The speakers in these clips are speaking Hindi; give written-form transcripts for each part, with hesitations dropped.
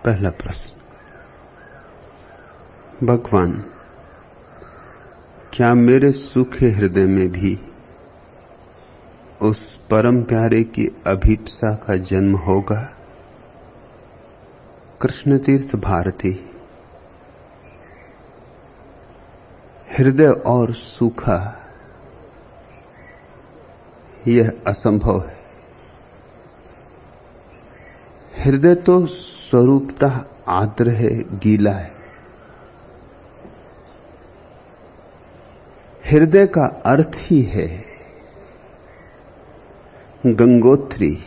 पहला प्रश्न। भगवान, क्या मेरे सूखे हृदय में भी उस परम प्यारे की अभीप्सा का जन्म होगा? कृष्ण तीर्थ भारती। हृदय और सूखा यह असंभव है। हृदय तो स्वरूपतः आर्द्र है, गीला है। हृदय का अर्थ ही है गंगोत्री,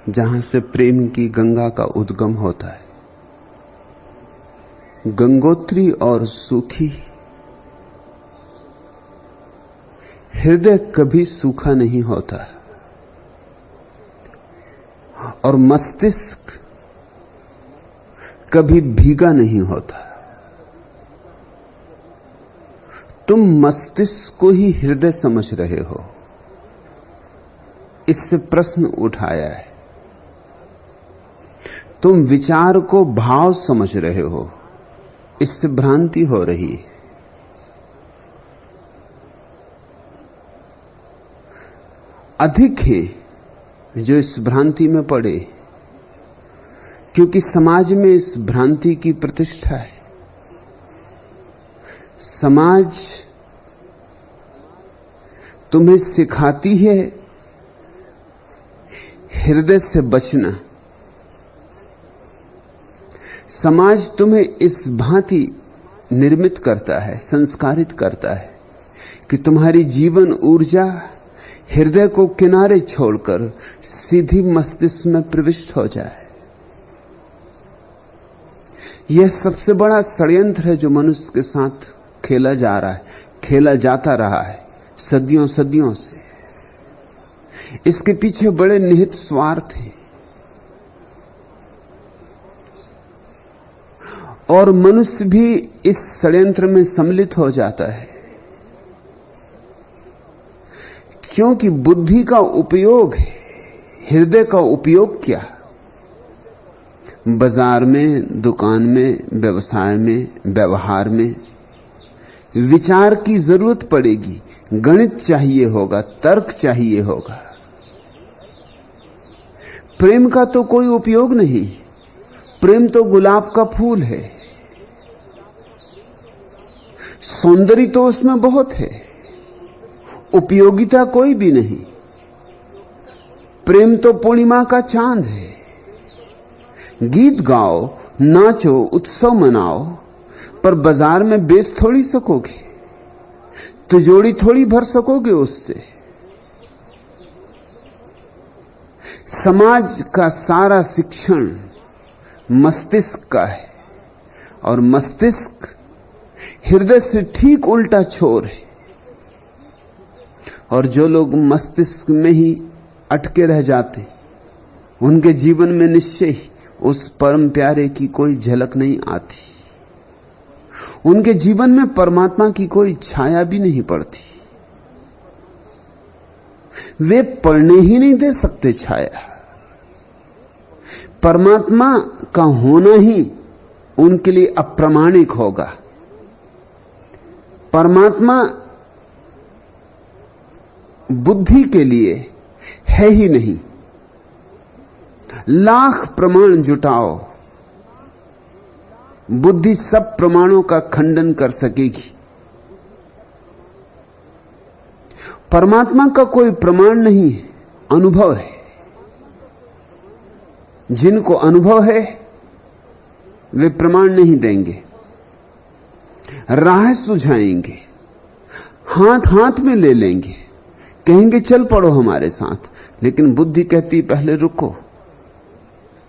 जहां से प्रेम की गंगा का उद्गम होता है। गंगोत्री और सूखी। हृदय कभी सूखा नहीं होता और मस्तिष्क कभी भीगा नहीं होता। तुम मस्तिष्क को ही हृदय समझ रहे हो, इससे प्रश्न उठाया है। तुम विचार को भाव समझ रहे हो, इससे भ्रांति हो रही है। अधिक है जो इस भ्रांति में पड़े, क्योंकि समाज में इस भ्रांति की प्रतिष्ठा है। समाज तुम्हें सिखाती है हृदय से बचना। समाज तुम्हें इस भांति निर्मित करता है, संस्कारित करता है कि तुम्हारी जीवन ऊर्जा हृदय को किनारे छोड़कर सीधी मस्तिष्क में प्रविष्ट हो जाए। यह सबसे बड़ा षड्यंत्र है जो मनुष्य के साथ खेला जा रहा है, खेला जाता रहा है सदियों सदियों से। इसके पीछे बड़े निहित स्वार्थ हैं और मनुष्य भी इस षड्यंत्र में सम्मिलित हो जाता है, क्योंकि बुद्धि का उपयोग है, हृदय का उपयोग क्या? बाजार में, दुकान में, व्यवसाय में, व्यवहार में विचार की जरूरत पड़ेगी। गणित चाहिए होगा, तर्क चाहिए होगा। प्रेम का तो कोई उपयोग नहीं। प्रेम तो गुलाब का फूल है, सौंदर्य तो उसमें बहुत है, उपयोगिता कोई भी नहीं। प्रेम तो पूर्णिमा का चांद है। गीत गाओ, नाचो, उत्सव मनाओ, पर बाजार में बेच थोड़ी सकोगे, तिजोरी थोड़ी भर सकोगे उससे। समाज का सारा शिक्षण मस्तिष्क का है और मस्तिष्क हृदय से ठीक उल्टा छोर है। और जो लोग मस्तिष्क में ही अटके रह जाते, उनके जीवन में निश्चय ही उस परम प्यारे की कोई झलक नहीं आती। उनके जीवन में परमात्मा की कोई छाया भी नहीं पड़ती। वे पढ़ने ही नहीं दे सकते छाया। परमात्मा का होना ही उनके लिए अप्रामाणिक होगा। परमात्मा बुद्धि के लिए है ही नहीं। लाख प्रमाण जुटाओ, बुद्धि सब प्रमाणों का खंडन कर सकेगी। परमात्मा का कोई प्रमाण नहीं है, अनुभव है। जिनको अनुभव है वे प्रमाण नहीं देंगे, राह सुझाएंगे, हाथ हाथ में ले लेंगे, कहेंगे चल पड़ो हमारे साथ। लेकिन बुद्धि कहती पहले रुको,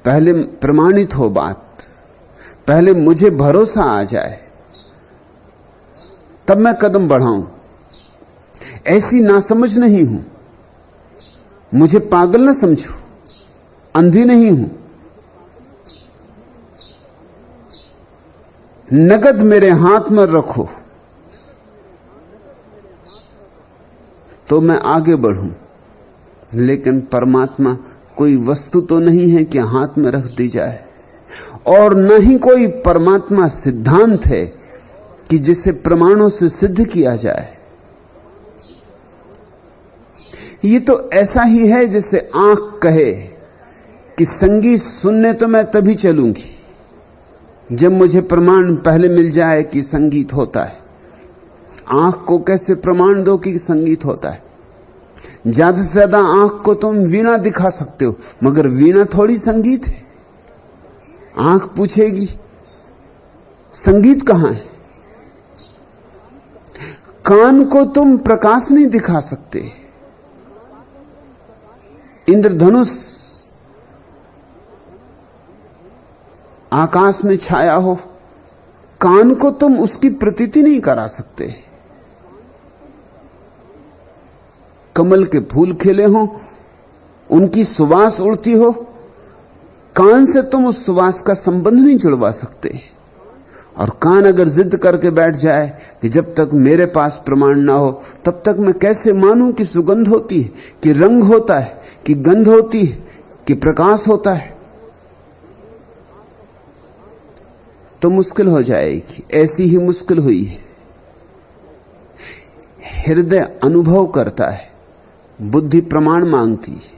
पहले प्रमाणित हो बात, पहले मुझे भरोसा आ जाए, तब मैं कदम बढ़ाऊं। ऐसी नासमझ नहीं हूं, मुझे पागल ना समझो, अंधी नहीं हूं। नगद मेरे हाथ में रखो तो मैं आगे बढ़ूं। लेकिन परमात्मा कोई वस्तु तो नहीं है कि हाथ में रख दी जाए। और न ही कोई परमात्मा सिद्धांत है कि जिसे प्रमाणों से सिद्ध किया जाए। ये तो ऐसा ही है जैसे आंख कहे कि संगीत सुनने तो मैं तभी चलूंगी जब मुझे प्रमाण पहले मिल जाए कि संगीत होता है। आंख को कैसे प्रमाण दो कि संगीत होता है? ज्यादा से ज्यादा आंख को तुम वीणा दिखा सकते हो, मगर वीणा थोड़ी संगीत है। आंख पूछेगी संगीत कहां है? कान को तुम प्रकाश नहीं दिखा सकते। इंद्रधनुष आकाश में छाया हो, कान को तुम उसकी प्रतीति नहीं करा सकते। कमल के फूल खिले हों, उनकी सुवास उड़ती हो, कान से तुम उस सुवास का संबंध नहीं जुड़वा सकते। और कान अगर जिद करके बैठ जाए कि जब तक मेरे पास प्रमाण ना हो तब तक मैं कैसे मानूं कि सुगंध होती है, कि रंग होता है, कि गंध होती है, कि प्रकाश होता है, तो मुश्किल हो जाएगी। ऐसी ही मुश्किल हुई है। हृदय अनुभव करता है, बुद्धि प्रमाण मांगती है।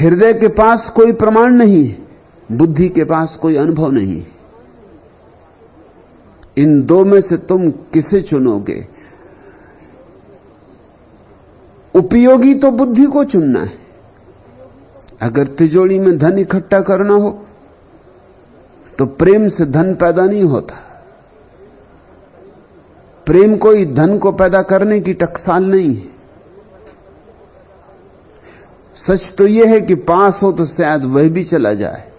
हृदय के पास कोई प्रमाण नहीं है, बुद्धि के पास कोई अनुभव नहीं है। इन दो में से तुम किसे चुनोगे? उपयोगी तो बुद्धि को चुनना है। अगर तिजोरी में धन इकट्ठा करना हो तो प्रेम से धन पैदा नहीं होता। प्रेम कोई धन को पैदा करने की टकसाल नहीं है। सच तो यह है कि पास हो तो शायद वह भी चला जाए,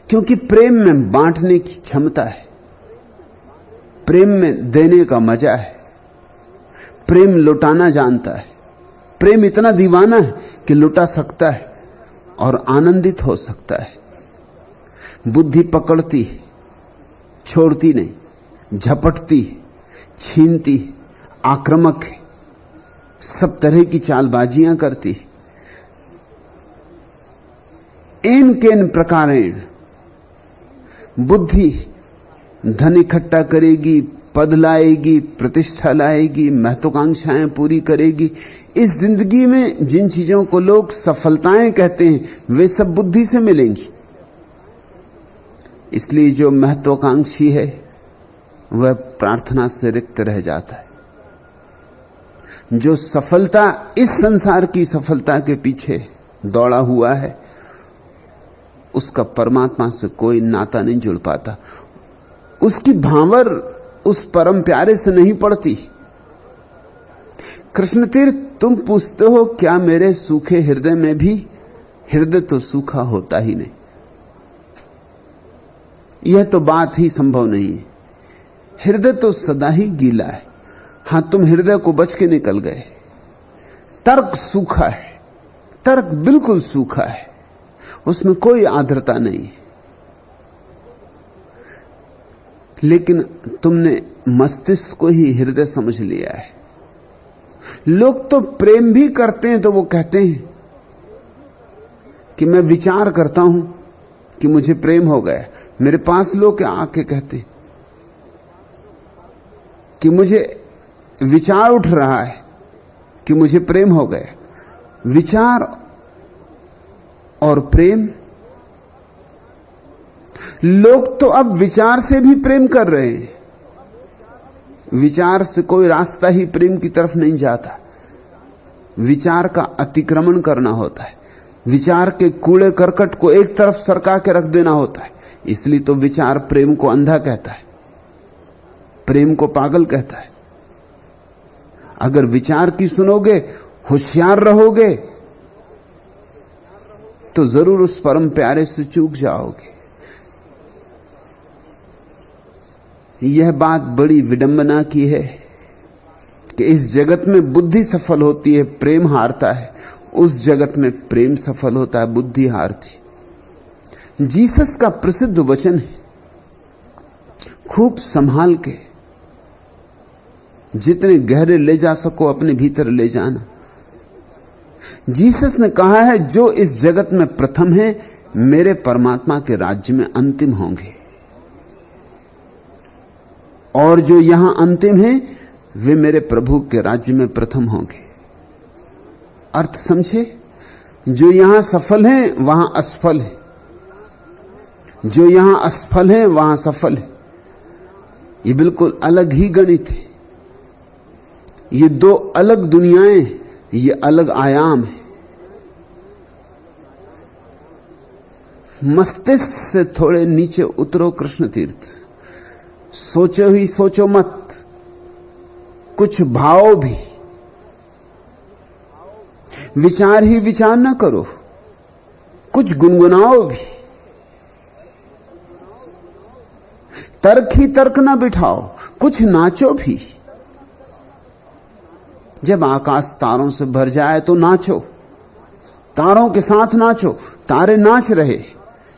क्योंकि प्रेम में बांटने की क्षमता है, प्रेम में देने का मजा है, प्रेम लुटाना जानता है। प्रेम इतना दीवाना है कि लुटा सकता है और आनंदित हो सकता है। बुद्धि पकड़ती, छोड़ती नहीं, झपटती, छीनती, आक्रामक है, सब तरह की चालबाजियां करती। इन केन प्रकारेण बुद्धि धन इकट्ठा करेगी, पद लाएगी, प्रतिष्ठा लाएगी, महत्वाकांक्षाएं पूरी करेगी। इस जिंदगी में जिन चीजों को लोग सफलताएं कहते हैं वे सब बुद्धि से मिलेंगी। इसलिए जो महत्वाकांक्षी है वह प्रार्थना से रिक्त रह जाता है। जो सफलता इस संसार की सफलता के पीछे दौड़ा हुआ है उसका परमात्मा से कोई नाता नहीं जुड़ पाता। उसकी भांवर उस परम प्यारे से नहीं पड़ती। कृष्ण तीर्थ, तुम पूछते हो क्या मेरे सूखे हृदय में भी? हृदय तो सूखा होता ही नहीं, यह तो बात ही संभव नहीं है। हृदय तो सदा ही गीला है। हां, तुम हृदय को बच के निकल गए। तर्क सूखा है, तर्क बिल्कुल सूखा है, उसमें कोई आर्द्रता नहीं। लेकिन तुमने मस्तिष्क को ही हृदय समझ लिया है। लोग तो प्रेम भी करते हैं तो वो कहते हैं कि मैं विचार करता हूं कि मुझे प्रेम हो गया। मेरे पास लोग आके कहते कि मुझे विचार उठ रहा है कि मुझे प्रेम हो गया। विचार और प्रेम, लोग तो अब विचार से भी प्रेम कर रहे हैं। विचार से कोई रास्ता ही प्रेम की तरफ नहीं जाता। विचार का अतिक्रमण करना होता है, विचार के कूड़े करकट को एक तरफ सरका के रख देना होता है। इसलिए तो विचार प्रेम को अंधा कहता है, प्रेम को पागल कहता है। अगर विचार की सुनोगे, होशियार रहोगे तो जरूर उस परम प्यारे से चूक जाओगे। यह बात बड़ी विडंबना की है कि इस जगत में बुद्धि सफल होती है, प्रेम हारता है। उस जगत में प्रेम सफल होता है, बुद्धि हारती। जीसस का प्रसिद्ध वचन है, खूब संभाल के जितने गहरे ले जा सको अपने भीतर ले जाना। जीसस ने कहा है, जो इस जगत में प्रथम है मेरे परमात्मा के राज्य में अंतिम होंगे, और जो यहां अंतिम हैं वे मेरे प्रभु के राज्य में प्रथम होंगे। अर्थ समझे? जो यहां सफल हैं वहां असफल है, जो यहां असफल हैं वहां सफल है। ये बिल्कुल अलग ही गणित है। ये दो अलग दुनियाएं, ये अलग आयाम है। मस्तिष्क से थोड़े नीचे उतरो कृष्ण तीर्थ। सोचो ही सोचो मत, कुछ भाव भी, विचार ही विचार ना करो, कुछ गुनगुनाओ भी, तर्क ही तर्क ना बिठाओ, कुछ नाचो भी। जब आकाश तारों से भर जाए तो नाचो, तारों के साथ नाचो। तारे नाच रहे,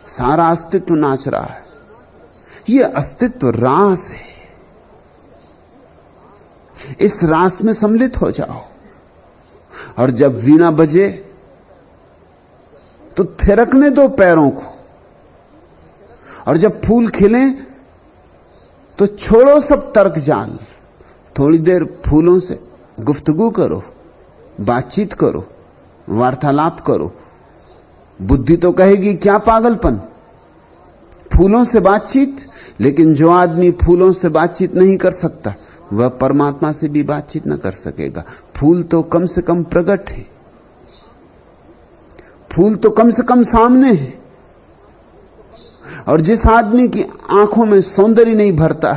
सारा अस्तित्व नाच रहा है। यह अस्तित्व रास है। इस रास में सम्मिलित हो जाओ, और जब वीणा बजे तो थिरकने दो पैरों को, और जब फूल खिले तो छोड़ो सब तर्क जाल। थोड़ी देर फूलों से गुफ्तगू करो, बातचीत करो, वार्तालाप करो। बुद्धि तो कहेगी क्या पागलपन, फूलों से बातचीत। लेकिन जो आदमी फूलों से बातचीत नहीं कर सकता वह परमात्मा से भी बातचीत न कर सकेगा। फूल तो कम से कम प्रकट है, फूल तो कम से कम सामने है। और जिस आदमी की आंखों में सौंदर्य नहीं भरता,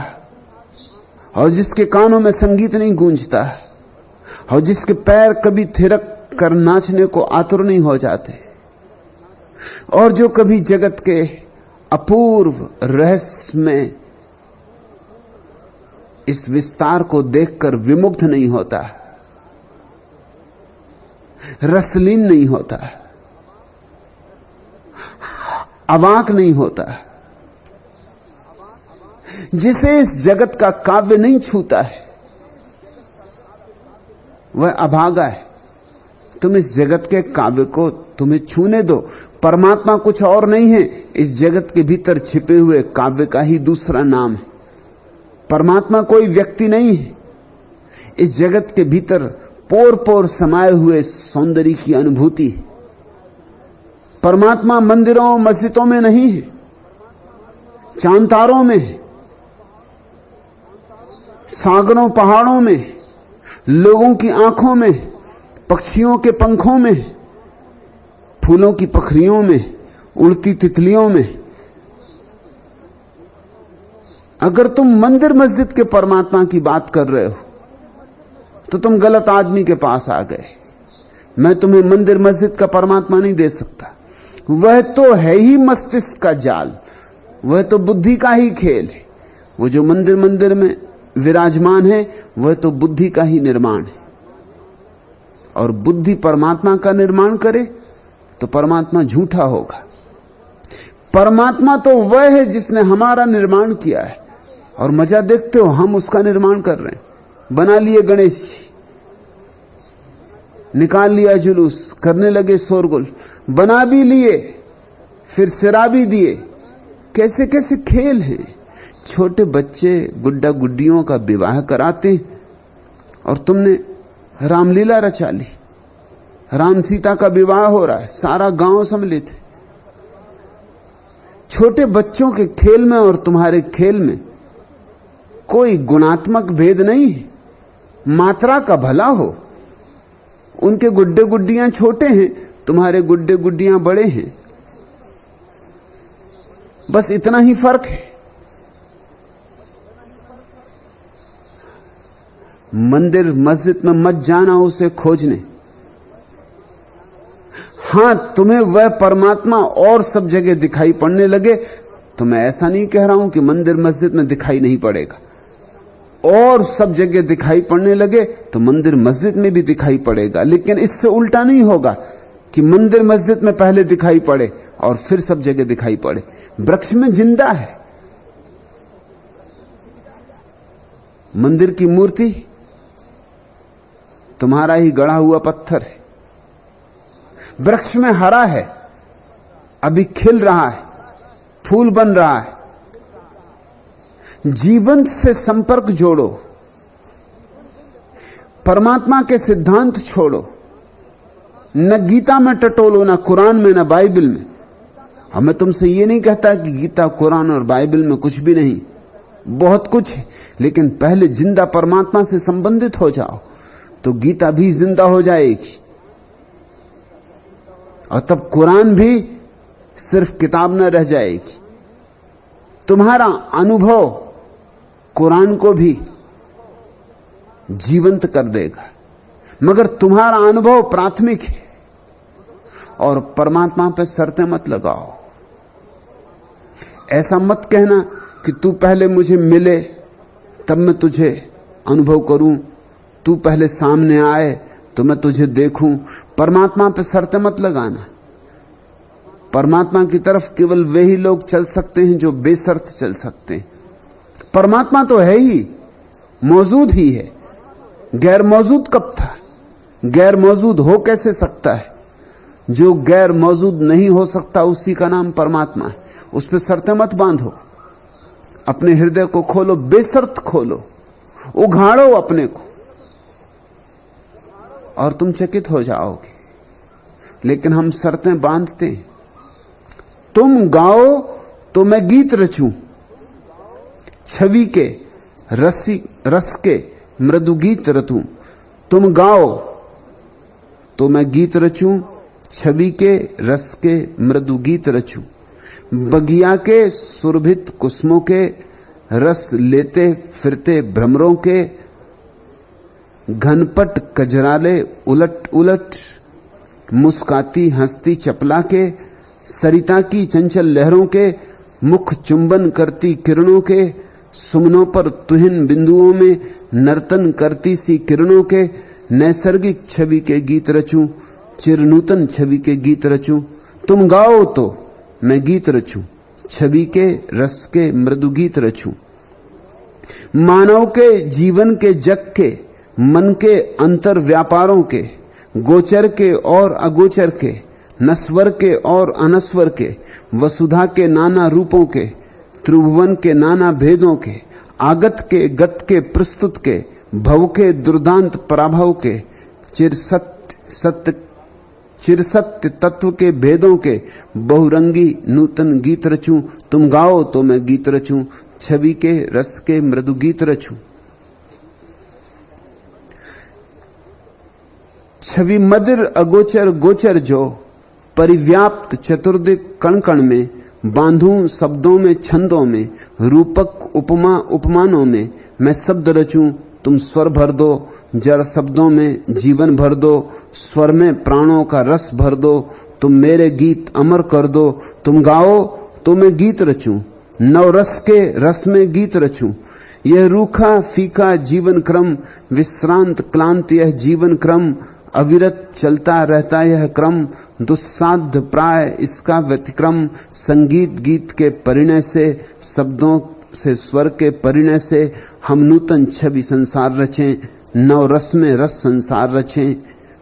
और जिसके कानों में संगीत नहीं गूंजता, और जिसके पैर कभी थिरक कर नाचने को आतुर नहीं हो जाते, और जो कभी जगत के अपूर्व रहस्य में इस विस्तार को देखकर विमुग्ध नहीं होता, रसलीन नहीं होता, अवाक नहीं होता, जिसे इस जगत का काव्य नहीं छूता है, वह अभागा है। तुम इस जगत के काव्य को तुम्हें छूने दो। परमात्मा कुछ और नहीं है, इस जगत के भीतर छिपे हुए काव्य का ही दूसरा नाम है। परमात्मा कोई व्यक्ति नहीं है, इस जगत के भीतर पोर पोर समाये हुए सौंदर्य की अनुभूति। परमात्मा मंदिरों मस्जिदों में नहीं है, चांद तारों में है, सागरों पहाड़ों में, लोगों की आंखों में, पक्षियों के पंखों में, फूलों की पखरियों में, उड़ती तितलियों में। अगर तुम मंदिर मस्जिद के परमात्मा की बात कर रहे हो तो तुम गलत आदमी के पास आ गए। मैं तुम्हें मंदिर मस्जिद का परमात्मा नहीं दे सकता। वह तो है ही मस्तिष्क का जाल, वह तो बुद्धि का ही खेल है। वो जो मंदिर मंदिर में विराजमान है वह तो बुद्धि का ही निर्माण है। और बुद्धि परमात्मा का निर्माण करे तो परमात्मा झूठा होगा। परमात्मा तो वह है जिसने हमारा निर्माण किया है, और मजा देखते हो हम उसका निर्माण कर रहे हैं। बना लिए गणेश जी, निकाल लिया जुलूस, करने लगे शोरगुल, बना भी लिए फिर सिरा भी दिए। कैसे कैसे खेल हैं। छोटे बच्चे गुड्डा गुड्डियों का विवाह कराते और तुमने रामलीला रचा ली। राम सीता का विवाह हो रहा है, सारा गांव सम्मिलित है। छोटे बच्चों के खेल में और तुम्हारे खेल में कोई गुणात्मक भेद नहीं है, मात्रा का भला हो। उनके गुड्डे गुड्डियां छोटे हैं, तुम्हारे गुड्डे गुड्डियां बड़े हैं, बस इतना ही फर्क है। मंदिर मस्जिद में मत जाना उसे खोजने। हां, तुम्हें वह परमात्मा और सब जगह दिखाई पड़ने लगे तो मैं ऐसा नहीं कह रहा हूं कि मंदिर मस्जिद में दिखाई नहीं पड़ेगा। और सब जगह दिखाई पड़ने लगे तो मंदिर मस्जिद में भी दिखाई पड़ेगा। लेकिन इससे उल्टा नहीं होगा कि मंदिर मस्जिद में पहले दिखाई पड़े और फिर सब जगह दिखाई पड़े। वृक्ष में जिंदा है, मंदिर की मूर्ति तुम्हारा ही गढ़ा हुआ पत्थर है। वृक्ष में हरा है, अभी खिल रहा है, फूल बन रहा है। जीवन से संपर्क जोड़ो, परमात्मा के सिद्धांत छोड़ो। न गीता में टटोलो, न कुरान में, न बाइबल में। मैं तुमसे ये नहीं कहता कि गीता, कुरान और बाइबल में कुछ भी नहीं, बहुत कुछ है, लेकिन पहले जिंदा परमात्मा से संबंधित हो जाओ तो गीता भी जिंदा हो जाएगी, और तब कुरान भी सिर्फ किताब न रह जाएगी। तुम्हारा अनुभव कुरान को भी जीवंत कर देगा, मगर तुम्हारा अनुभव प्राथमिक है। और परमात्मा पे शर्तें मत लगाओ। ऐसा मत कहना कि तू पहले मुझे मिले तब मैं तुझे अनुभव करूं, तू पहले सामने आए तो मैं तुझे देखूं। परमात्मा पे शर्तें मत लगाना। परमात्मा की तरफ केवल वे ही लोग चल सकते हैं जो बेशर्त चल सकते हैं। परमात्मा तो है ही, मौजूद ही है। गैर मौजूद कब था? गैर मौजूद हो कैसे सकता है? जो गैर मौजूद नहीं हो सकता उसी का नाम परमात्मा है। उस पर शर्तें मत बांधो। अपने हृदय को खोलो, बेशर्त खोलो, उघाड़ो अपने को, और तुम चकित हो जाओगे। लेकिन हम शर्तें बांधते हैं। तुम गाओ तो मैं गीत रचूं, छवि के रस के मृदु गीत रचूं। तुम गाओ तो मैं गीत रचूं, छवि के रस के मृदु गीत रचूं। बगिया के सुरभित कुसुमों के रस लेते फिरते भ्रमरों के, घनपट कजराले उलट उलट मुस्काती हंसती चपला के, सरिता की चंचल लहरों के, मुख चुंबन करती किरणों के, सुमनों पर तुहिन बिंदुओं में नर्तन करती सी किरणों के, नैसर्गिक छवि के गीत रचूं, चिरनूतन छवि के गीत रचूं। तुम गाओ तो मैं गीत रचूं, छवि के रस के मृदु गीत रचूं। मानव के जीवन के जग के, मन के अंतर व्यापारों के, गोचर के और अगोचर के, नस्वर के और अनस्वर के, वसुधा के नाना रूपों के, त्रिभुवन के नाना भेदों के, आगत के गत के प्रस्तुत के, भव के दुर्दांत पराभव के, चिरसत्य तत्व के भेदों के, बहुरंगी नूतन गीत रचूं। तुम गाओ तो मैं गीत रचूं, छवि के रस के मृदु गीत रचूं। छवि मदिर अगोचर गोचर जो, परिव्याप्त चतुर्दिक कण कण में, बांधूं शब्दों में छंदों में, रूपक उपमा उपमानों में, मैं शब्द रचूं तुम स्वर भर दो, जड़ शब्दों में जीवन भर दो, स्वर में प्राणों का रस भर दो, तुम मेरे गीत अमर कर दो। तुम गाओ तो मैं गीत रचूं, नव रस के रस में गीत रचूं। यह रूखा फीका जीवन क्रम, विश्रांत क्लांत यह जीवन क्रम, अविरत चलता रहता यह क्रम, दुस्साध्य प्राय इसका व्यतिक्रम। संगीत गीत के परिणय से, शब्दों से स्वर के परिणय से, हम नूतन छवि संसार रचें, नव रस में रस संसार रचें।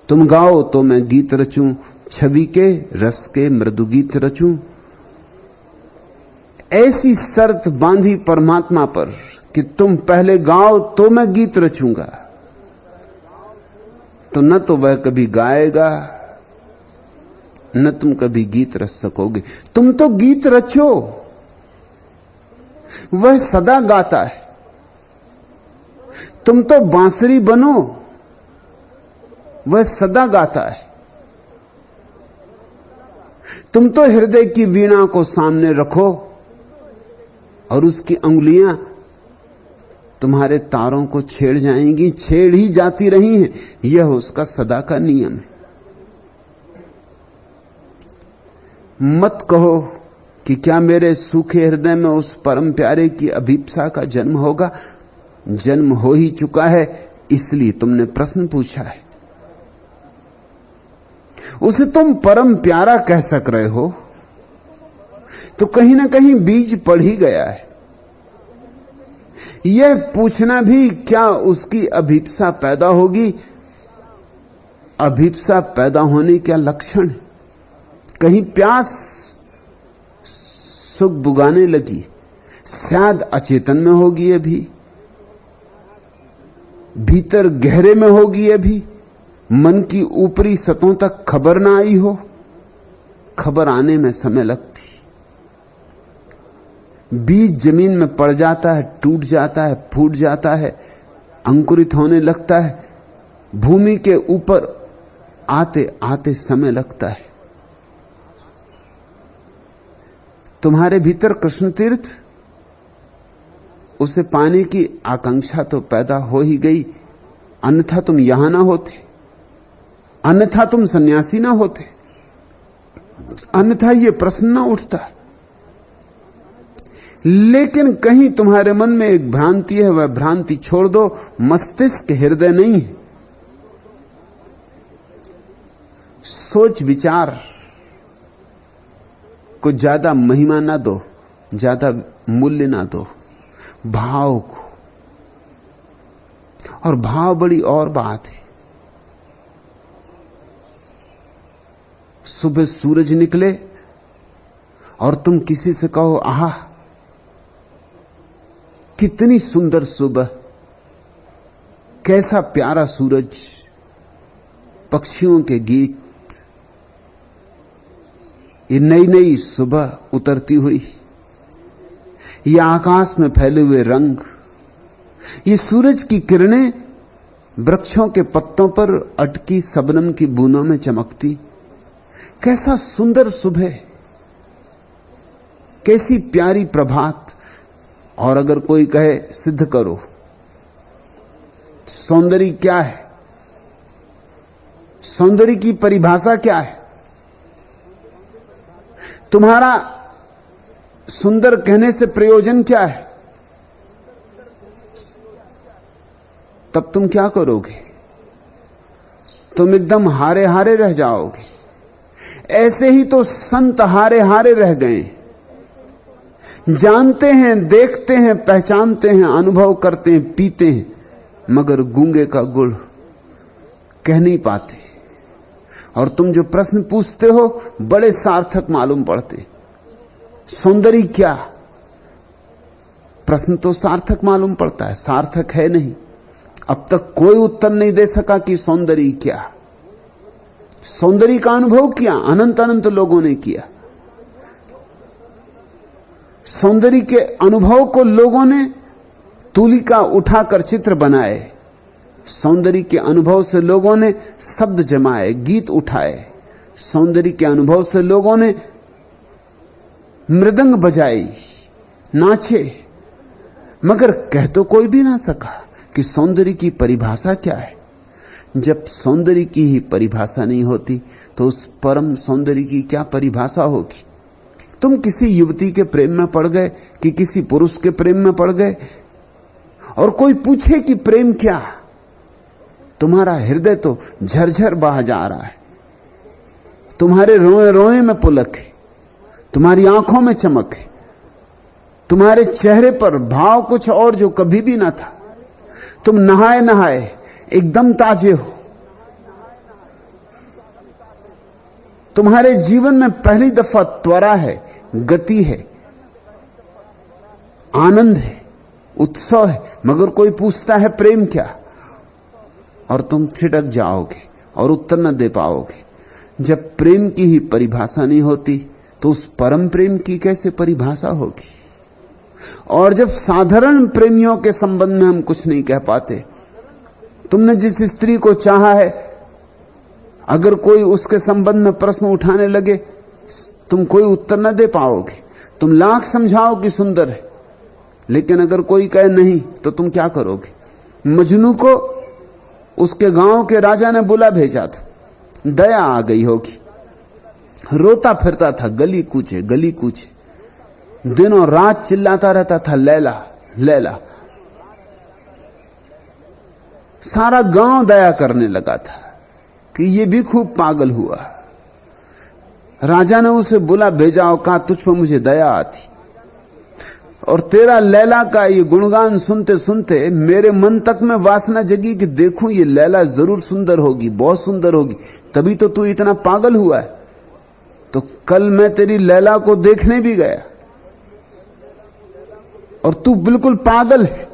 तुम गाओ तो मैं गीत रचूं, छवि के रस के मृदु गीत रचूं। ऐसी शर्त बांधी परमात्मा पर कि तुम पहले गाओ तो मैं गीत रचूंगा, तो न तो वह कभी गाएगा, न तुम कभी गीत रच सकोगे। तुम तो गीत रचो, वह सदा गाता है। तुम तो बांसुरी बनो, वह सदा गाता है। तुम तो हृदय की वीणा को सामने रखो और उसकी अंगुलियां तुम्हारे तारों को छेड़ जाएंगी, छेड़ ही जाती रही हैं। यह उसका सदा का नियम है। मत कहो कि क्या मेरे सूखे हृदय में उस परम प्यारे की अभीप्सा का जन्म होगा। जन्म हो ही चुका है, इसलिए तुमने प्रश्न पूछा है। उसे तुम परम प्यारा कह सक रहे हो तो कहीं ना कहीं बीज पड़ ही गया है। यह पूछना भी क्या उसकी अभीप्सा पैदा होगी। अभीप्सा पैदा होने का लक्षण है। कहीं प्यास सुख बुगाने लगी, शायद अचेतन में होगी अभी, भीतर गहरे में होगी अभी, मन की ऊपरी सतहों तक खबर ना आई हो। खबर आने में समय लगती। बीज जमीन में पड़ जाता है, टूट जाता है, फूट जाता है, अंकुरित होने लगता है। भूमि के ऊपर आते आते समय लगता है। तुम्हारे भीतर कृष्ण तीर्थ, उसे पाने की आकांक्षा तो पैदा हो ही गई, अन्यथा तुम यहां ना होते, अन्यथा तुम सन्यासी ना होते, अन्यथा यह प्रश्न ना उठता। लेकिन कहीं तुम्हारे मन में एक भ्रांति है, वह भ्रांति छोड़ दो। मस्तिष्क हृदय नहीं है। सोच विचार को ज्यादा महिमा ना दो, ज्यादा मूल्य ना दो, भाव को। और भाव बड़ी और बात है। सुबह सूरज निकले और तुम किसी से कहो, आहा कितनी सुंदर सुबह, कैसा प्यारा सूरज, पक्षियों के गीत, ये नई नई सुबह उतरती हुई, ये आकाश में फैले हुए रंग, ये सूरज की किरणें वृक्षों के पत्तों पर अटकी शबनम की बूंदों में चमकती, कैसा सुंदर सुबह, कैसी प्यारी प्रभात। और अगर कोई कहे सिद्ध करो सौंदर्य क्या है, सौंदर्य की परिभाषा क्या है, तुम्हारा सुंदर कहने से प्रयोजन क्या है, तब तुम क्या करोगे? तुम एकदम हारे हारे रह जाओगे। ऐसे ही तो संत हारे हारे रह गए। जानते हैं, देखते हैं, पहचानते हैं, अनुभव करते हैं, पीते हैं, मगर गूंगे का गुड़ कह नहीं पाते। और तुम जो प्रश्न पूछते हो बड़े सार्थक मालूम पड़ते। सौंदर्य क्या? प्रश्न तो सार्थक मालूम पड़ता है, सार्थक है नहीं। अब तक कोई उत्तर नहीं दे सका कि सौंदर्य क्या। सौंदर्य का अनुभव किया अनंत अनंत लोगों ने किया। सौंदर्य के अनुभव को लोगों ने तूलिका उठाकर चित्र बनाए। सौंदर्य के अनुभव से लोगों ने शब्द जमाए, गीत उठाए। सौंदर्य के अनुभव से लोगों ने मृदंग बजाई, नाचे, मगर कह तो कोई भी ना सका कि सौंदर्य की परिभाषा क्या है। जब सौंदर्य की ही परिभाषा नहीं होती तो उस परम सौंदर्य की क्या परिभाषा होगी? तुम किसी युवती के प्रेम में पड़ गए कि किसी पुरुष के प्रेम में पड़ गए, और कोई पूछे कि प्रेम क्या, तुम्हारा हृदय तो झरझर बहा जा रहा है। तुम्हारे रोए रोए में पुलक है, तुम्हारी आंखों में चमक है, तुम्हारे चेहरे पर भाव कुछ और जो कभी भी ना था। तुम नहाए नहाए एकदम ताजे हो। तुम्हारे जीवन में पहली दफा त्वरा है, गति है, आनंद है, उत्सव है, मगर कोई पूछता है प्रेम क्या, और तुम छिटक जाओगे और उत्तर न दे पाओगे। जब प्रेम की ही परिभाषा नहीं होती तो उस परम प्रेम की कैसे परिभाषा होगी? और जब साधारण प्रेमियों के संबंध में हम कुछ नहीं कह पाते, तुमने जिस स्त्री को चाहा है, अगर कोई उसके संबंध में प्रश्न उठाने लगे, तुम कोई उत्तर न दे पाओगे। तुम लाख समझाओ कि सुंदर है, लेकिन अगर कोई कहे नहीं तो तुम क्या करोगे? मजनू को उसके गांव के राजा ने बुला भेजा था, दया आ गई होगी, रोता फिरता था गली कूचे गली कूचे, दिनों रात चिल्लाता रहता था लैला लैला। सारा गांव दया करने लगा था कि ये भी खूब पागल हुआ। राजा ने उसे बुला भेजा और कहा तुझ पर मुझे दया आती, और तेरा लैला का ये गुणगान सुनते सुनते मेरे मन तक में वासना जगी कि देखूं ये लैला जरूर सुंदर होगी, बहुत सुंदर होगी, तभी तो तू इतना पागल हुआ है। तो कल मैं तेरी लैला को देखने भी गया, और तू बिल्कुल पागल है।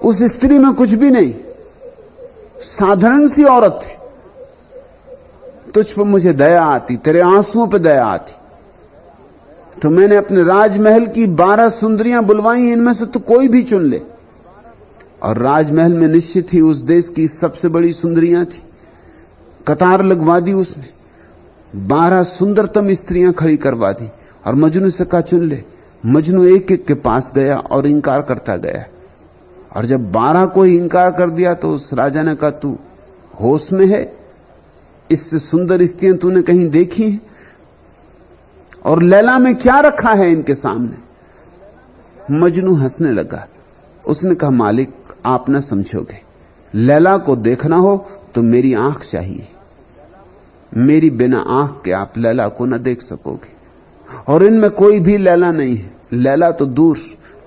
उस स्त्री में कुछ भी नहीं, साधारण सी औरत है। तुझ पर मुझे दया आती, तेरे आंसुओं पर दया आती, तो मैंने अपने राजमहल की 12 सुंदरियां बुलवाई, इनमें से तू कोई भी चुन ले। और राजमहल में निश्चित ही उस देश की सबसे बड़ी सुंदरियां थी। कतार लगवा दी उसने, 12 सुंदरतम स्त्रियां खड़ी करवा दी और मजनू से कहा चुन ले। मजनू एक एक के पास गया और इंकार करता गया, और जब 12 को ही इंकार कर दिया तो उस राजा ने कहा तू होश में है? इससे सुंदर स्त्रियां तूने कहीं देखी हैं? और लैला में क्या रखा है इनके सामने? मजनू हंसने लगा। उसने कहा मालिक, आप न समझोगे, लैला को देखना हो तो मेरी आंख चाहिए। मेरी बिना आंख के आप लैला को न देख सकोगे, और इनमें कोई भी लैला नहीं है। लैला तो दूर,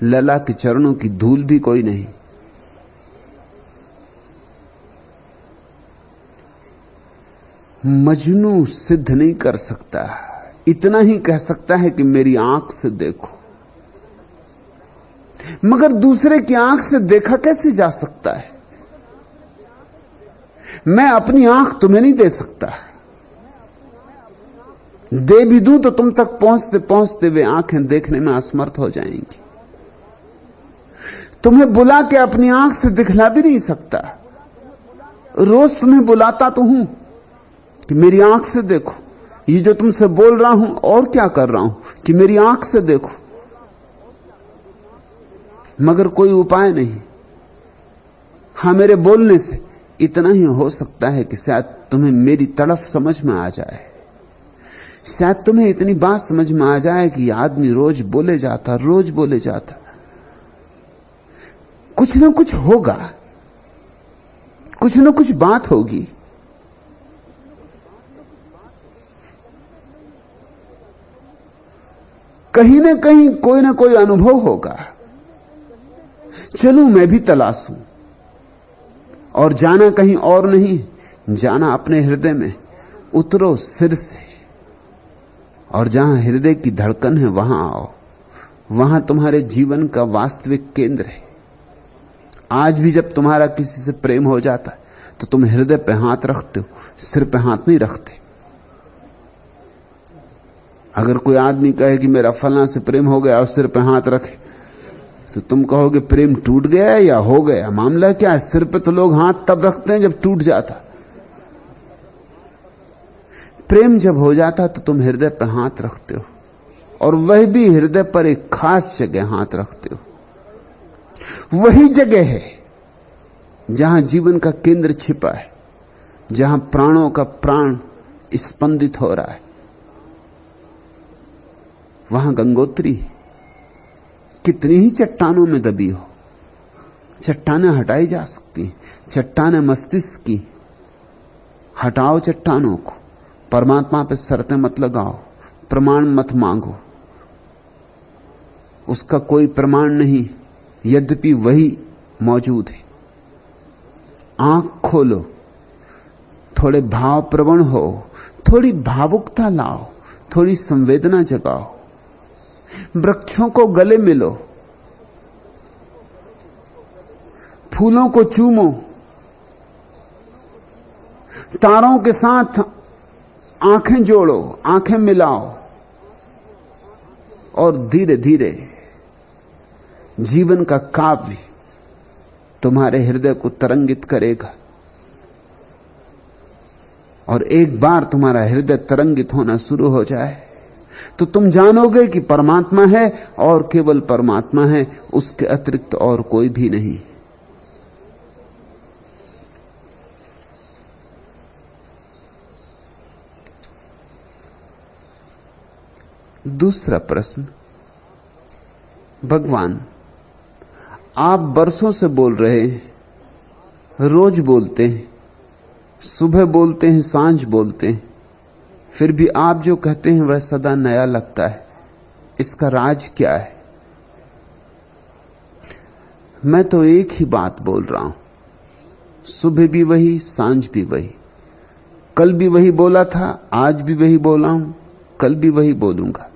लैला के चरणों की धूल भी कोई नहीं। मजनू सिद्ध नहीं कर सकता, इतना ही कह सकता है कि मेरी आंख से देखो। मगर दूसरे की आंख से देखा कैसे जा सकता है? मैं अपनी आंख तुम्हें नहीं दे सकता, दे भी दूं तो तुम तक पहुंचते पहुंचते वे आंखें देखने में असमर्थ हो जाएंगी। तुम्हें बुला के अपनी आंख से दिखला भी नहीं सकता। रोज तुम्हें बुलाता तो हूं कि मेरी आंख से देखो। ये जो तुमसे बोल रहा हूं और क्या कर रहा हूं कि मेरी आंख से देखो, मगर कोई उपाय नहीं। हां, मेरे बोलने से इतना ही हो सकता है कि शायद तुम्हें मेरी तड़फ समझ में आ जाए। शायद तुम्हें इतनी बात समझ में आ जाए कि आदमी रोज बोले जाता, रोज बोले जाता, कुछ ना कुछ होगा, कुछ ना कुछ बात होगी। कहीं ना कहीं कोई ना कोई अनुभव होगा। चलूं मैं भी तलाशूं, और जाना कहीं और नहीं, जाना अपने हृदय में। उतरो सिर से, और जहां हृदय की धड़कन है वहां आओ। वहां तुम्हारे जीवन का वास्तविक केंद्र है। आज भी जब तुम्हारा किसी से प्रेम हो जाता है तो तुम हृदय पे हाथ रखते हो, सिर पे हाथ नहीं रखते। अगर कोई आदमी कहे कि मेरा फलां से प्रेम हो गया और सिर पे हाथ रखे, तो तुम कहोगे प्रेम टूट गया या हो गया? मामला क्या है? सिर पे तो लोग हाथ तब रखते हैं जब टूट जाता। प्रेम जब हो जाता तो तुम हृदय पर हाथ रखते हो, और वह भी हृदय पर एक खास जगह हाथ रखते हो। वही जगह है जहां जीवन का केंद्र छिपा है, जहां प्राणों का प्राण स्पंदित हो रहा है। वहां गंगोत्री कितनी ही चट्टानों में दबी हो, चट्टानें हटाई जा सकती हैं। चट्टानें मस्तिष्क की, हटाओ चट्टानों को। परमात्मा पे शर्तें मत लगाओ, प्रमाण मत मांगो, उसका कोई प्रमाण नहीं, यद्यपि वही मौजूद है। आंख खोलो, थोड़े भाव प्रवण हो, थोड़ी भावुकता लाओ, थोड़ी संवेदना जगाओ। वृक्षों को गले मिलो, फूलों को चूमो, तारों के साथ आंखें जोड़ो, आंखें मिलाओ, और धीरे धीरे जीवन का काव्य तुम्हारे हृदय को तरंगित करेगा। और एक बार तुम्हारा हृदय तरंगित होना शुरू हो जाए तो तुम जानोगे कि परमात्मा है, और केवल परमात्मा है, उसके अतिरिक्त और कोई भी नहीं। दूसरा प्रश्न, भगवान आप बरसों से बोल रहे हैं, रोज बोलते हैं, सुबह बोलते हैं, सांझ बोलते हैं, फिर भी आप जो कहते हैं वह सदा नया लगता है। इसका राज क्या है? मैं तो एक ही बात बोल रहा हूं, सुबह भी वही, सांझ भी वही। कल भी वही बोला था, आज भी वही बोला हूं, कल भी वही बोलूंगा।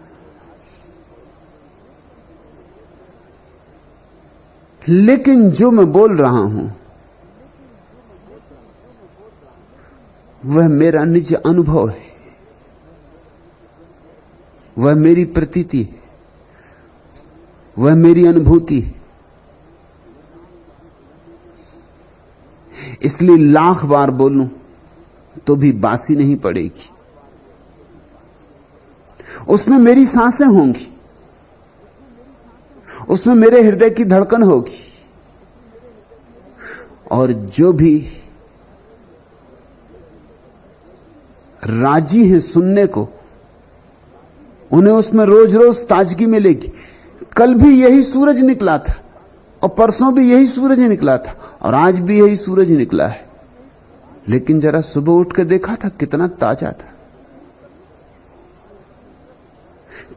लेकिन जो मैं बोल रहा हूं वह मेरा निज अनुभव है, वह मेरी प्रतीति है, वह मेरी अनुभूति है। इसलिए लाख बार बोलूं तो भी बासी नहीं पड़ेगी। उसमें मेरी सांसें होंगी, उसमें मेरे हृदय की धड़कन होगी, और जो भी राजी हैं सुनने को उन्हें उसमें रोज रोज ताजगी मिलेगी। कल भी यही सूरज निकला था और परसों भी यही सूरज निकला था और आज भी यही सूरज निकला है, लेकिन जरा सुबह उठ के देखा था कितना ताजा था।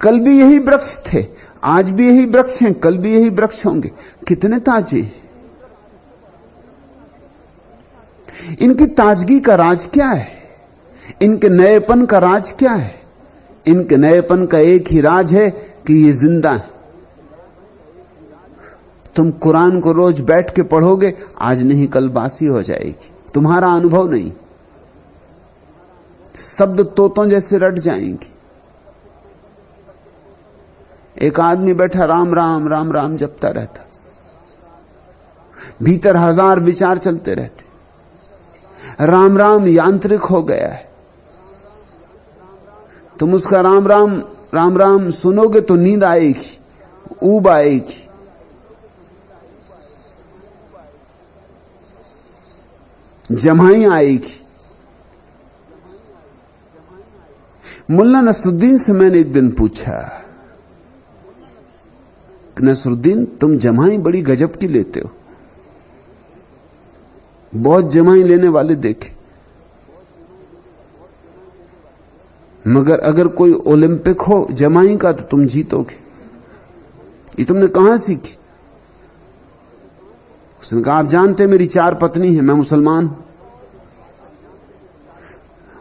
कल भी यही वृक्ष थे, आज भी यही वृक्ष हैं, कल भी यही वृक्ष होंगे, कितने ताजे। इनकी ताजगी का राज क्या है? इनके नएपन का राज क्या है? इनके नएपन का एक ही राज है कि ये जिंदा है। तुम कुरान को रोज बैठ के पढ़ोगे, आज नहीं कल बासी हो जाएगी। तुम्हारा अनुभव नहीं, शब्द तोतों जैसे रट जाएंगे। एक आदमी बैठा राम राम राम राम जपता रहता, भीतर हजार विचार चलते रहते। राम राम यांत्रिक हो गया है। तुम उसका राम राम राम राम सुनोगे तो नींद आएगी, ऊब आएगी। जमाई आएगी। मुल्ला नसरुद्दीन से मैंने एक दिन पूछा, नसरुद्दीन तुम जमाई बड़ी गजब की लेते हो, बहुत जमाई लेने वाले देखे, मगर अगर कोई ओलंपिक हो जमाई का तो तुम जीतोगे। ये तुमने कहां सीखी? उसने कहा आप जानते मेरी 4 पत्नी है, मैं मुसलमान हूं,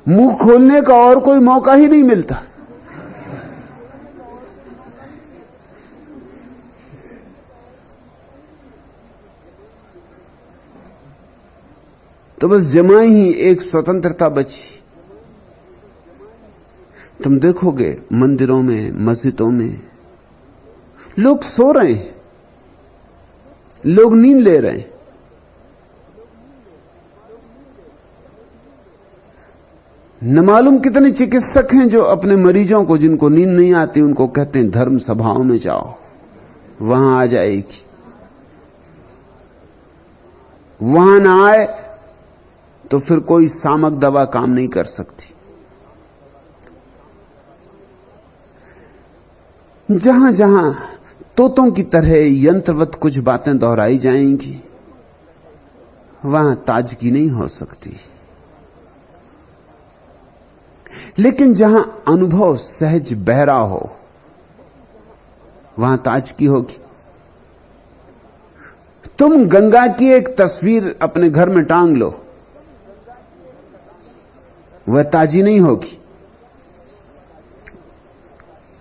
मुंह खोलने का और कोई मौका ही नहीं मिलता। तो बस जमाई ही एक स्वतंत्रता बची। तुम देखोगे मंदिरों में, मस्जिदों में लोग सो रहे हैं, लोग नींद ले रहे हैं। न मालूम कितने चिकित्सक हैं जो अपने मरीजों को, जिनको नींद नहीं आती, उनको कहते हैं धर्म सभाओं में जाओ, वहां आ जाएगी। वहां ना आए तो फिर कोई सामक दवा काम नहीं कर सकती। जहां जहां तोतों की तरह यंत्रवत कुछ बातें दोहराई जाएंगी, वहां ताजगी नहीं हो सकती। लेकिन जहां अनुभव सहज बहरा हो, वहां ताजगी होगी। तुम गंगा की एक तस्वीर अपने घर में टांग लो, वह ताजी नहीं होगी,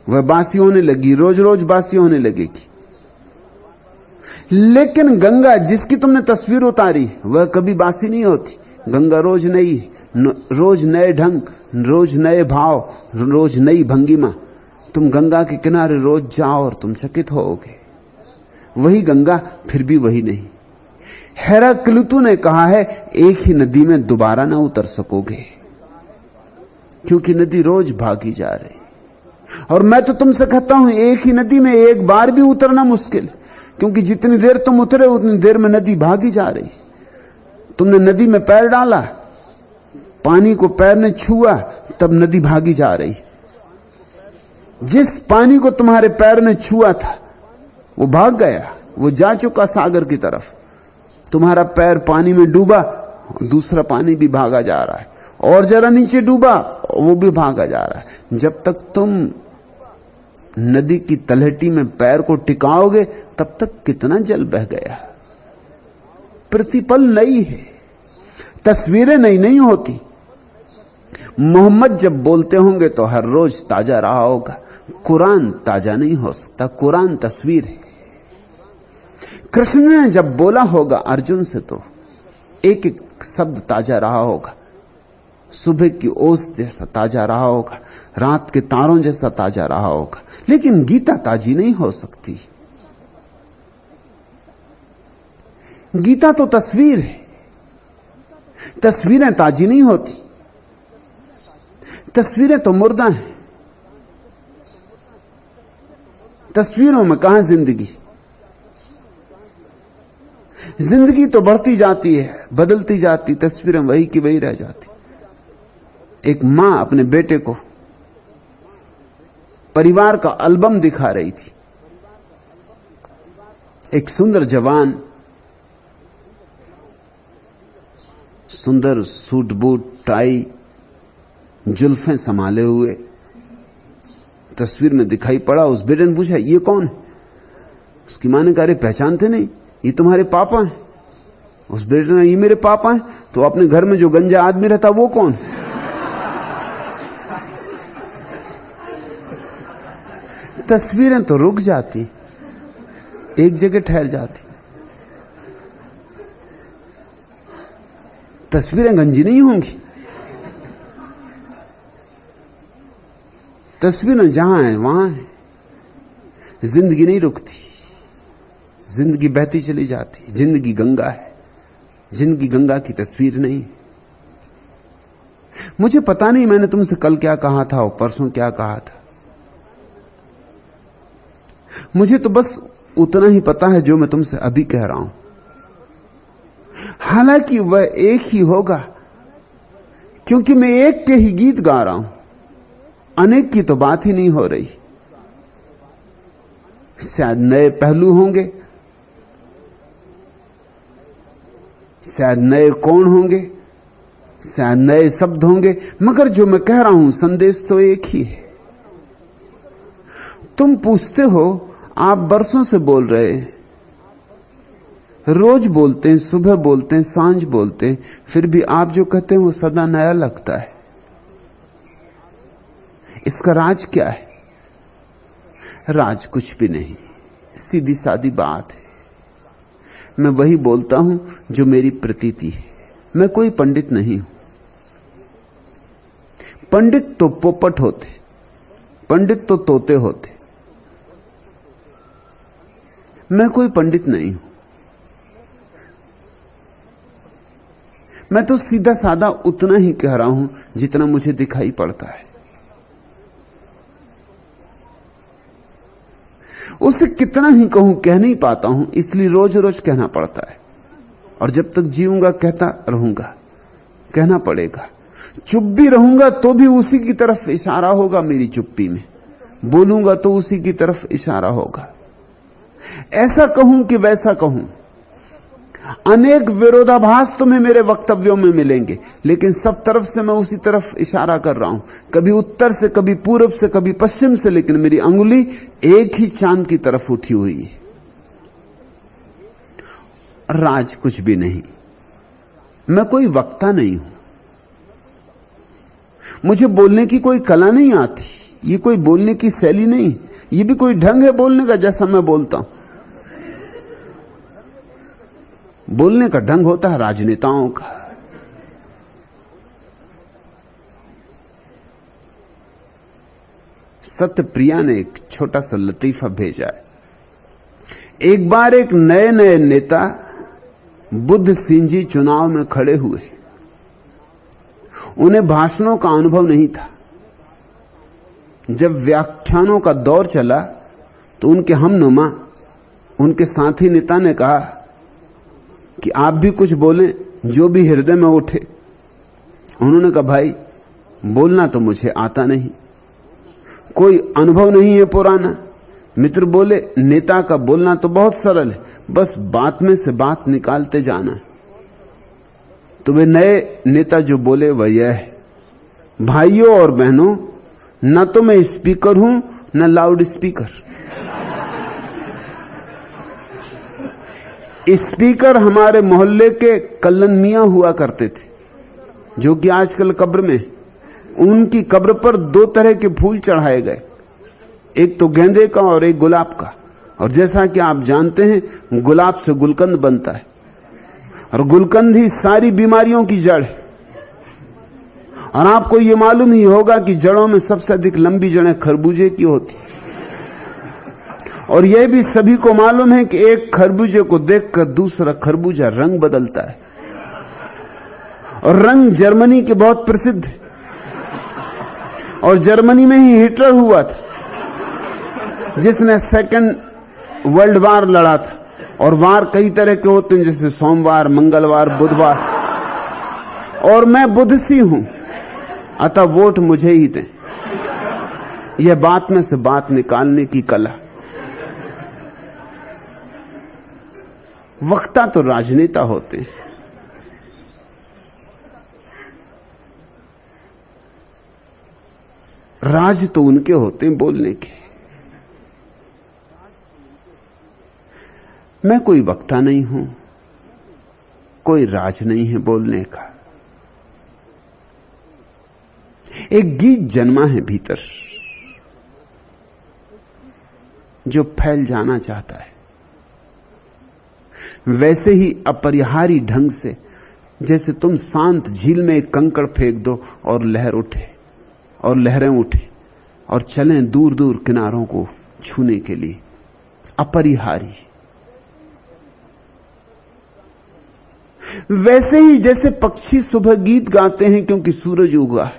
वह बासी होने लगी, रोज रोज बासी होने लगेगी। लेकिन गंगा जिसकी तुमने तस्वीर उतारी वह कभी बासी नहीं होती। गंगा रोज नई, रोज नए ढंग, रोज नए भाव, रोज नई भंगिमा। तुम गंगा के किनारे रोज जाओ और तुम चकित होोगे। वही गंगा फिर भी वही नहीं। हेराक्लितु ने कहा है एक ही नदी में दोबारा ना उतर सकोगे, क्योंकि नदी रोज भागी जा रही। और मैं तो तुमसे कहता हूं एक ही नदी में एक बार भी उतरना मुश्किल, क्योंकि जितनी देर तुम उतरे उतनी देर में नदी भागी जा रही। तुमने नदी में पैर डाला, पानी को पैर ने छुआ, तब नदी भागी जा रही। जिस पानी को तुम्हारे पैर ने छुआ था वो भाग गया, वो जा चुका सागर की तरफ। तुम्हारा पैर पानी में डूबा, दूसरा पानी भी भागा जा रहा है, और जरा नीचे डूबा, वो भी भागा जा रहा है। जब तक तुम नदी की तलहटी में पैर को टिकाओगे तब तक कितना जल बह गया। प्रतिपल नई है, तस्वीरें नई नहीं होती। मोहम्मद जब बोलते होंगे तो हर रोज ताजा रहा होगा। कुरान ताजा नहीं हो सकता, कुरान तस्वीर है। कृष्ण ने जब बोला होगा अर्जुन से तो एक एक शब्द ताजा रहा होगा, सुबह की ओस जैसा ताजा रहा होगा, रात के तारों जैसा ताजा रहा होगा। लेकिन गीता ताजी नहीं हो सकती। गीता तो तस्वीर है, तस्वीरें ताजी नहीं होती। तस्वीरें तो मुर्दा हैं। तस्वीरों में कहां जिंदगी? जिंदगी तो बढ़ती जाती है, बदलती जाती, तस्वीरें वही की वही रह जाती। एक मां अपने बेटे को परिवार का एल्बम दिखा रही थी। एक सुंदर जवान, सुंदर सूट बूट टाई, जुल्फें संभाले हुए तस्वीर में दिखाई पड़ा। उस बेटे ने पूछा, ये कौन है? उसकी मां ने कहा, अरे पहचानते नहीं, ये तुम्हारे पापा हैं। उस बेटे ने, ये मेरे पापा हैं? तो अपने घर में जो गंजा आदमी रहता वो कौन? तस्वीरें तो रुक जाती, एक जगह ठहर जाती। तस्वीरें गंजी नहीं होंगी। तस्वीरें जहां है वहां है। जिंदगी नहीं रुकती, जिंदगी बहती चली जाती। जिंदगी गंगा है, जिंदगी गंगा की तस्वीर नहीं। मुझे पता नहीं मैंने तुमसे कल क्या कहा था और परसों क्या कहा था। मुझे तो बस उतना ही पता है जो मैं तुमसे अभी कह रहा हूं। हालांकि वह एक ही होगा, क्योंकि मैं एक के ही गीत गा रहा हूं, अनेक की तो बात ही नहीं हो रही। शायद नए पहलू होंगे, शायद नए कोण होंगे, शायद नए शब्द होंगे, मगर जो मैं कह रहा हूं संदेश तो एक ही है। तुम पूछते हो, आप बरसों से बोल रहे हैं, रोज बोलते हैं, सुबह बोलते हैं, सांझ बोलते हैं, फिर भी आप जो कहते हैं वो सदा नया लगता है। इसका राज क्या है? राज कुछ भी नहीं, सीधी सादी बात है। मैं वही बोलता हूं जो मेरी प्रतीति है। मैं कोई पंडित नहीं हूं। पंडित तो पोपट होते, पंडित तो तोते होते। मैं कोई पंडित नहीं हूं। मैं तो सीधा सादा उतना ही कह रहा हूं जितना मुझे दिखाई पड़ता है। उसे कितना ही कहूं, कह नहीं पाता हूं, इसलिए रोज रोज कहना पड़ता है। और जब तक जीऊंगा कहता रहूंगा, कहना पड़ेगा। चुप भी रहूंगा तो भी उसी की तरफ इशारा होगा। मेरी चुप्पी में बोलूंगा तो उसी की तरफ इशारा होगा। ऐसा कहूं कि वैसा कहूं, अनेक विरोधाभास तुम्हें मेरे वक्तव्यों में मिलेंगे, लेकिन सब तरफ से मैं उसी तरफ इशारा कर रहा हूं। कभी उत्तर से, कभी पूर्व से, कभी पश्चिम से, लेकिन मेरी अंगुली एक ही चांद की तरफ उठी हुई है। राज कुछ भी नहीं। मैं कोई वक्ता नहीं हूं। मुझे बोलने की कोई कला नहीं आती। ये कोई बोलने की शैली नहीं, ये भी कोई ढंग है बोलने का जैसा मैं बोलता हूं। बोलने का ढंग होता है राजनेताओं का। सत्यप्रिया ने एक छोटा सा लतीफा भेजा है। एक बार एक नए नए नेता बुद्ध सिंह जी चुनाव में खड़े हुए। उन्हें भाषणों का अनुभव नहीं था। जब व्याख्यानों का दौर चला तो उनके हमनुमा, उनके साथी नेता ने कहा कि आप भी कुछ बोलें जो भी हृदय में उठे। उन्होंने कहा, भाई बोलना तो मुझे आता नहीं, कोई अनुभव नहीं है पुराना। मित्र बोले, नेता का बोलना तो बहुत सरल है, बस बात में से बात निकालते जाना है। तो वे नए नेता जो बोले वह यह है, भाइयों और बहनों, न तो मैं स्पीकर हूं न लाउड स्पीकर। स्पीकर हमारे मोहल्ले के कल्लन मियां हुआ करते थे, जो कि आजकल कब्र में। उनकी कब्र पर दो तरह के फूल चढ़ाए गए, एक तो गेंदे का और एक गुलाब का। और जैसा कि आप जानते हैं, गुलाब से गुलकंद बनता है, और गुलकंद ही सारी बीमारियों की जड़ है। और आपको यह मालूम ही होगा कि जड़ों में सबसे अधिक लंबी जड़ें खरबूजे की होती, और यह भी सभी को मालूम है कि एक खरबूजे को देखकर दूसरा खरबूजा रंग बदलता है। और रंग जर्मनी के बहुत प्रसिद्ध है, और जर्मनी में ही हिटलर हुआ था, जिसने सेकंड वर्ल्ड वार लड़ा था। और वार कई तरह के होते हैं, जैसे सोमवार, मंगलवार, बुधवार, और मैं बुधसी हूं, अतः वोट मुझे ही दें। यह बात में से बात निकालने की कला। वक्ता तो राजनेता होते हैं, राज तो उनके होते हैं बोलने के। मैं कोई वक्ता नहीं हूं, कोई राज नहीं है बोलने का। एक गीत जन्मा है भीतर, जो फैल जाना चाहता है, वैसे ही अपरिहार्य ढंग से, जैसे तुम शांत झील में एक कंकड़ फेंक दो और लहर उठे और लहरें उठे और चलें दूर दूर किनारों को छूने के लिए। अपरिहार्य। वैसे ही जैसे पक्षी सुबह गीत गाते हैं क्योंकि सूरज उगा,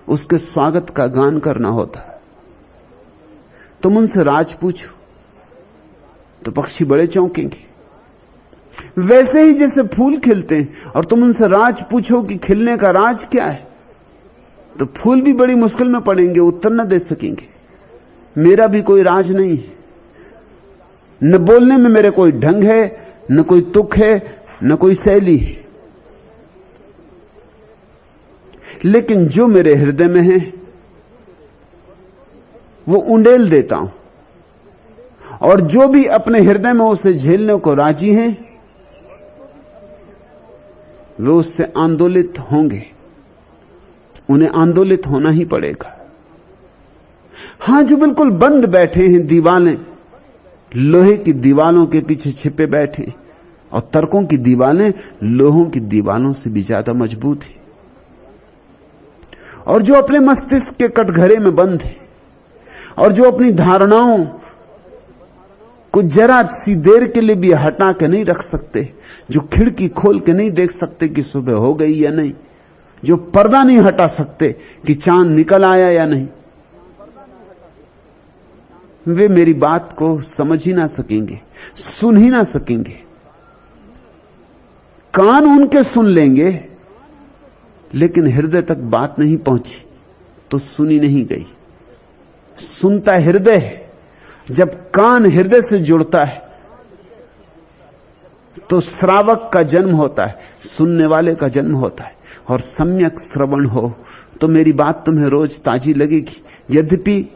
उसके स्वागत का गान करना होता। तुम उनसे राज पूछो तो पक्षी बड़े चौंकेंगे। वैसे ही जैसे फूल खिलते हैं और तुम उनसे राज पूछो कि खिलने का राज क्या है, तो फूल भी बड़ी मुश्किल में पड़ेंगे, उत्तर न दे सकेंगे। मेरा भी कोई राज नहीं है, न बोलने में मेरे कोई ढंग है, न कोई तुक है, न कोई शैली है। लेकिन जो मेरे हृदय में है वो उंडेल देता हूं, और जो भी अपने हृदय में उसे झेलने को राजी हैं वे उससे आंदोलित होंगे। उन्हें आंदोलित होना ही पड़ेगा। हां, जो बिल्कुल बंद बैठे हैं, दीवालें, लोहे की दीवालों के पीछे छिपे बैठे, और तर्कों की दीवालें लोहों की दीवालों से भी ज्यादा मजबूत है। और जो अपने मस्तिष्क के कटघरे में बंद है, और जो अपनी धारणाओं को जरा सी देर के लिए भी हटा के नहीं रख सकते, जो खिड़की खोल के नहीं देख सकते कि सुबह हो गई या नहीं, जो पर्दा नहीं हटा सकते कि चांद निकल आया या नहीं, वे मेरी बात को समझ ही ना सकेंगे, सुन ही ना सकेंगे। कान उनके सुन लेंगे, लेकिन हृदय तक बात नहीं पहुंची तो सुनी नहीं गई। सुनता हृदय है। जब कान हृदय से जुड़ता है तो श्रावक का जन्म होता है, सुनने वाले का जन्म होता है। और सम्यक श्रवण हो तो मेरी बात तुम्हें रोज ताजी लगेगी, यद्यपि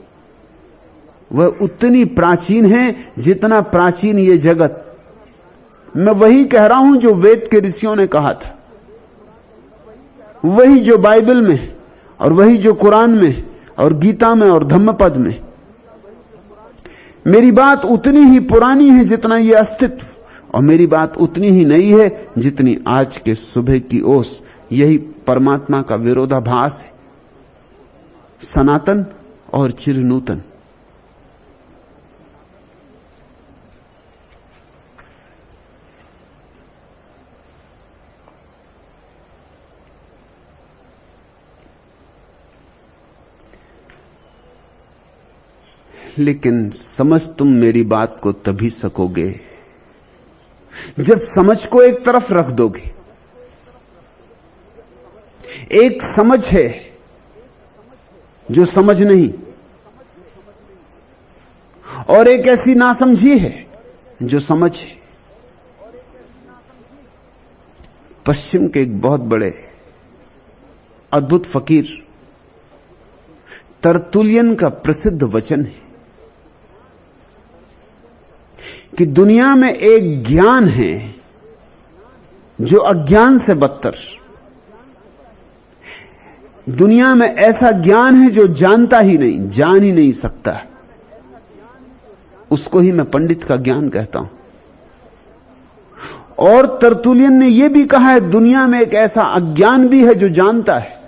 वह उतनी प्राचीन है जितना प्राचीन ये जगत। मैं वही कह रहा हूं जो वेद के ऋषियों ने कहा था, वही जो बाइबल में, और वही जो कुरान में और गीता में और धम्मपद में। मेरी बात उतनी ही पुरानी है जितना ये अस्तित्व, और मेरी बात उतनी ही नई है जितनी आज के सुबह की ओस। यही परमात्मा का विरोधाभास है, सनातन और चिरनूतन। लेकिन समझ तुम मेरी बात को तभी सकोगे जब समझ को एक तरफ रख दोगे। एक समझ है जो समझ नहीं, और एक ऐसी नासमझी है जो समझ है। पश्चिम के एक बहुत बड़े अद्भुत फकीर तरतुलियन का प्रसिद्ध वचन है कि दुनिया में एक ज्ञान है जो अज्ञान से बदतर। दुनिया में ऐसा ज्ञान है जो जानता ही नहीं, जान ही नहीं सकता, उसको ही मैं पंडित का ज्ञान कहता हूं। और तरतुलियन ने यह भी कहा है, दुनिया में एक ऐसा अज्ञान भी है जो जानता है,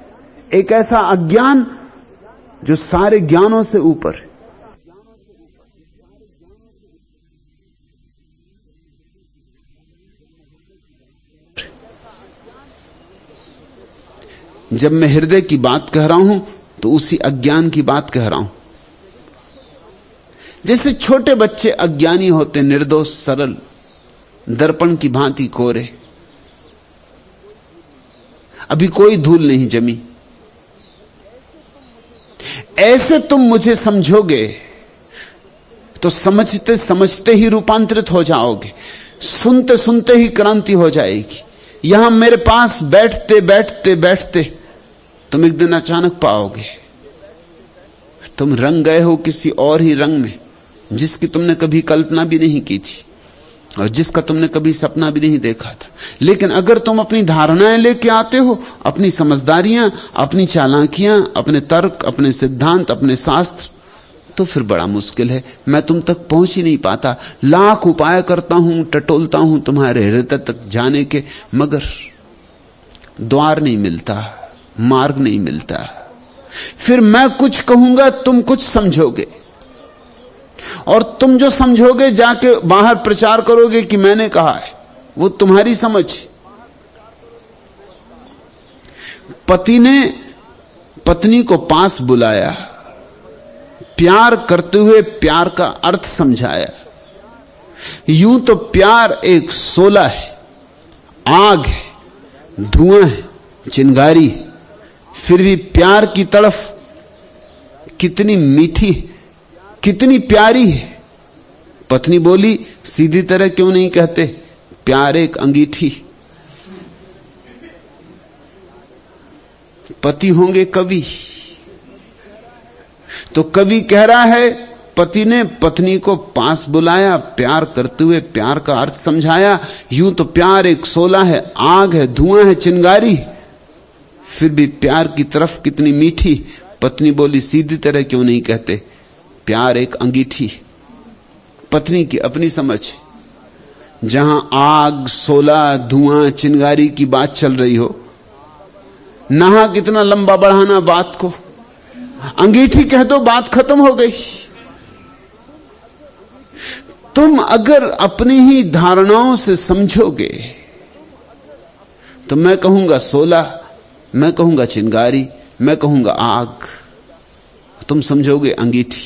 एक ऐसा अज्ञान जो सारे ज्ञानों से ऊपर है। जब मैं हृदय की बात कह रहा हूं तो उसी अज्ञान की बात कह रहा हूं। जैसे छोटे बच्चे अज्ञानी होते, निर्दोष सरल, दर्पण की भांति कोरे, अभी कोई धूल नहीं जमी, ऐसे तुम मुझे समझोगे तो समझते समझते ही रूपांतरित हो जाओगे, सुनते सुनते ही क्रांति हो जाएगी। यहां मेरे पास बैठते बैठते बैठते तुम एक दिन अचानक पाओगे तुम रंग गए हो किसी और ही रंग में, जिसकी तुमने कभी कल्पना भी नहीं की थी और जिसका तुमने कभी सपना भी नहीं देखा था। लेकिन अगर तुम अपनी धारणाएं लेके आते हो, अपनी समझदारियां, अपनी चालाकियां, अपने तर्क, अपने सिद्धांत, अपने शास्त्र, तो फिर बड़ा मुश्किल है। मैं तुम तक पहुंच ही नहीं पाता। लाख उपाय करता हूं, टटोलता हूं तुम्हारे हृदय तक जाने के, मगर द्वार नहीं मिलता, मार्ग नहीं मिलता। फिर मैं कुछ कहूंगा, तुम कुछ समझोगे, और तुम जो समझोगे जाके बाहर प्रचार करोगे कि मैंने कहा है, वो तुम्हारी समझ। पति ने पत्नी को पास बुलाया, प्यार करते हुए प्यार का अर्थ समझाया। यूं तो प्यार एक शोला है, आग है, धुआं है, चिंगारी, फिर भी प्यार की तड़फ कितनी मीठी, कितनी प्यारी है। पत्नी बोली, सीधी तरह क्यों नहीं कहते, प्यार एक अंगीठी। पति होंगे कवि, तो कवि कह रहा है, पति ने पत्नी को पास बुलाया, प्यार करते हुए प्यार का अर्थ समझाया। यूं तो प्यार एक शोला है, आग है, धुआं है, चिंगारी, फिर भी प्यार की तरफ कितनी मीठी। पत्नी बोली, सीधी तरह क्यों नहीं कहते, प्यार एक अंगीठी। पत्नी की अपनी समझ, जहां आग, शोला, धुआं, चिंगारी की बात चल रही हो, नहा कितना लंबा बढ़ाना बात को, अंगीठी कह दो, बात खत्म हो गई। तुम अगर अपनी ही धारणाओं से समझोगे तो मैं कहूंगा शोला, मैं कहूंगा चिंगारी, मैं कहूंगा आग, तुम समझोगे अंगीठी।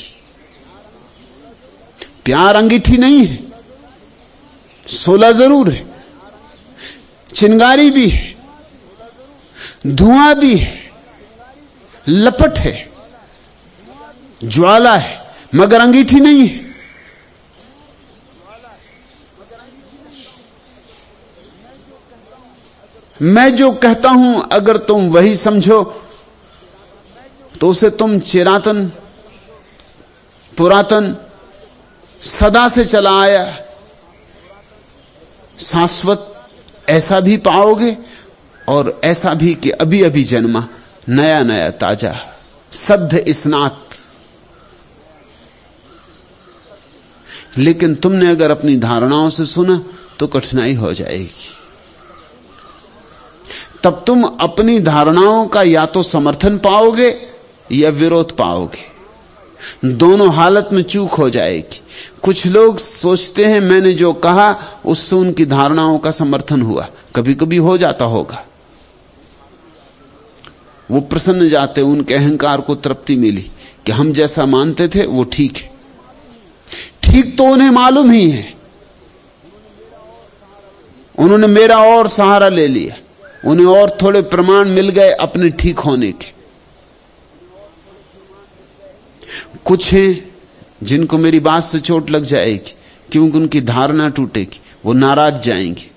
प्यार अंगीठी नहीं है, शोला जरूर है, चिंगारी भी है, धुआं भी है, लपट है, ज्वाला है, मगर अंगीठी नहीं है। मैं जो कहता हूं अगर तुम वही समझो तो उसे तुम चिरातन, पुरातन, सदा से चला आया, शाश्वत ऐसा भी पाओगे, और ऐसा भी कि अभी अभी जन्मा, नया नया, ताजा, सद्ध स्नात। लेकिन तुमने अगर अपनी धारणाओं से सुना तो कठिनाई हो जाएगी। तब तुम अपनी धारणाओं का या तो समर्थन पाओगे या विरोध पाओगे, दोनों हालत में चूक हो जाएगी। कुछ लोग सोचते हैं मैंने जो कहा उससे उनकी धारणाओं का समर्थन हुआ, कभी कभी हो जाता होगा, वो प्रसन्न जाते, उनके अहंकार को तृप्ति मिली कि हम जैसा मानते थे वो ठीक है। ठीक तो उन्हें मालूम ही है, उन्होंने मेरा और सहारा ले लिया, उन्हें और थोड़े प्रमाण मिल गए अपने ठीक होने के। कुछ हैं जिनको मेरी बात से चोट लग जाएगी क्योंकि उनकी धारणा टूटेगी, वो नाराज जाएंगे,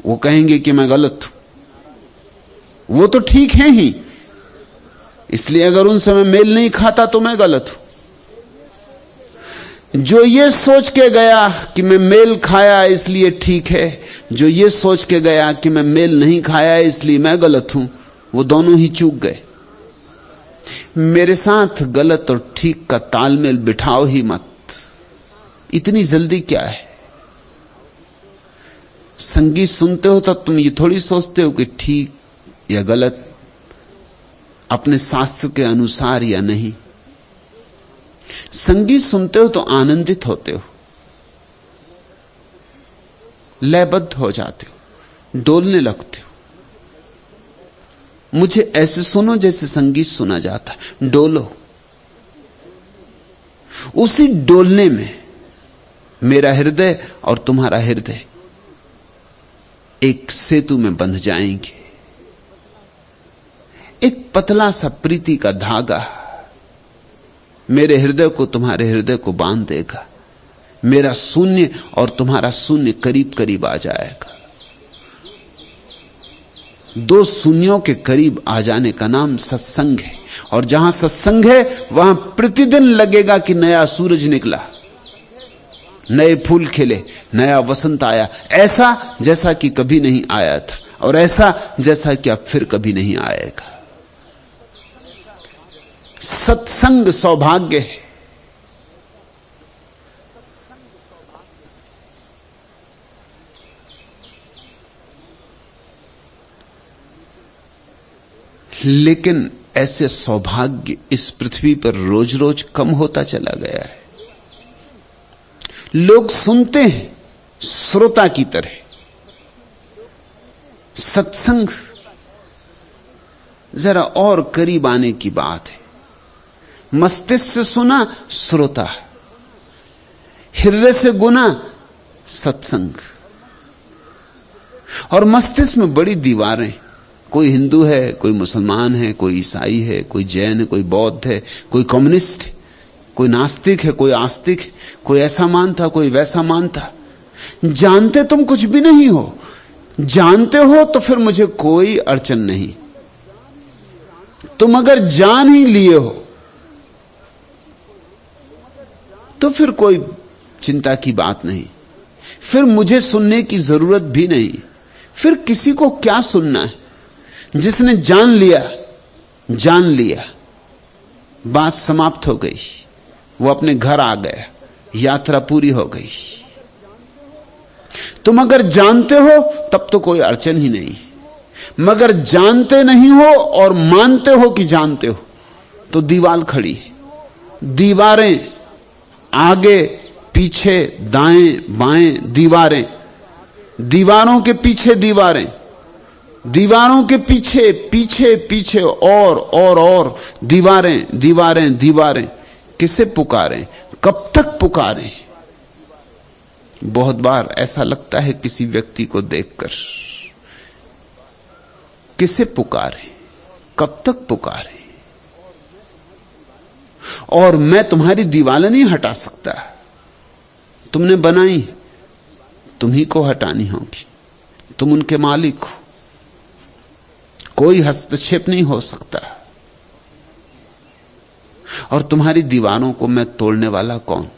वो कहेंगे कि मैं गलत हूं। वो तो ठीक है ही, इसलिए अगर उनसे मैं मेल नहीं खाता तो मैं गलत हूं। जो ये सोच के गया कि मैं मेल खाया इसलिए ठीक है, जो ये सोच के गया कि मैं मेल नहीं खाया इसलिए मैं गलत हूं, वो दोनों ही चूक गए। मेरे साथ गलत और ठीक का तालमेल बिठाओ ही मत। इतनी जल्दी क्या है? संगीत सुनते हो तो तुम ये थोड़ी सोचते हो कि ठीक या गलत, अपने शास्त्र के अनुसार या नहीं। संगीत सुनते हो तो आनंदित होते हो, लयबद्ध हो जाते हो, डोलने लगते हो। मुझे ऐसे सुनो जैसे संगीत सुना जाता है, डोलो। उसी डोलने में मेरा हृदय और तुम्हारा हृदय एक सेतु में बंध जाएंगे। एक पतला सा प्रीति का धागा मेरे हृदय को तुम्हारे हृदय को बांध देगा। मेरा शून्य और तुम्हारा शून्य करीब करीब आ जाएगा। दो शून्यों के करीब आ जाने का नाम सत्संग है। और जहां सत्संग है वहां प्रतिदिन लगेगा कि नया सूरज निकला, नए फूल खिले, नया वसंत आया, ऐसा जैसा कि कभी नहीं आया था और ऐसा जैसा कि अब फिर कभी नहीं आएगा। सत्संग सौभाग्य है। लेकिन ऐसे सौभाग्य इस पृथ्वी पर रोज रोज कम होता चला गया है। लोग सुनते हैं श्रोता की तरह। सत्संग जरा और करीब आने की बात है। मस्तिष्क से सुना श्रोता, हृदय से गुना सत्संग। और मस्तिष्क में बड़ी दीवारें, कोई हिंदू है, कोई मुसलमान है, कोई ईसाई है, कोई जैन है, कोई बौद्ध है, कोई कम्युनिस्ट है, कोई नास्तिक है, कोई आस्तिक है, कोई ऐसा मानता, कोई वैसा मानता। जानते तुम कुछ भी नहीं हो। जानते हो तो फिर मुझे कोई अड़चन नहीं। तुम अगर जान ही लिए हो तो फिर कोई चिंता की बात नहीं। फिर मुझे सुनने की जरूरत भी नहीं। फिर किसी को क्या सुनना है? जिसने जान लिया, जान लिया, बात समाप्त हो गई। वो अपने घर आ गया, यात्रा पूरी हो गई। तुम अगर जानते हो तब तो कोई अड़चन ही नहीं। मगर जानते नहीं हो और मानते हो कि जानते हो तो दीवार खड़ी है। दीवारें आगे पीछे दाएं बाएं, दीवारें, दीवारों के पीछे दीवारें, दीवारों के पीछे पीछे पीछे और दीवारें दीवारें दीवारें। किसे पुकारें? कब तक पुकारें? बहुत बार ऐसा लगता है किसी व्यक्ति को देखकर, किसे पुकारें, कब तक पुकारें? और मैं तुम्हारी दीवारें नहीं हटा सकता। तुमने बनाई, तुम्ही को हटानी होगी। तुम उनके मालिक हो। कोई हस्तक्षेप नहीं हो सकता। और तुम्हारी दीवारों को मैं तोड़ने वाला कौन?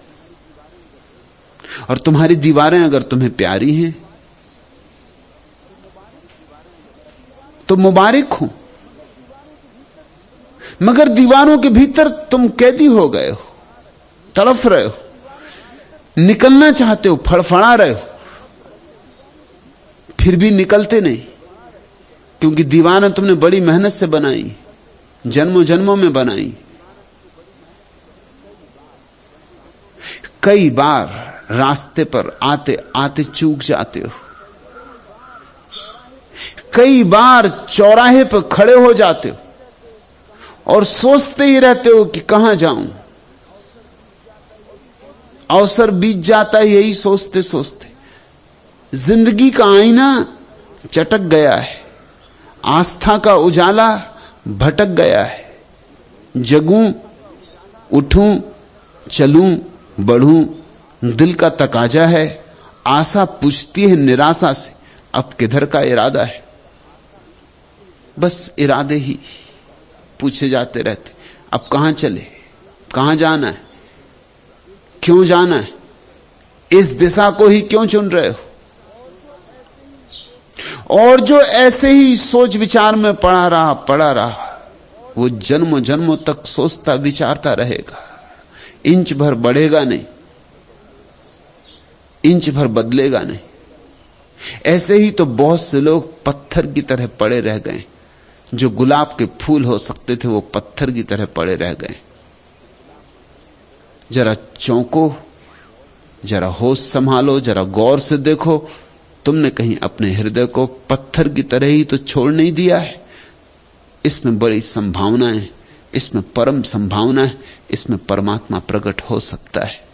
और तुम्हारी दीवारें अगर तुम्हें प्यारी हैं तो मुबारक हूं। मगर दीवारों के भीतर तुम कैदी हो गए हो, तड़फ रहे हो, निकलना चाहते हो, फड़फड़ा रहे हो, फिर भी निकलते नहीं। क्योंकि दीवारें तुमने बड़ी मेहनत से बनाई, जन्मों जन्मों में बनाई। कई बार रास्ते पर आते आते चूक जाते हो। कई बार चौराहे पर खड़े हो जाते हो और सोचते ही रहते हो कि कहां जाऊं। अवसर बीत जाता है यही सोचते सोचते। जिंदगी का आईना चटक गया है, आस्था का उजाला भटक गया है। जगूं, उठूं, चलूं, बढ़ूं, दिल का तकाजा है। आशा पूछती है निराशा से, अब किधर का इरादा है? बस इरादे ही पूछे जाते रहते। अब कहां चले, कहां जाना है, क्यों जाना है, इस दिशा को ही क्यों चुन रहे हो? और जो ऐसे ही सोच विचार में पड़ा रहा वो जन्मों जन्मों तक सोचता विचारता रहेगा, इंच भर बढ़ेगा नहीं। इंच भर बदलेगा नहीं। ऐसे ही तो बहुत से लोग पत्थर की तरह पड़े रह गए। जो गुलाब के फूल हो सकते थे वो पत्थर की तरह पड़े रह गए। जरा चौंको, जरा होश संभालो, जरा गौर से देखो, तुमने कहीं अपने हृदय को पत्थर की तरह ही तो छोड़ नहीं दिया है। इसमें बड़ी संभावना है, इसमें परम संभावना है, इसमें परमात्मा प्रकट हो सकता है।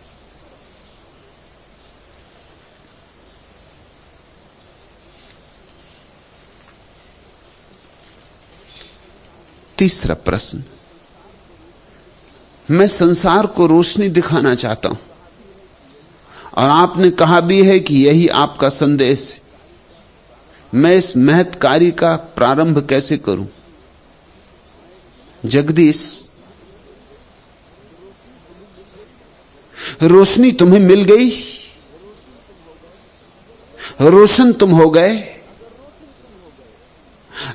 तीसरा प्रश्न, मैं संसार को रोशनी दिखाना चाहता हूं और आपने कहा भी है कि यही आपका संदेश है। मैं इस महत् कार्य का प्रारंभ कैसे करूं? जगदीश, रोशनी तुम्हें मिल गई, रोशन तुम हो गए।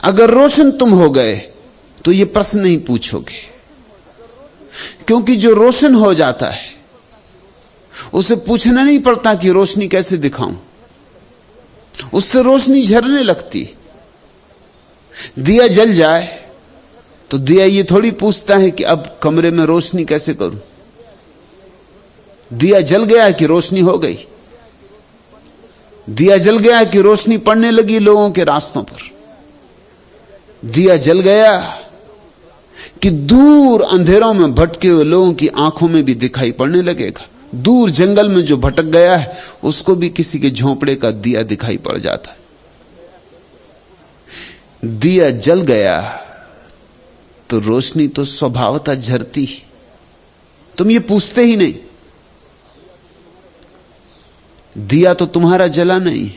अगर रोशन तुम हो गए तो ये प्रश्न नहीं पूछोगे, क्योंकि जो रोशन हो जाता है उसे पूछना नहीं पड़ता कि रोशनी कैसे दिखाऊं, उससे रोशनी झरने लगती। दिया जल जाए तो दिया ये थोड़ी पूछता है कि अब कमरे में रोशनी कैसे करूं। दिया जल गया कि रोशनी हो गई। दिया जल गया कि रोशनी पड़ने लगी लोगों के रास्तों पर। दिया जल गया कि दूर अंधेरों में भटके हुए लोगों की आंखों में भी दिखाई पड़ने लगेगा। दूर जंगल में जो भटक गया है उसको भी किसी के झोंपड़े का दिया दिखाई पड़ जाता है। दिया जल गया तो रोशनी तो स्वभावतः झरती। तुम ये पूछते ही नहीं। दिया तो तुम्हारा जला नहीं।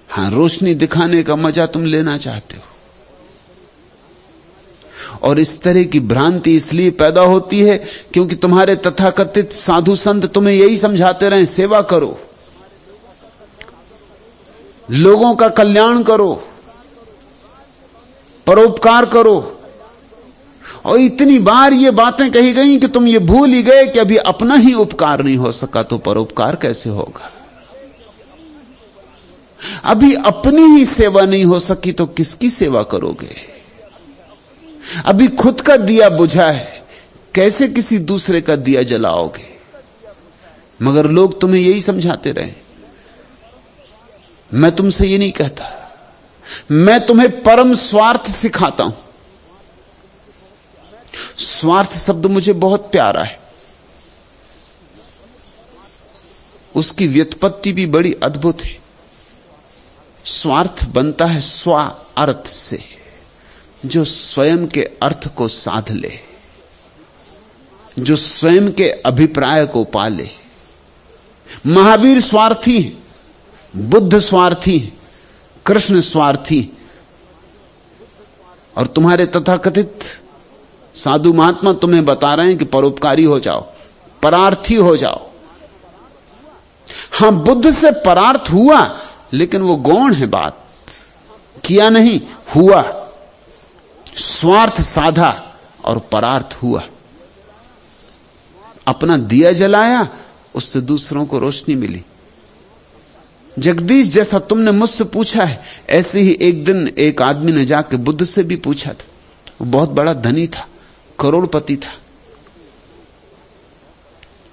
हां, रोशनी दिखाने का मजा तुम लेना चाहते हो। और इस तरह की भ्रांति इसलिए पैदा होती है क्योंकि तुम्हारे तथाकथित साधु संत तुम्हें यही समझाते रहे, सेवा करो, लोगों का कल्याण करो, परोपकार करो। और इतनी बार ये बातें कही गई कि तुम ये भूल ही गए कि अभी अपना ही उपकार नहीं हो सका तो परोपकार कैसे होगा। अभी अपनी ही सेवा नहीं हो सकी तो किसकी सेवा करोगे। अभी खुद का दिया बुझा है, कैसे किसी दूसरे का दिया जलाओगे। मगर लोग तुम्हें यही समझाते रहे। मैं तुमसे ये नहीं कहता, मैं तुम्हें परम स्वार्थ सिखाता हूं। स्वार्थ शब्द मुझे बहुत प्यारा है। उसकी व्युत्पत्ति भी बड़ी अद्भुत है। स्वार्थ बनता है स्व अर्थ से, जो स्वयं के अर्थ को साध ले, जो स्वयं के अभिप्राय को पाले। महावीर स्वार्थी है, बुद्ध स्वार्थी है, कृष्ण स्वार्थी, और तुम्हारे तथाकथित साधु महात्मा तुम्हें बता रहे हैं कि परोपकारी हो जाओ, परार्थी हो जाओ। हां, बुद्ध से परार्थ हुआ, लेकिन वो गौण है बात, किया नहीं, हुआ। स्वार्थ साधा और परार्थ हुआ। अपना दिया जलाया, उससे दूसरों को रोशनी मिली। जगदीश, जैसा तुमने मुझसे पूछा है, ऐसे ही एक दिन एक आदमी ने जाके बुद्ध से भी पूछा था। वो बहुत बड़ा धनी था, करोड़पति था।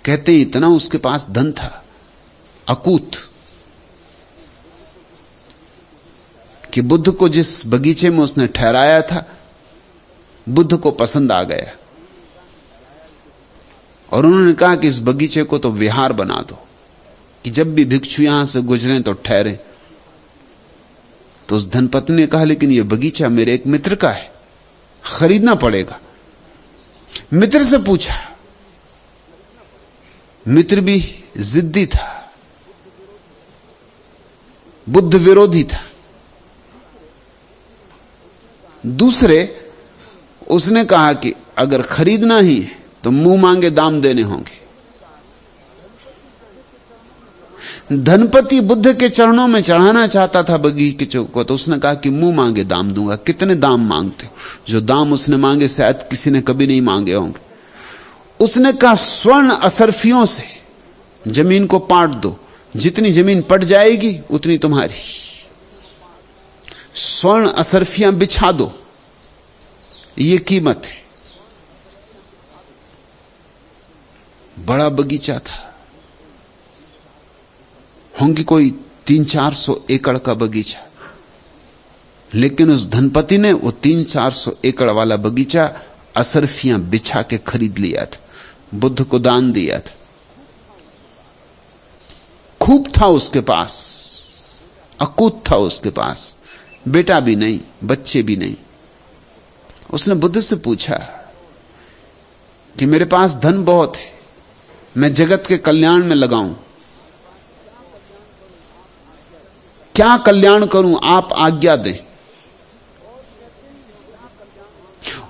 कहते इतना उसके पास धन था, अकूत, कि बुद्ध को जिस बगीचे में उसने ठहराया था, बुद्ध को पसंद आ गया। और उन्होंने कहा कि इस बगीचे को तो विहार बना दो, कि जब भी भिक्षु यहां से गुजरे तो ठहरे। तो उस धनपति ने कहा, लेकिन यह बगीचा मेरे एक मित्र का है, खरीदना पड़ेगा। मित्र से पूछा, मित्र भी जिद्दी था, बुद्ध विरोधी था। दूसरे, उसने कहा कि अगर खरीदना ही है तो मुंह मांगे दाम देने होंगे। धनपति बुद्ध के चरणों में चढ़ाना चाहता था बगीचे को, तो उसने कहा कि मुंह मांगे दाम दूंगा। कितने दाम मांगते हो? जो दाम उसने मांगे शायद किसी ने कभी नहीं मांगे होंगे। उसने कहा, स्वर्ण असरफियों से जमीन को पाट दो जितनी जमीन पट जाएगी उतनी तुम्हारी। स्वर्ण असरफियां बिछा दो, ये कीमत है। बड़ा बगीचा था, होंगी कोई 300-400 एकड़ का बगीचा, लेकिन उस धनपति ने वो 300-400 एकड़ वाला बगीचा असरफियां बिछा के खरीद लिया था, बुद्ध को दान दिया था। खूब था उसके पास, अकूत था उसके पास, बेटा भी नहीं, बच्चे भी नहीं। उसने बुद्ध से पूछा कि मेरे पास धन बहुत है, मैं जगत के कल्याण में लगाऊं, क्या कल्याण करूं, आप आज्ञा दें।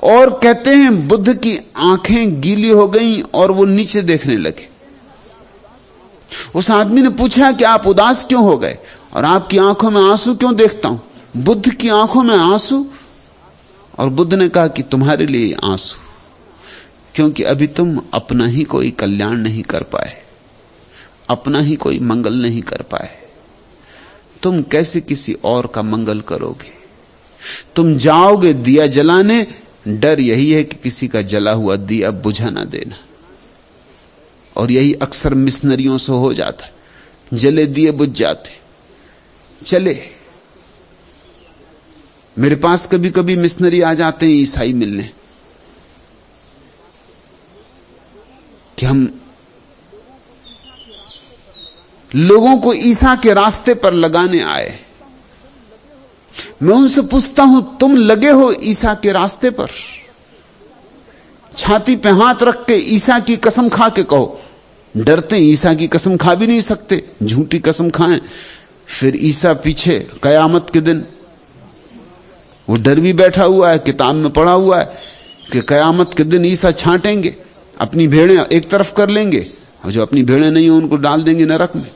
और कहते हैं बुद्ध की आंखें गीली हो गईं और वो नीचे देखने लगे। उस आदमी ने पूछा कि आप उदास क्यों हो गए और आपकी आंखों में आंसू क्यों देखता हूं? बुद्ध की आंखों में आंसू? और बुद्ध ने कहा कि तुम्हारे लिए आंसू, क्योंकि अभी तुम अपना ही कोई कल्याण नहीं कर पाए, अपना ही कोई मंगल नहीं कर पाए। तुम कैसे किसी और का मंगल करोगे? तुम जाओगे दिया जलाने, डर यही है कि किसी का जला हुआ दिया बुझा ना देना। और यही अक्सर मिशनरियों से हो जाता है, जले दिए बुझ जाते। चले मेरे पास कभी कभी मिशनरी आ जाते हैं ईसाई मिलने कि हम लोगों को ईसा के रास्ते पर लगाने आए। मैं उनसे पूछता हूं, तुम लगे हो ईसा के रास्ते पर? छाती पे हाथ रख के ईसा की कसम खा के कहो। डरते ईसा की कसम खा भी नहीं सकते, झूठी कसम खाएं। फिर ईसा पीछे कयामत के दिन, वो डर भी बैठा हुआ है, किताब में पढ़ा हुआ है कि कयामत के दिन ईसा छांटेंगे, अपनी भेड़ें एक तरफ कर लेंगे और जो अपनी भेड़ें नहीं हो उनको डाल देंगे नरक में।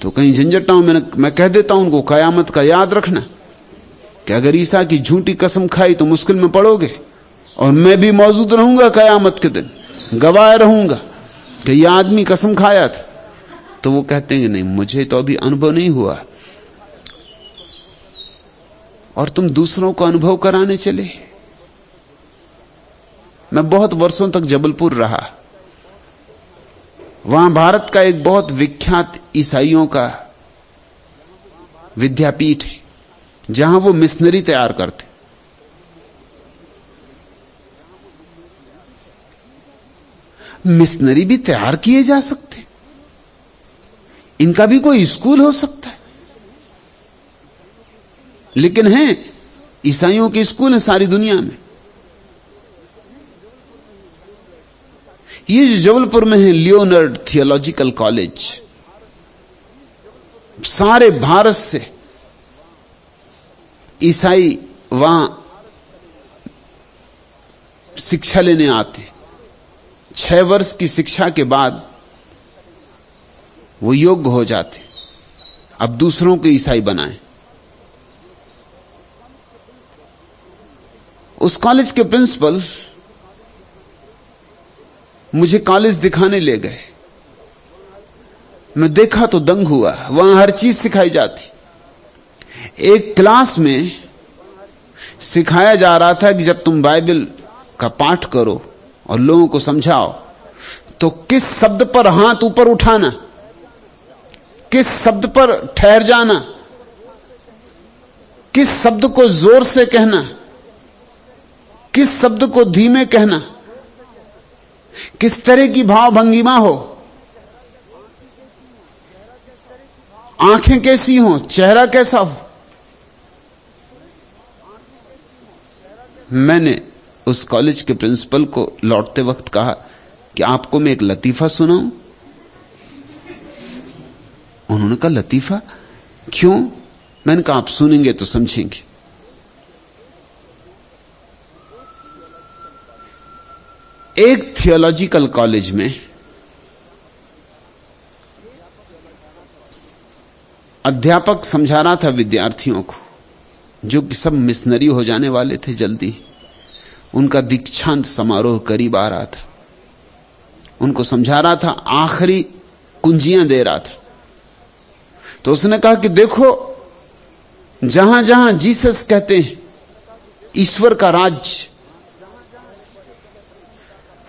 तो कहीं झंझट ना हो, मैं कह देता हूं उनको कयामत का याद रखना कि अगर ईसा की झूठी कसम खाई तो मुश्किल में पड़ोगे। और मैं भी मौजूद रहूंगा कयामत के दिन, गवाह रहूंगा कि यह आदमी कसम खाया था। तो वो कहते हैं नहीं, मुझे तो अभी अनुभव नहीं हुआ, और तुम दूसरों को अनुभव कराने चले। मैं बहुत वर्षों तक जबलपुर रहा, वहां भारत का एक बहुत विख्यात ईसाइयों का विद्यापीठ है, जहां वो मिशनरी तैयार करते। मिशनरी भी तैयार किए जा सकते, इनका भी कोई स्कूल हो सकता है। लेकिन हैं ईसाइयों के स्कूल हैं सारी दुनिया में। ये जो जबलपुर में है लियोनार्ड थियोलॉजिकल कॉलेज, सारे भारत से ईसाई वहां शिक्षा लेने आते। 6 वर्ष की शिक्षा के बाद वो योग्य हो जाते, अब दूसरों को ईसाई बनाएं। उस कॉलेज के प्रिंसिपल मुझे कॉलेज दिखाने ले गए। मैं देखा तो दंग हुआ, वहां हर चीज सिखाई जाती। एक क्लास में सिखाया जा रहा था कि जब तुम बाइबल का पाठ करो और लोगों को समझाओ तो किस शब्द पर हाथ ऊपर उठाना, किस शब्द पर ठहर जाना, किस शब्द को जोर से कहना, किस शब्द को धीमे कहना, किस तरह की भाव भंगिमा हो, आंखें कैसी हो, चेहरा कैसा हो। मैंने उस कॉलेज के प्रिंसिपल को लौटते वक्त कहा कि आपको मैं एक लतीफा सुनाऊं। उन्होंने कहा लतीफा क्यों? मैंने कहा आप सुनेंगे तो समझेंगे। एक थियोलॉजिकल कॉलेज में अध्यापक समझा रहा था विद्यार्थियों को, जो कि सब मिशनरी हो जाने वाले थे जल्दी। उनका दीक्षांत समारोह करीब आ रहा था। उनको समझा रहा था आखिरी कुंजियां दे रहा था। तो उसने कहा कि देखो, जहां जहां जीसस कहते हैं ईश्वर का राज्य,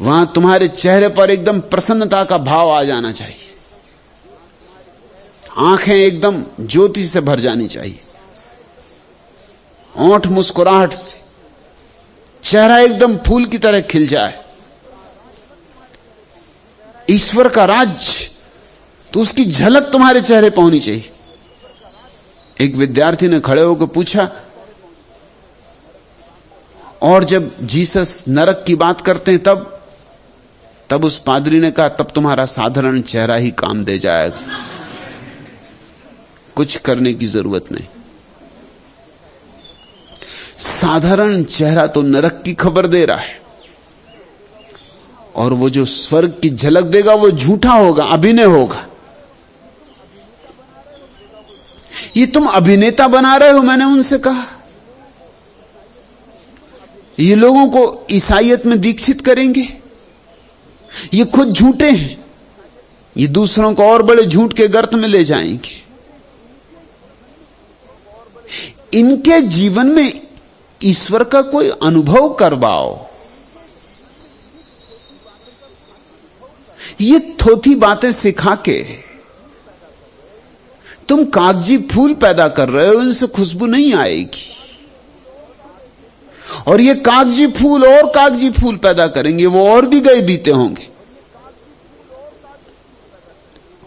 वहां तुम्हारे चेहरे पर एकदम प्रसन्नता का भाव आ जाना चाहिए, आंखें एकदम ज्योति से भर जानी चाहिए, ओंठ मुस्कुराहट से, चेहरा एकदम फूल की तरह खिल जाए। ईश्वर का राज्य, तो उसकी झलक तुम्हारे चेहरे पर होनी चाहिए। एक विद्यार्थी ने खड़े होकर पूछा, और जब जीसस नरक की बात करते हैं तब उस पादरी ने कहा, तब तुम्हारा साधारण चेहरा ही काम दे जाएगा, कुछ करने की जरूरत नहीं। साधारण चेहरा तो नरक की खबर दे रहा है, और वो जो स्वर्ग की झलक देगा वो झूठा होगा, अभिनय होगा। ये तुम अभिनेता बना रहे हो। मैंने उनसे कहा, ये लोगों को ईसाइयत में दीक्षित करेंगे, ये खुद झूठे हैं, ये दूसरों को और बड़े झूठ के गर्त में ले जाएंगे। इनके जीवन में ईश्वर का कोई अनुभव करवाओ। ये थोथी बातें सिखा के तुम कागजी फूल पैदा कर रहे हो, इनसे खुशबू नहीं आएगी। और ये कागजी फूल और कागजी फूल पैदा करेंगे, वो और भी गए बीते होंगे,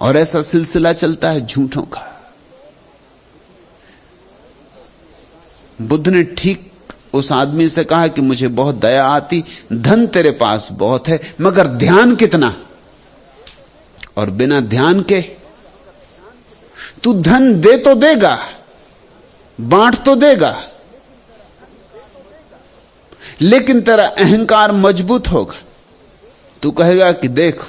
और ऐसा सिलसिला चलता है झूठों का। बुद्ध ने ठीक उस आदमी से कहा कि मुझे बहुत दया आती, धन तेरे पास बहुत है, मगर ध्यान कितना? और बिना ध्यान के तू धन दे तो देगा, बांट तो देगा, लेकिन तेरा अहंकार मजबूत होगा। तू कहेगा कि देख,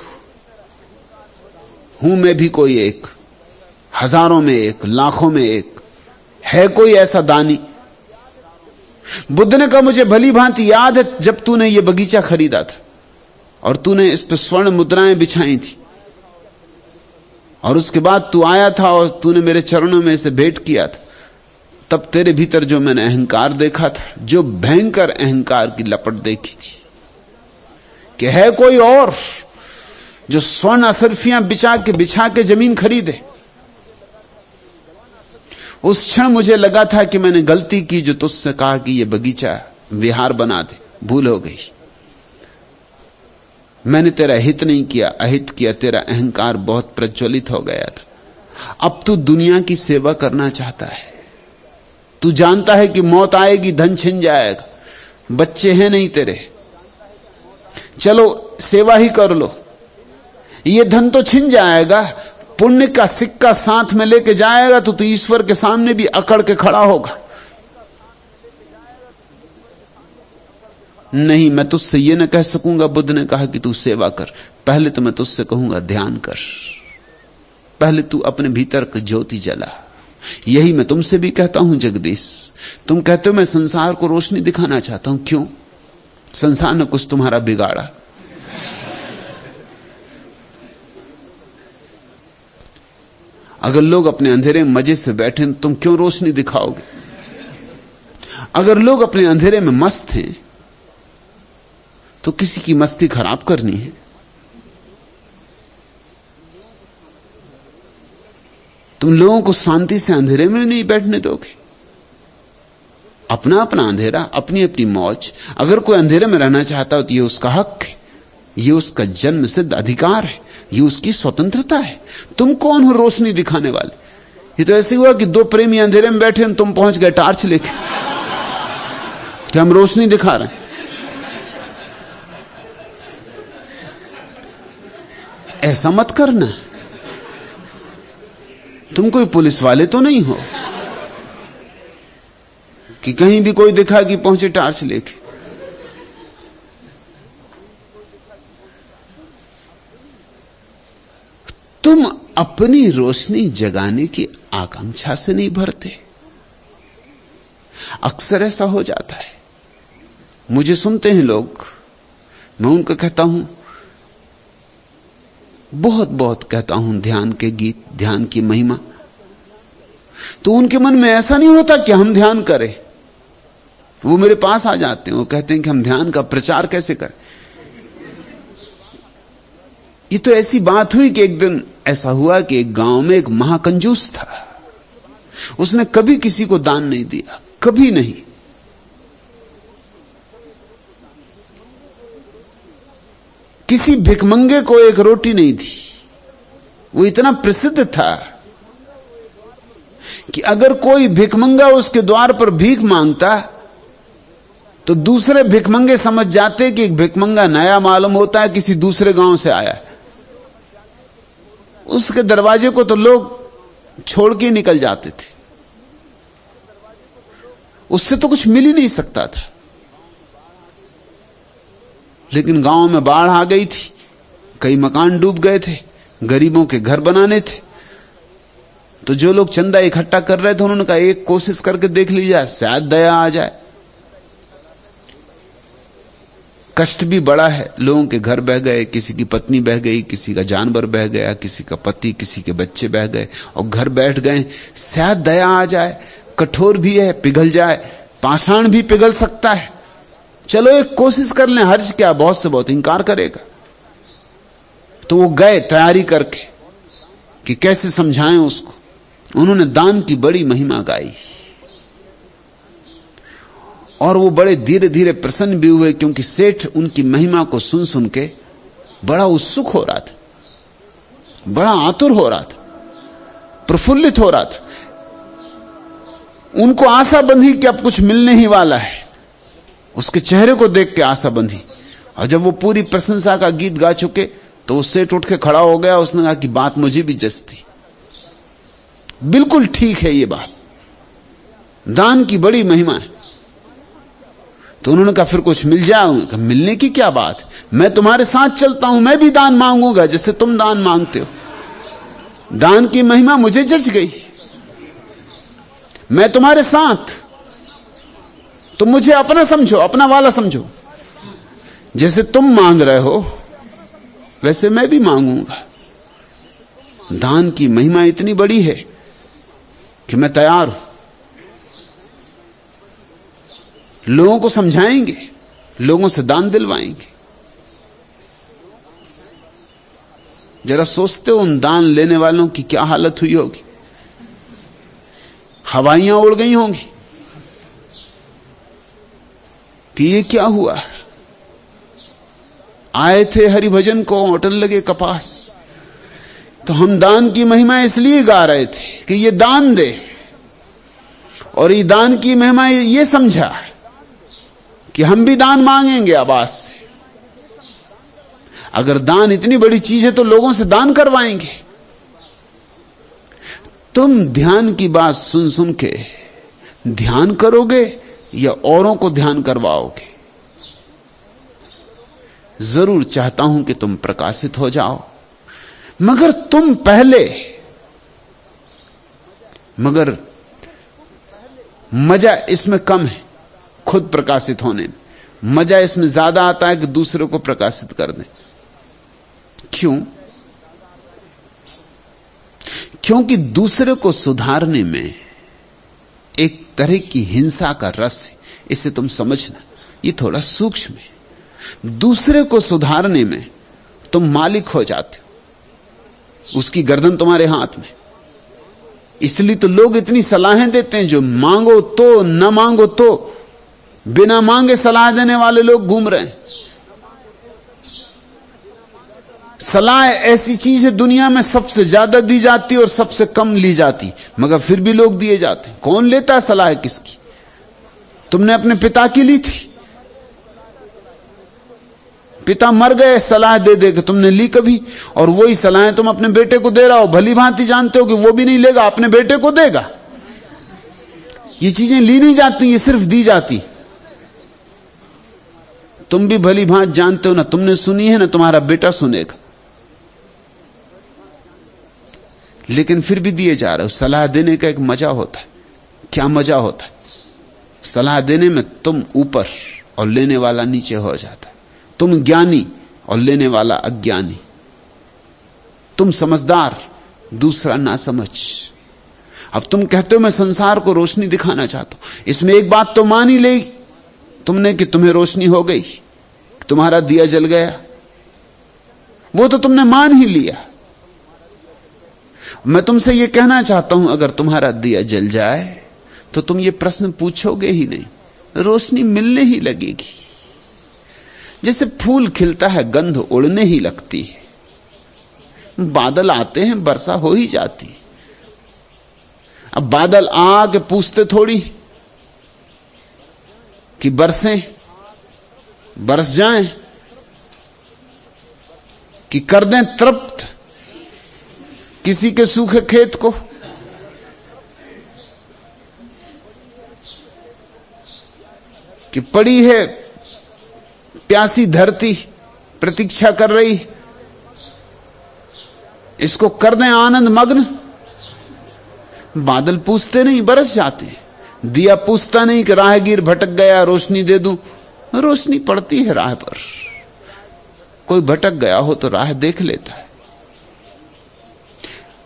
हूं मैं भी कोई एक, हजारों में एक, लाखों में एक, है कोई ऐसा दानी। बुद्ध ने कहा, मुझे भली भांति याद है जब तूने ये बगीचा खरीदा था और तूने इस पर स्वर्ण मुद्राएं बिछाई थी, और उसके बाद तू आया था और तूने मेरे चरणों में इसे भेंट किया था। तब तेरे भीतर जो मैंने अहंकार देखा था, जो भयंकर अहंकार की लपट देखी थी कि है कोई और जो स्वर्ण असरफियां बिछा के जमीन खरीदे, उस क्षण मुझे लगा था कि मैंने गलती की जो तुझसे कहा कि यह बगीचा विहार बना दे। भूल हो गई, मैंने तेरा हित नहीं किया, अहित किया। तेरा अहंकार बहुत प्रज्वलित हो गया था। अब तू दुनिया की सेवा करना चाहता है। तू जानता है कि मौत आएगी, धन छिन जाएगा, बच्चे हैं नहीं तेरे, चलो सेवा ही कर लो, ये धन तो छिन जाएगा, पुण्य का सिक्का साथ में लेके जाएगा तो ईश्वर के सामने भी अकड़ के खड़ा होगा। नहीं, मैं तुझसे ये न कह सकूंगा, बुद्ध ने कहा, कि तू सेवा कर। पहले तो मैं तुझसे कहूंगा ध्यान कर, पहले तू अपने भीतर की ज्योति जला। यही मैं तुमसे भी कहता हूं जगदीश। तुम कहते हो मैं संसार को रोशनी दिखाना चाहता हूं, क्यों? संसार ने कुछ तुम्हारा बिगाड़ा? अगर लोग अपने अंधेरे में मजे से बैठे हैं, तुम क्यों रोशनी दिखाओगे? अगर लोग अपने अंधेरे में मस्त हैं तो किसी की मस्ती खराब करनी है? तुम लोगों को शांति से अंधेरे में नहीं बैठने दोगे? अपना अपना अंधेरा, अपनी अपनी मौज। अगर कोई अंधेरे में रहना चाहता हो तो यह उसका हक है, यह उसका जन्म सिद्ध अधिकार है, ये उसकी स्वतंत्रता है। तुम कौन हो रोशनी दिखाने वाले? ये तो ऐसे हुआ कि दो प्रेमी अंधेरे में बैठे हैं, तुम पहुंच गए टार्च लेके कि हम रोशनी दिखा रहे हैं। ऐसा मत करना। तुम कोई पुलिस वाले तो नहीं हो कि कहीं भी कोई दिखा कि पहुंचे टार्च लेके। तुम अपनी रोशनी जगाने की आकांक्षा से नहीं भरते। अक्सर ऐसा हो जाता है, मुझे सुनते हैं लोग, मैं उनको कहता हूं बहुत बहुत कहता हूं ध्यान के गीत, ध्यान की महिमा, तो उनके मन में ऐसा नहीं होता कि हम ध्यान करें। वो मेरे पास आ जाते हैं, वो कहते हैं कि हम ध्यान का प्रचार कैसे करें। ये तो ऐसी बात हुई कि एक दिन ऐसा हुआ कि एक गांव में एक महाकंजूस था। उसने कभी किसी को दान नहीं दिया, कभी नहीं। किसी भिखमंगे को एक रोटी नहीं दी। वो इतना प्रसिद्ध था कि अगर कोई भिखमंगा उसके द्वार पर भीख मांगता तो दूसरे भिखमंगे समझ जाते कि एक भिखमंगा नया मालूम होता है, किसी दूसरे गांव से आया है। उसके दरवाजे को तो लोग छोड़ के निकल जाते थे, उससे तो कुछ मिल ही नहीं सकता था। लेकिन गांव में बाढ़ आ गई थी, कई मकान डूब गए थे, गरीबों के घर बनाने थे। तो जो लोग चंदा इकट्ठा कर रहे थे उन्होंने कहा एक कोशिश करके देख लीजिए, शायद दया आ जाए। कष्ट भी बड़ा है, लोगों के घर बह गए, किसी की पत्नी बह गई, किसी का जानवर बह गया, किसी का पति, किसी के बच्चे बह गए और घर बैठ गए। शायद दया आ जाए, कठोर भी है, पिघल जाए, पाषाण भी पिघल सकता है, चलो एक कोशिश कर लें, हर्ज क्या, बहुत से बहुत इंकार करेगा। तो वो गए तैयारी करके कि कैसे समझाएं उसको। उन्होंने दान की बड़ी महिमा गाई और वो बड़े धीरे धीरे प्रसन्न भी हुए, क्योंकि सेठ उनकी महिमा को सुन सुन के बड़ा उत्सुक हो रहा था, बड़ा आतुर हो रहा था, प्रफुल्लित हो रहा था। उनको आशा बंधी कि अब कुछ मिलने ही वाला है। उसके चेहरे को देख के आशा बंधी। और जब वो पूरी प्रशंसा का गीत गा चुके तो वो सेठ उठ के खड़ा हो गया। उसने कहा कि बात मुझे भी जचती, बिल्कुल ठीक है ये बात, दान की बड़ी महिमा है। तो उन्होंने कहा फिर कुछ मिल जाए। उन्होंने कहा मिलने की क्या बात, मैं तुम्हारे साथ चलता हूं, मैं भी दान मांगूंगा जैसे तुम दान मांगते हो। दान की महिमा मुझे जच गई, मैं तुम्हारे साथ, तुम मुझे अपना समझो, अपना वाला समझो। जैसे तुम मांग रहे हो वैसे मैं भी मांगूंगा। दान की महिमा इतनी बड़ी है कि मैं तैयार हूं। लोगों को समझाएंगे, लोगों से दान दिलवाएंगे। जरा सोचते हो उन दान लेने वालों की क्या हालत हुई होगी, हवाइयां उड़ गई होंगी कि ये क्या हुआ। आए थे हरिभजन को, होटल लगे कपास। तो हम दान की महिमा इसलिए गा रहे थे कि ये दान दे, और ये दान की महिमा ये समझा कि हम भी दान मांगेंगे आवाज से। अगर दान इतनी बड़ी चीज है तो लोगों से दान करवाएंगे। तुम ध्यान की बात सुन सुन के ध्यान करोगे या औरों को ध्यान करवाओगे? जरूर चाहता हूं कि तुम प्रकाशित हो जाओ, मगर तुम पहले, मगर मजा इसमें कम है खुद प्रकाशित होने में। मजा इसमें ज्यादा आता है कि दूसरे को प्रकाशित कर दें। क्यों? क्योंकि दूसरे को सुधारने में एक तरह की हिंसा का रस है। इसे तुम समझना, ये थोड़ा सूक्ष्म है। दूसरे को सुधारने में तुम मालिक हो जाते हो, उसकी गर्दन तुम्हारे हाथ में। इसलिए तो लोग इतनी सलाहें देते हैं, जो मांगो तो न मांगो तो, बिना मांगे सलाह देने वाले लोग घूम रहे हैं। सलाह ऐसी चीज है दुनिया में सबसे ज्यादा दी जाती और सबसे कम ली जाती, मगर फिर भी लोग दिए जाते। कौन लेता है सलाह किसकी? तुमने अपने पिता की ली थी, पिता मर गए, सलाह दे दे के तुमने ली कभी? और वही सलाहें तुम अपने बेटे को दे रहा हो, भली भांति जानते हो कि वो भी नहीं लेगा, अपने बेटे को देगा। ये चीजें ली नहीं जाती, ये सिर्फ दी जाती। तुम भी भली भांति जानते हो, ना तुमने सुनी है ना तुम्हारा बेटा सुनेगा, लेकिन फिर भी दिए जा रहे हो। सलाह देने का एक मजा होता है। क्या मजा होता है? सलाह देने में तुम ऊपर और लेने वाला नीचे हो जाता है। तुम ज्ञानी और लेने वाला अज्ञानी। तुम समझदार, दूसरा ना समझ। अब तुम कहते हो मैं संसार को रोशनी दिखाना चाहता हूं, इसमें एक बात तो मान ही ली तुमने कि तुम्हें रोशनी हो गई, तुम्हारा दिया जल गया, वो तो तुमने मान ही लिया। मैं तुमसे यह कहना चाहता हूं अगर तुम्हारा दिया जल जाए तो तुम ये प्रश्न पूछोगे ही नहीं, रोशनी मिलने ही लगेगी। जैसे फूल खिलता है गंध उड़ने ही लगती है, बादल आते हैं वर्षा हो ही जाती। अब बादल आके पूछते थोड़ी कि बरसें, बरस जाएं, कि कर दें तृप्त किसी के सूखे खेत को। कि पड़ी है प्यासी धरती प्रतीक्षा कर रही, इसको कर दें आनंद मग्न। बादल पूछते नहीं, बरस जाते। दिया पूछता नहीं कि राहगीर भटक गया रोशनी दे दूं, रोशनी पड़ती है राह पर। कोई भटक गया हो तो राह देख लेता है।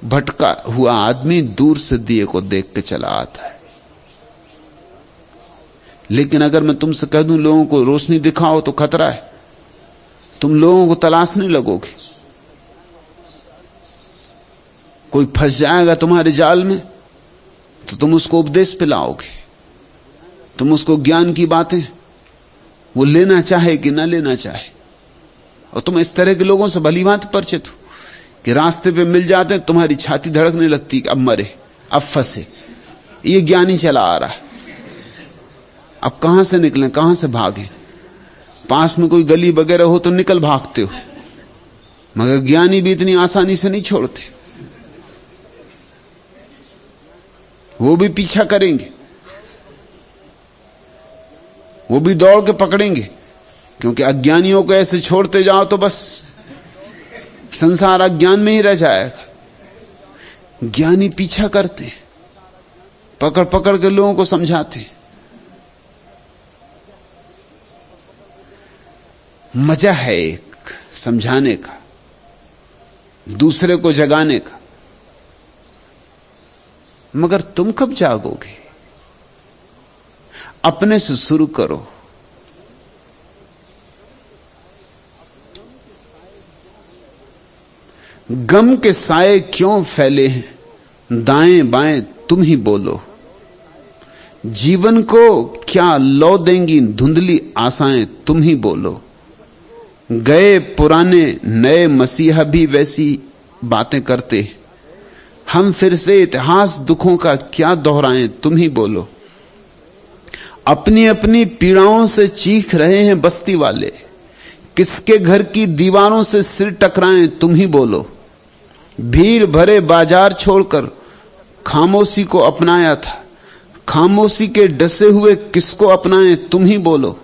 भटका हुआ आदमी दूर से दिए को देख के चला आता है। लेकिन अगर मैं तुमसे कह दूं लोगों को रोशनी दिखाओ तो खतरा है, तुम लोगों को तलाशने लगोगे। कोई फंस जाएगा तुम्हारे जाल में तो तुम उसको उपदेश पिलाओगे, तुम उसको ज्ञान की बातें, वो लेना चाहे कि ना लेना चाहे। और तुम इस तरह के लोगों से भली भांति परिचित हो कि रास्ते पे मिल जाते हैं, तुम्हारी छाती धड़कने लगती कि अब मरे, अब फंसे, ये ज्ञानी चला आ रहा है, अब कहां से निकलें, कहां से भागें। पास में कोई गली वगैरह हो तो निकल भागते हो, मगर ज्ञानी भी इतनी आसानी से नहीं छोड़ते, वो भी पीछा करेंगे, वो भी दौड़ के पकड़ेंगे। क्योंकि अज्ञानियों को ऐसे छोड़ते जाओ तो बस संसार अज्ञान में ही रह जाएगा। ज्ञानी पीछा करते, पकड़ पकड़ के लोगों को समझाते। मजा है एक समझाने का, दूसरे को जगाने का। मगर तुम कब जागोगे? अपने से शुरू करो। गम के साए क्यों फैले हैं, दाएं बाएं तुम ही बोलो। जीवन को क्या लौ देंगी धुंधली आशाएं, तुम ही बोलो। गए पुराने नए मसीहा भी वैसी बातें करते, हम फिर से इतिहास दुखों का क्या दोहराएं, तुम ही बोलो। अपनी अपनी पीड़ाओं से चीख रहे हैं बस्ती वाले, किसके घर की दीवारों से सिर टकराएं, तुम ही बोलो। भीड़ भरे बाजार छोड़कर खामोशी को अपनाया था, खामोशी के डसे हुए किसको अपनाएं, तुम ही बोलो।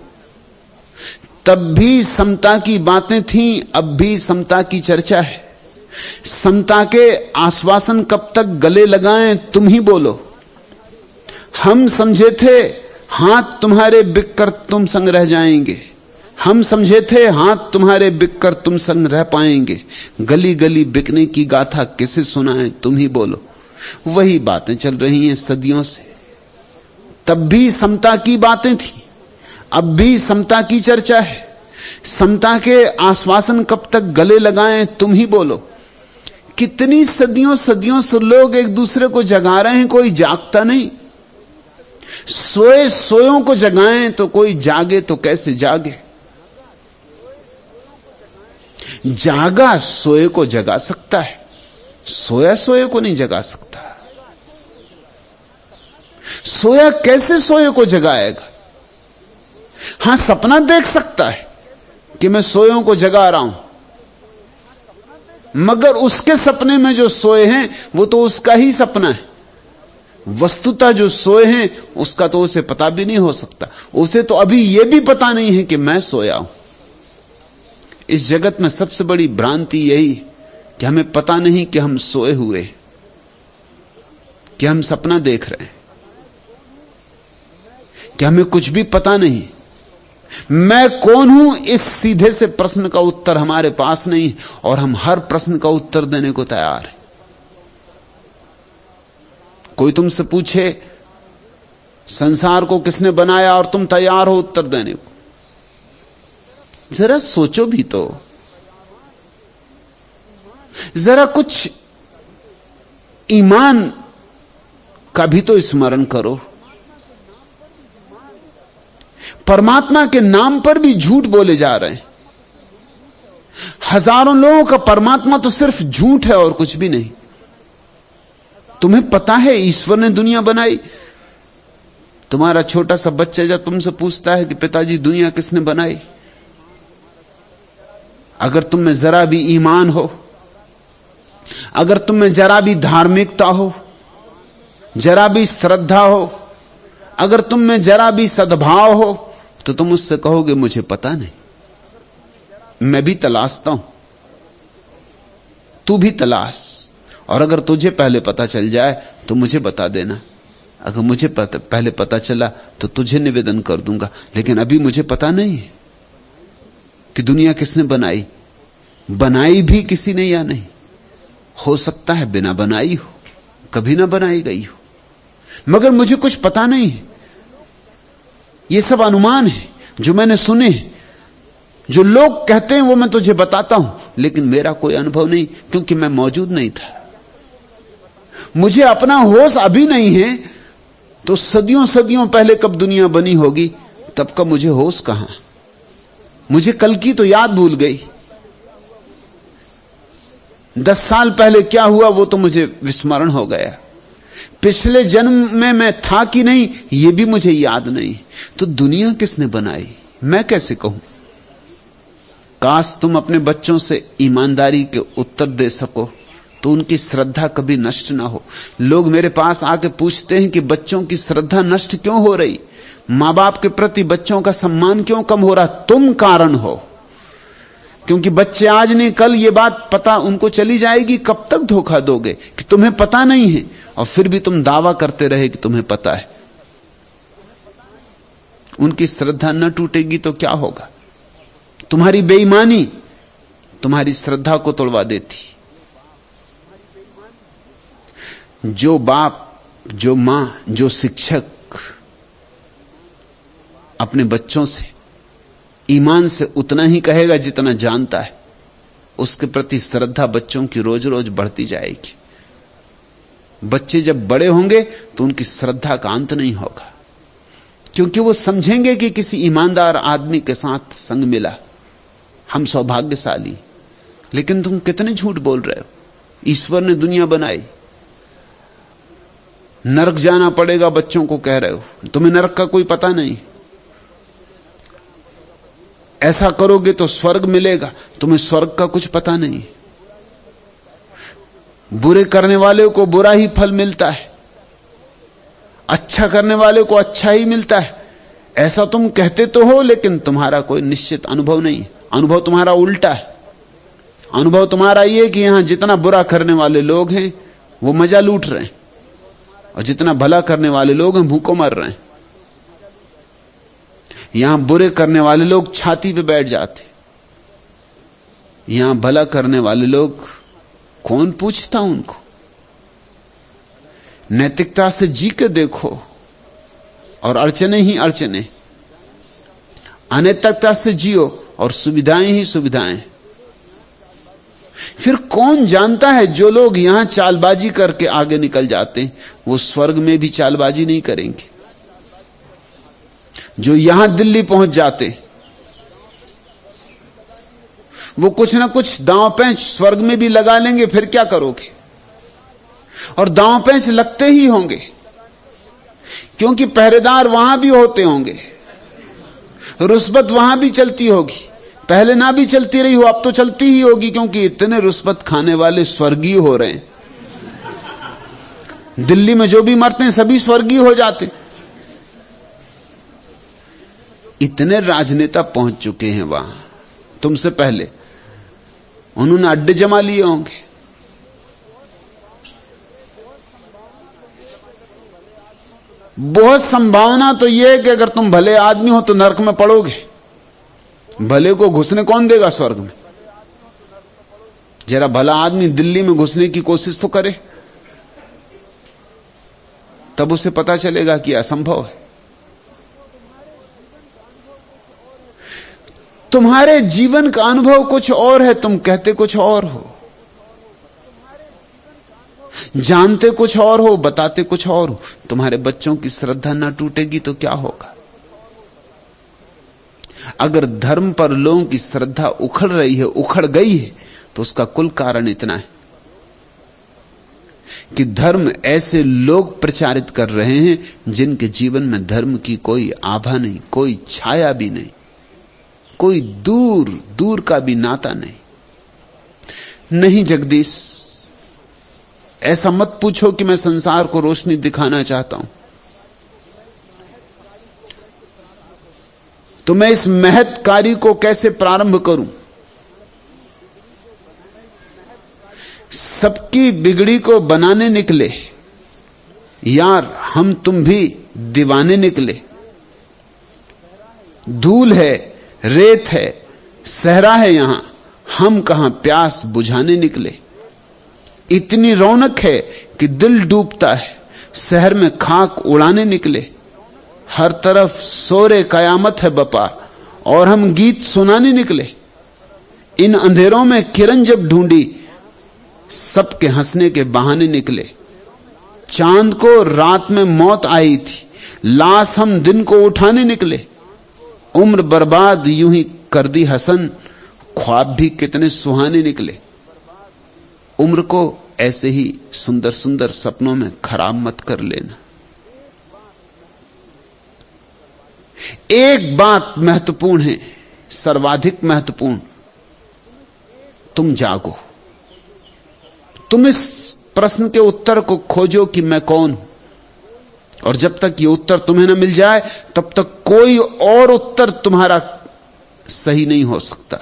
तब भी समता की बातें थीं, अब भी समता की चर्चा है। समता के आश्वासन कब तक गले लगाएं, तुम ही बोलो। हम समझे थे हाथ तुम्हारे बिककर तुम संग रह जाएंगे, हम समझे थे हाथ तुम्हारे बिककर तुम संग रह पाएंगे। गली गली बिकने की गाथा किसे सुनाएं, तुम ही बोलो। वही बातें चल रही हैं सदियों से। तब भी समता की बातें थी, अब भी समता की चर्चा है। समता के आश्वासन कब तक गले लगाएं, तुम ही बोलो। कितनी सदियों सदियों से लोग एक दूसरे को जगा रहे हैं, कोई जागता नहीं। सोए सोयों को जगाएं तो कोई जागे तो कैसे जागे। जागा सोए को जगा सकता है, सोया सोए को नहीं जगा सकता। सोया कैसे सोए को जगाएगा? हां, सपना देख सकता है कि मैं सोयों को जगा रहा हूं, मगर उसके सपने में जो सोए हैं वो तो उसका ही सपना है। वस्तुतः जो सोए हैं उसका तो उसे पता भी नहीं हो सकता। उसे तो अभी यह भी पता नहीं है कि मैं सोया हूं। इस जगत में सबसे बड़ी भ्रांति यही कि हमें पता नहीं कि हम सोए हुए, कि हम सपना देख रहे हैं, कि हमें कुछ भी पता नहीं। मैं कौन हूं, इस सीधे से प्रश्न का उत्तर हमारे पास नहीं, और हम हर प्रश्न का उत्तर देने को तैयार हैं। कोई तुमसे पूछे संसार को किसने बनाया, और तुम तैयार हो उत्तर देने को। जरा सोचो भी तो, जरा कुछ ईमान का भी तो स्मरण करो। परमात्मा के नाम पर भी झूठ बोले जा रहे हैं। हजारों लोगों का परमात्मा तो सिर्फ झूठ है और कुछ भी नहीं। तुम्हें पता है ईश्वर ने दुनिया बनाई? तुम्हारा छोटा सा बच्चा जब तुमसे पूछता है कि पिताजी दुनिया किसने बनाई, अगर तुम में जरा भी ईमान हो, अगर तुम में जरा भी धार्मिकता हो, जरा भी श्रद्धा हो, अगर तुम में जरा भी सद्भाव हो, तो तुम उससे कहोगे मुझे पता नहीं, मैं भी तलाशता हूं, तू भी तलाश, और अगर तुझे पहले पता चल जाए तो मुझे बता देना। अगर मुझे पहले पता चला तो तुझे निवेदन कर दूंगा, लेकिन अभी मुझे पता नहीं है कि दुनिया किसने बनाई। बनाई भी किसी ने या नहीं, हो सकता है बिना बनाई हो, कभी ना बनाई गई हो, मगर मुझे कुछ पता नहीं है। ये सब अनुमान है जो मैंने सुने हैं, जो लोग कहते हैं वो मैं तुझे बताता हूं, लेकिन मेरा कोई अनुभव नहीं, क्योंकि मैं मौजूद नहीं था। मुझे अपना होश अभी नहीं है, तो सदियों सदियों पहले कब दुनिया बनी होगी, तब का मुझे होश कहां। मुझे कल की तो याद भूल गई, 10 साल पहले क्या हुआ वो तो मुझे विस्मरण हो गया, पिछले जन्म में मैं था कि नहीं ये भी मुझे याद नहीं। तो दुनिया किसने बनाई मैं कैसे कहूं? काश तुम अपने बच्चों से ईमानदारी के उत्तर दे सको तो उनकी श्रद्धा कभी नष्ट ना हो। लोग मेरे पास आके पूछते हैं कि बच्चों की श्रद्धा नष्ट क्यों हो रही, मां बाप के प्रति बच्चों का सम्मान क्यों कम हो रहा? तुम कारण हो, क्योंकि बच्चे आज नहीं कल ये बात पता उनको चली जाएगी। कब तक धोखा दोगे कि तुम्हें पता नहीं है और फिर भी तुम दावा करते रहे कि तुम्हें पता है। उनकी श्रद्धा न टूटेगी तो क्या होगा? तुम्हारी बेईमानी तुम्हारी श्रद्धा को तोड़वा देती। जो बाप, जो मां, जो शिक्षक अपने बच्चों से ईमान से उतना ही कहेगा जितना जानता है, उसके प्रति श्रद्धा बच्चों की रोज रोज बढ़ती जाएगी। बच्चे जब बड़े होंगे तो उनकी श्रद्धा का अंत नहीं होगा, क्योंकि वो समझेंगे कि किसी ईमानदार आदमी के साथ संग मिला, हम सौभाग्यशाली। लेकिन तुम कितने झूठ बोल रहे हो। ईश्वर ने दुनिया बनाई, नरक जाना पड़ेगा बच्चों को कह रहे हो, तुम्हें नरक का कोई पता नहीं। ऐसा करोगे तो स्वर्ग मिलेगा, तुम्हें स्वर्ग का कुछ पता नहीं। बुरे करने वाले को बुरा ही फल मिलता है, अच्छा करने वाले को अच्छा ही मिलता है। ऐसा तुम कहते तो हो, लेकिन तुम्हारा कोई निश्चित अनुभव नहीं। अनुभव तुम्हारा उल्टा है। अनुभव तुम्हारा यह कि यहां जितना बुरा करने वाले लोग हैं वो मजा लूट रहे हैं, और जितना भला करने वाले लोग हैं भूखों मर रहे हैं। यहां बुरे करने वाले लोग छाती पे बैठ जाते, यहां भला करने वाले लोग कौन पूछता उनको। नैतिकता से जी के देखो और अड़चने ही अड़चने, अनैतिकता से जियो और सुविधाएं ही सुविधाएं। फिर कौन जानता है जो लोग यहां चालबाजी करके आगे निकल जाते हैं वो स्वर्ग में भी चालबाजी नहीं करेंगे। जो यहां दिल्ली पहुंच जाते वो कुछ ना कुछ दांव पैंच स्वर्ग में भी लगा लेंगे, फिर क्या करोगे? और दांव पैंच लगते ही होंगे, क्योंकि पहरेदार वहां भी होते होंगे, रुस्बत वहां भी चलती होगी। पहले ना भी चलती रही हो, अब तो चलती ही होगी, क्योंकि इतने रुस्बत खाने वाले स्वर्गीय हो रहे हैं। दिल्ली में जो भी मरते हैं सभी स्वर्गीय हो जाते। इतने राजनेता पहुंच चुके हैं वहां, तुमसे पहले उन्होंने अड्डे जमा लिए होंगे। बहुत संभावना तो यह है कि अगर तुम भले आदमी हो तो नरक में पड़ोगे, भले को घुसने कौन देगा स्वर्ग में? जरा भला आदमी दिल्ली में घुसने की कोशिश तो करे, तब उसे पता चलेगा कि असंभव है। तुम्हारे जीवन का अनुभव कुछ और है, तुम कहते कुछ और हो, जानते कुछ और हो, बताते कुछ और हो। तुम्हारे बच्चों की श्रद्धा ना टूटेगी तो क्या होगा? अगर धर्म पर लोगों की श्रद्धा उखड़ रही है, उखड़ गई है, तो उसका कुल कारण इतना है कि धर्म ऐसे लोग प्रचारित कर रहे हैं जिनके जीवन में धर्म की कोई आभा नहीं, कोई छाया भी नहीं, कोई दूर दूर का भी नाता नहीं। नहीं जगदीश, ऐसा मत पूछो कि मैं संसार को रोशनी दिखाना चाहता हूं। तो मैं इस महत् कार्य को कैसे प्रारंभ करूं? सबकी बिगड़ी को बनाने निकले यार, हम तुम भी दीवाने निकले। धूल है, रेत है, सहरा है यहां, हम कहां प्यास बुझाने निकले। इतनी रौनक है कि दिल डूबता है, शहर में खाक उड़ाने निकले। हर तरफ सोरे कयामत है बपा, और हम गीत सुनाने निकले। इन अंधेरों में किरण जब ढूंढी, सबके हंसने के बहाने निकले। चांद को रात में मौत आई थी, लाश हम दिन को उठाने निकले। उम्र बर्बाद यूं ही कर दी हसन, ख्वाब भी कितने सुहाने निकले। उम्र को ऐसे ही सुंदर सुंदर सपनों में खराब मत कर लेना। एक बात महत्वपूर्ण है, सर्वाधिक महत्वपूर्ण, तुम जागो। तुम इस प्रश्न के उत्तर को खोजो कि मैं कौन हूं, और जब तक ये उत्तर तुम्हें न मिल जाए तब तक कोई और उत्तर तुम्हारा सही नहीं हो सकता।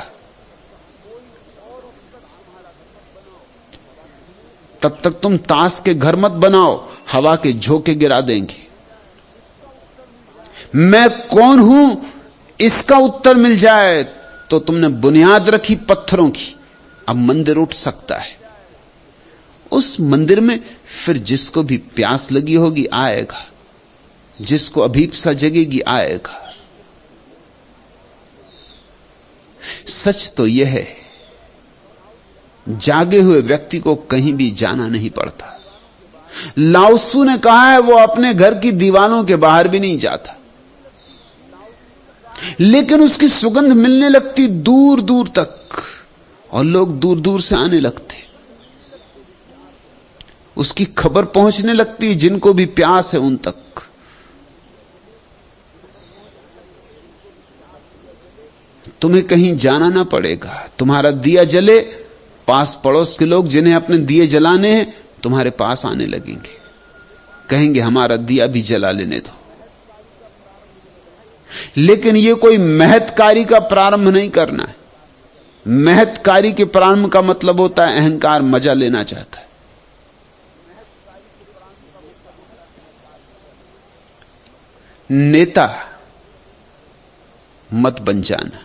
तब तक तुम ताश के घर मत बनाओ, हवा के झोंके गिरा देंगे। मैं कौन हूं इसका उत्तर मिल जाए तो तुमने बुनियाद रखी पत्थरों की, अब मंदिर उठ सकता है। उस मंदिर में फिर जिसको भी प्यास लगी होगी आएगा, जिसको अभीप्सा जगेगी आएगा। सच तो यह है, जागे हुए व्यक्ति को कहीं भी जाना नहीं पड़ता। लाओसू ने कहा है वो अपने घर की दीवारों के बाहर भी नहीं जाता, लेकिन उसकी सुगंध मिलने लगती दूर दूर तक, और लोग दूर दूर से आने लगते। उसकी खबर पहुंचने लगती जिनको भी प्यास है उन तक। तुम्हें कहीं जाना ना पड़ेगा, तुम्हारा दिया जले, पास पड़ोस के लोग जिन्हें अपने दिए जलाने हैं तुम्हारे पास आने लगेंगे, कहेंगे हमारा दिया भी जला लेने दो। लेकिन यह कोई महत् कार्य का प्रारंभ नहीं करना है। महत् कार्य के प्रारंभ का मतलब होता है अहंकार मजा लेना चाहता है। नेता मत बन जाना।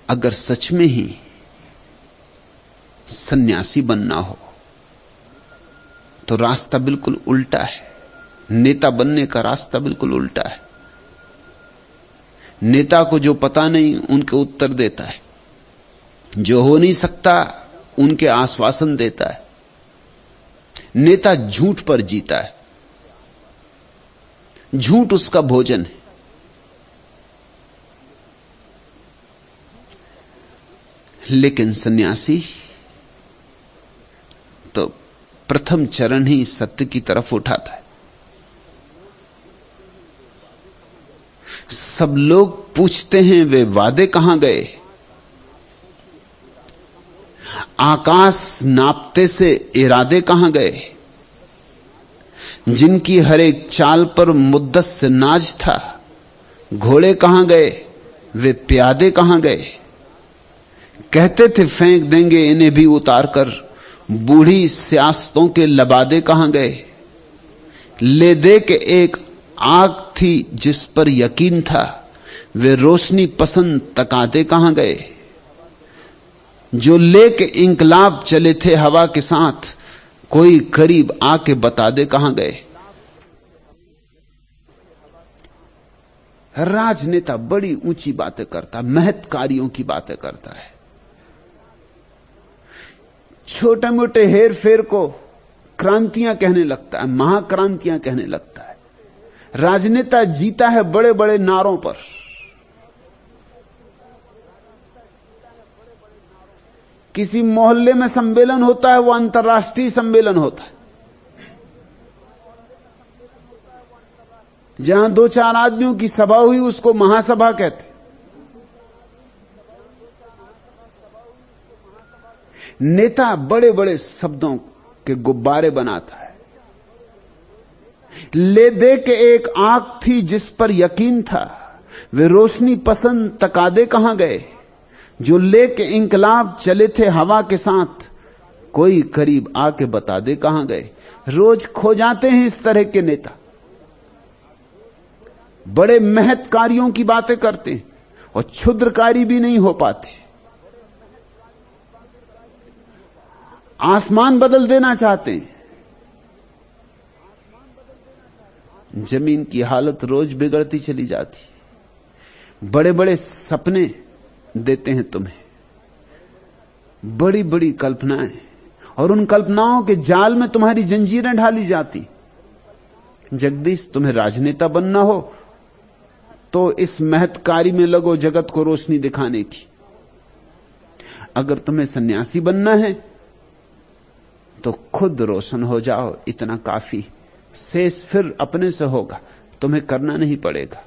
अगर सच में ही सन्यासी बनना हो तो रास्ता बिल्कुल उल्टा है। नेता बनने का रास्ता बिल्कुल उल्टा है। नेता को जो पता नहीं उनके उत्तर देता है, जो हो नहीं सकता उनके आश्वासन देता है। नेता झूठ पर जीता है, झूठ उसका भोजन है। लेकिन सन्यासी तो प्रथम चरण ही सत्य की तरफ उठाता है। सब लोग पूछते हैं वे वादे कहां गए, आकाश नापते से इरादे कहां गए, जिनकी हर एक चाल पर मुद्दत से नाज था, घोड़े कहां गए, वे प्यादे कहां गए। कहते थे फेंक देंगे इन्हें भी उतार कर, बूढ़ी सियासतों के लबादे कहां गए। ले दे के एक आग थी जिस पर यकीन था, वे रोशनी पसंद तकाते कहां गए। जो लेके इंकलाब चले थे हवा के साथ, कोई करीब आके बता दे कहां गए। राजनेता बड़ी ऊंची बातें करता, महत् कार्यों की बातें करता है। छोटे मोटे हेर फेर को क्रांतियां कहने लगता है, महाक्रांतियां कहने लगता है। राजनेता जीता है बड़े बड़े नारों पर। किसी मोहल्ले में सम्मेलन होता है, वो अंतर्राष्ट्रीय सम्मेलन होता है। जहां 2-4 आदमियों की सभा हुई उसको महासभा कहते। नेता बड़े बड़े शब्दों के गुब्बारे बनाता है। ले दे के एक आंख थी जिस पर यकीन था, वे रोशनी पसंद तकादे कहां गए। जो लेके इंकलाब चले थे हवा के साथ, कोई करीब आके बता दे कहां गए। रोज खो जाते हैं इस तरह के नेता, बड़े महत् कार्यों की बातें करते हैं और क्षुद्रकारी भी नहीं हो पाते। आसमान बदल देना चाहते हैं। जमीन की हालत रोज बिगड़ती चली जाती। बड़े बड़े सपने देते हैं तुम्हें, बड़ी बड़ी कल्पनाएं, और उन कल्पनाओं के जाल में तुम्हारी जंजीरें ढाली जाती। जगदीश, तुम्हें राजनेता बनना हो तो इस महत् कार्य में लगो, जगत को रोशनी दिखाने की। अगर तुम्हें सन्यासी बनना है तो खुद रोशन हो जाओ, इतना काफी। शेष फिर अपने से होगा, तुम्हें करना नहीं पड़ेगा।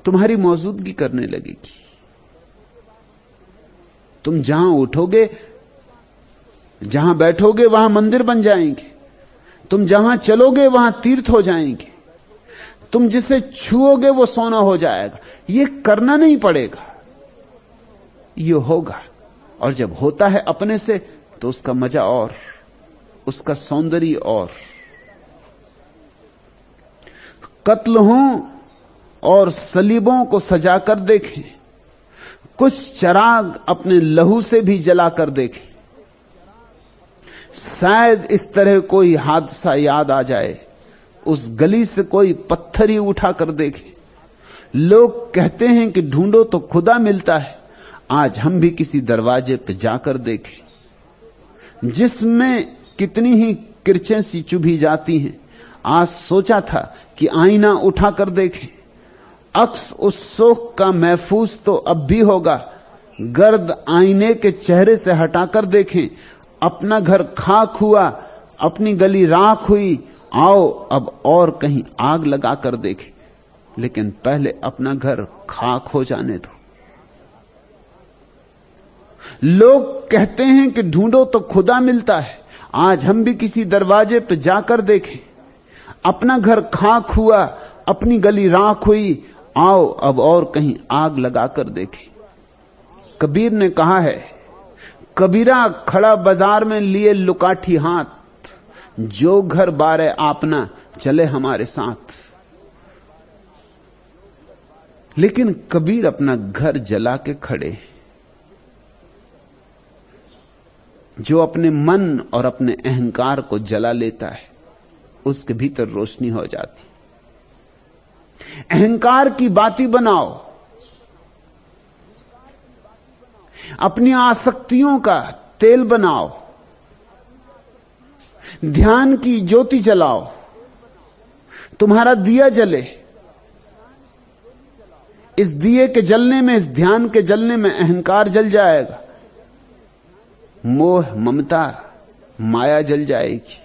तुम्हारी मौजूदगी करने लगेगी। तुम जहां उठोगे, जहां बैठोगे वहां मंदिर बन जाएंगे। तुम जहां चलोगे वहां तीर्थ हो जाएंगे। तुम जिसे छुओगे वो सोना हो जाएगा। ये करना नहीं पड़ेगा, ये होगा। और जब होता है अपने से तो उसका मजा और, उसका सौंदर्य और। कत्ल हों और सलीबों को सजाकर देखें, कुछ चिराग अपने लहू से भी जलाकर देखें। शायद इस तरह कोई हादसा याद आ जाए, उस गली से कोई पत्थर ही उठाकर देखे। लोग कहते हैं कि ढूंढो तो खुदा मिलता है, आज हम भी किसी दरवाजे पर जाकर देखें, जिसमें कितनी ही किरचें सी चुभी जाती हैं। आज सोचा था कि आईना उठाकर देखें, अक्स उस शोक का महफूज तो अब भी होगा। गर्द आईने के चेहरे से हटाकर देखें, अपना घर खाक हुआ, अपनी गली राख हुई, आओ अब और कहीं आग लगाकर देखें। लेकिन पहले अपना घर खाक हो जाने दो। लोग कहते हैं कि ढूंढो तो खुदा मिलता है, आज हम भी किसी दरवाजे पर जाकर देखें। अपना घर खाक हुआ, अपनी गली राख हुई, आओ अब और कहीं आग लगाकर देखें। कबीर ने कहा है, कबीरा खड़ा बाजार में लिए लुकाठी हाथ, जो घर बारे आपना चले हमारे साथ। लेकिन कबीर अपना घर जला के खड़े। जो अपने मन और अपने अहंकार को जला लेता है, उसके भीतर रोशनी हो जाती। अहंकार की बाती बनाओ, अपनी आसक्तियों का तेल बनाओ, ध्यान की ज्योति जलाओ, तुम्हारा दिया जले। इस दिए के जलने में, इस ध्यान के जलने में अहंकार जल जाएगा, मोह ममता माया जल जाएगी।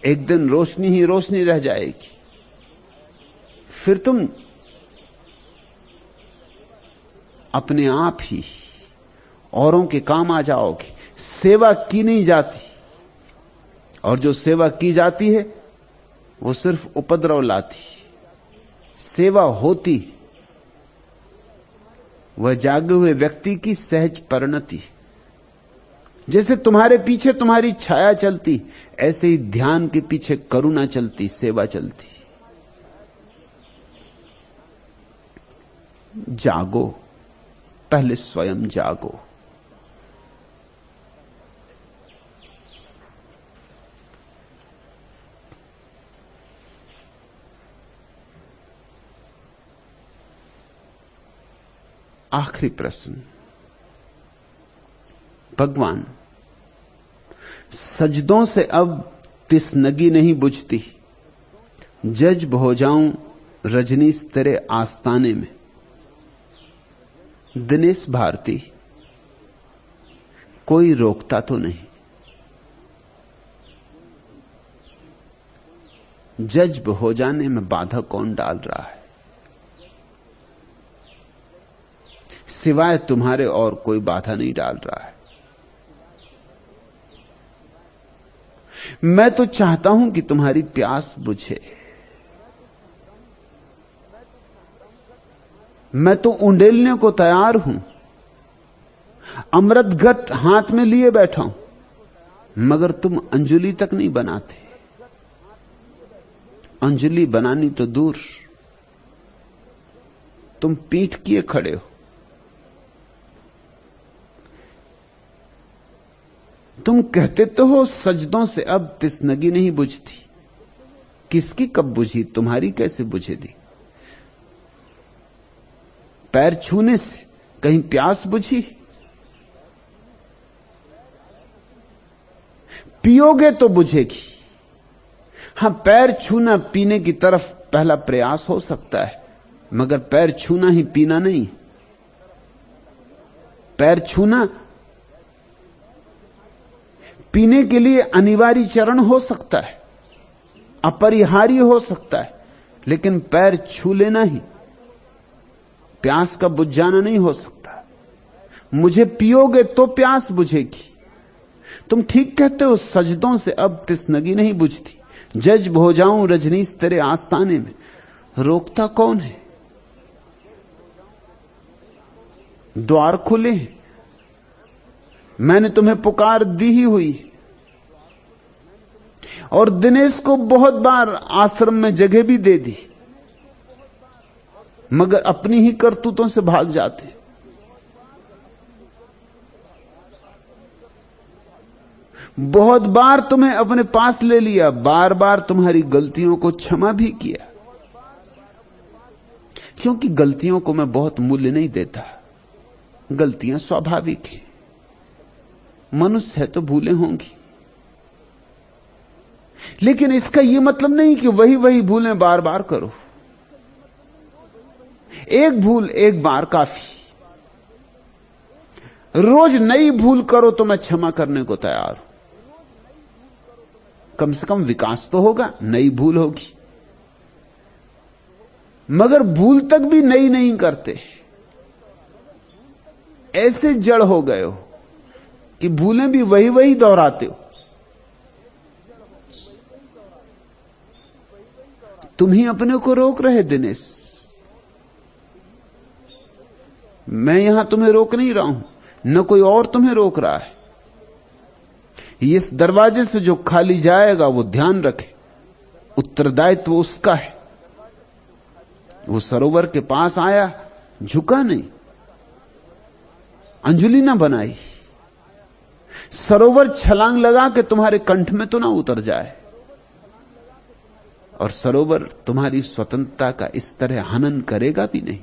एक दिन रोशनी ही रोशनी रह जाएगी। फिर तुम अपने आप ही औरों के काम आ जाओगे। सेवा की नहीं जाती, और जो सेवा की जाती है वो सिर्फ उपद्रव लाती। सेवा होती वह जागे हुए व्यक्ति की सहज परिणति। जैसे तुम्हारे पीछे तुम्हारी छाया चलती, ऐसे ही ध्यान के पीछे करुणा चलती, सेवा चलती। जागो, पहले स्वयं जागो। आखिरी प्रश्न। भगवान, सजदों से अब तिसनगी नहीं बुझती, जज्ब हो जाऊं रजनीश तेरे आस्ताने में। दिनेश भारती, कोई रोकता तो नहीं, जज्ब हो जाने में बाधा कौन डाल रहा है? सिवाय तुम्हारे और कोई बाधा नहीं डाल रहा है। मैं तो चाहता हूं कि तुम्हारी प्यास बुझे। मैं तो उंडेलने को तैयार हूं, अमृत घट हाथ में लिए बैठा हूं, मगर तुम अंजुलि तक नहीं बनाते। अंजुलि बनानी तो दूर, तुम पीठ किए खड़े हो। तुम कहते तो हो सजदों से अब तिसनगी नहीं बुझती। किसकी कब बुझी? तुम्हारी कैसे बुझेगी? पैर छूने से कहीं प्यास बुझी? पियोगे तो बुझेगी। हां, पैर छूना पीने की तरफ पहला प्रयास हो सकता है, मगर पैर छूना ही पीना नहीं। पैर छूना पीने के लिए अनिवार्य चरण हो सकता है, अपरिहार्य हो सकता है, लेकिन पैर छू लेना ही प्यास का बुझ जाना नहीं हो सकता। मुझे पियोगे तो प्यास बुझेगी। तुम ठीक कहते हो, सजदों से अब तिसनगी नहीं बुझती, जज्ब हो जाऊं रजनीश तेरे आस्ताने में। रोकता कौन है? द्वार खुले हैं, मैंने तुम्हें पुकार दी ही हुई। और दिनेश को बहुत बार आश्रम में जगह भी दे दी, मगर अपनी ही करतूतों से भाग जाते। बहुत बार तुम्हें अपने पास ले लिया, बार बार तुम्हारी गलतियों को क्षमा भी किया, क्योंकि गलतियों को मैं बहुत मूल्य नहीं देता। गलतियां स्वाभाविक हैं, मनुष्य है तो भूलें होंगी, लेकिन इसका यह मतलब नहीं कि वही वही भूलें बार बार करो। एक भूल एक बार काफी। रोज नई भूल करो तो मैं क्षमा करने को तैयार हूं। कम से कम विकास तो होगा, नई भूल होगी। मगर भूल तक भी नई नहीं करते, ऐसे जड़ हो गए हो कि भूलें भी वही वही दोहराते हो। तुम ही अपने को रोक रहे दिनेश, मैं यहां तुम्हें रोक नहीं रहा हूं, न कोई और तुम्हें रोक रहा है। इस दरवाजे से जो खाली जाएगा वो ध्यान रखे, उत्तरदायित्व उसका है। वो सरोवर के पास आया, झुका नहीं, अंजुलि ना बनाई। सरोवर छलांग लगा के तुम्हारे कंठ में तो ना उतर जाए, और सरोवर तुम्हारी स्वतंत्रता का इस तरह हनन करेगा भी नहीं।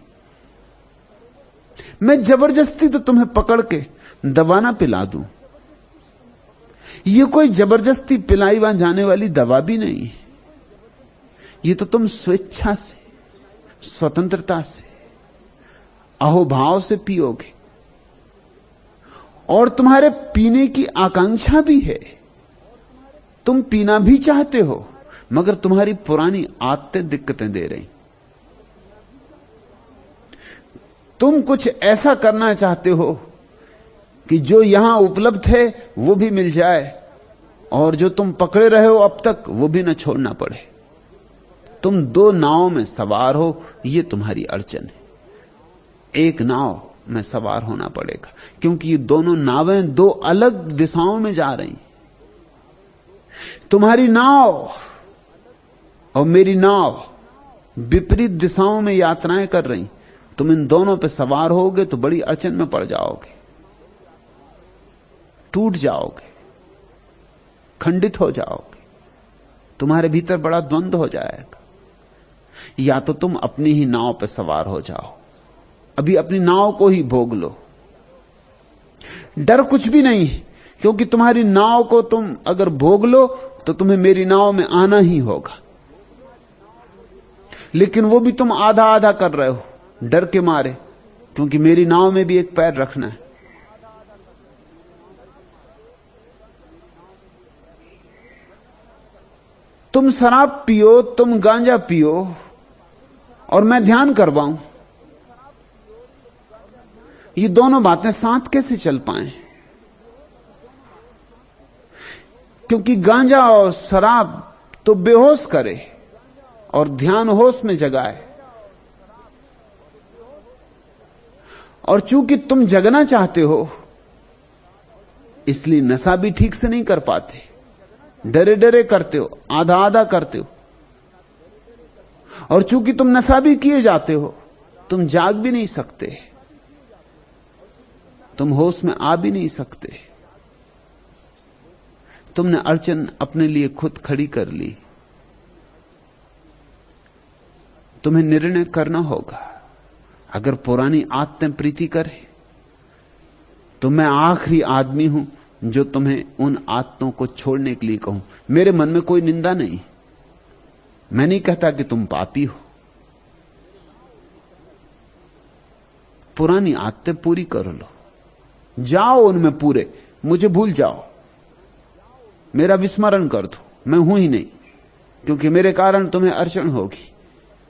मैं जबरदस्ती तो तुम्हें पकड़ के दवा ना पिला दूं, यह कोई जबरदस्ती पिलाई वहां जाने वाली दवा भी नहीं है। यह तो तुम स्वेच्छा से, स्वतंत्रता से, अहोभाव से पियोगे। और तुम्हारे पीने की आकांक्षा भी है, तुम पीना भी चाहते हो, मगर तुम्हारी पुरानी आदतें दिक्कतें दे रही। तुम कुछ ऐसा करना चाहते हो कि जो यहां उपलब्ध है वो भी मिल जाए, और जो तुम पकड़े रहे हो अब तक वो भी न छोड़ना पड़े। तुम दो नावों में सवार हो, ये तुम्हारी अड़चन है। एक नाव में सवार होना पड़ेगा, क्योंकि ये दोनों नावें दो अलग दिशाओं में जा रही। तुम्हारी नाव और मेरी नाव विपरीत दिशाओं में यात्राएं कर रही। तुम इन दोनों पे सवार होगे तो बड़ी अड़चन में पड़ जाओगे, टूट जाओगे, खंडित हो जाओगे, तुम्हारे भीतर बड़ा द्वंद्व हो जाएगा। या तो तुम अपनी ही नाव पे सवार हो जाओ, अभी अपनी नाव को ही भोग लो। डर कुछ भी नहीं है, क्योंकि तुम्हारी नाव को तुम अगर भोग लो तो तुम्हें मेरी नाव में आना ही होगा। लेकिन वो भी तुम आधा आधा कर रहे हो डर के मारे, क्योंकि मेरी नाव में भी एक पैर रखना है। तुम शराब पियो, तुम गांजा पियो और मैं ध्यान करवाऊं, ये दोनों बातें साथ कैसे चल पाए? क्योंकि गांजा और शराब तो बेहोश करे और ध्यान होश में जगाए, और चूंकि तुम जगना चाहते हो इसलिए नशा भी ठीक से नहीं कर पाते, डरे डरे करते हो, आधा आधा करते हो। और चूंकि तुम नशा भी किए जाते हो, तुम जाग भी नहीं सकते, तुम होश में आ भी नहीं सकते। तुमने अड़चन अपने लिए खुद खड़ी कर ली। तुम्हें निर्णय करना होगा। अगर पुरानी आदतें प्रीति करे तो मैं आखिरी आदमी हूं जो तुम्हें उन आदतों को छोड़ने के लिए कहूं। मेरे मन में कोई निंदा नहीं, मैं नहीं कहता कि तुम पापी हो। पुरानी आदतें पूरी कर लो, जाओ उनमें पूरे, मुझे भूल जाओ, मेरा विस्मरण कर दो, मैं हूं ही नहीं, क्योंकि मेरे कारण तुम्हें अड़चन होगी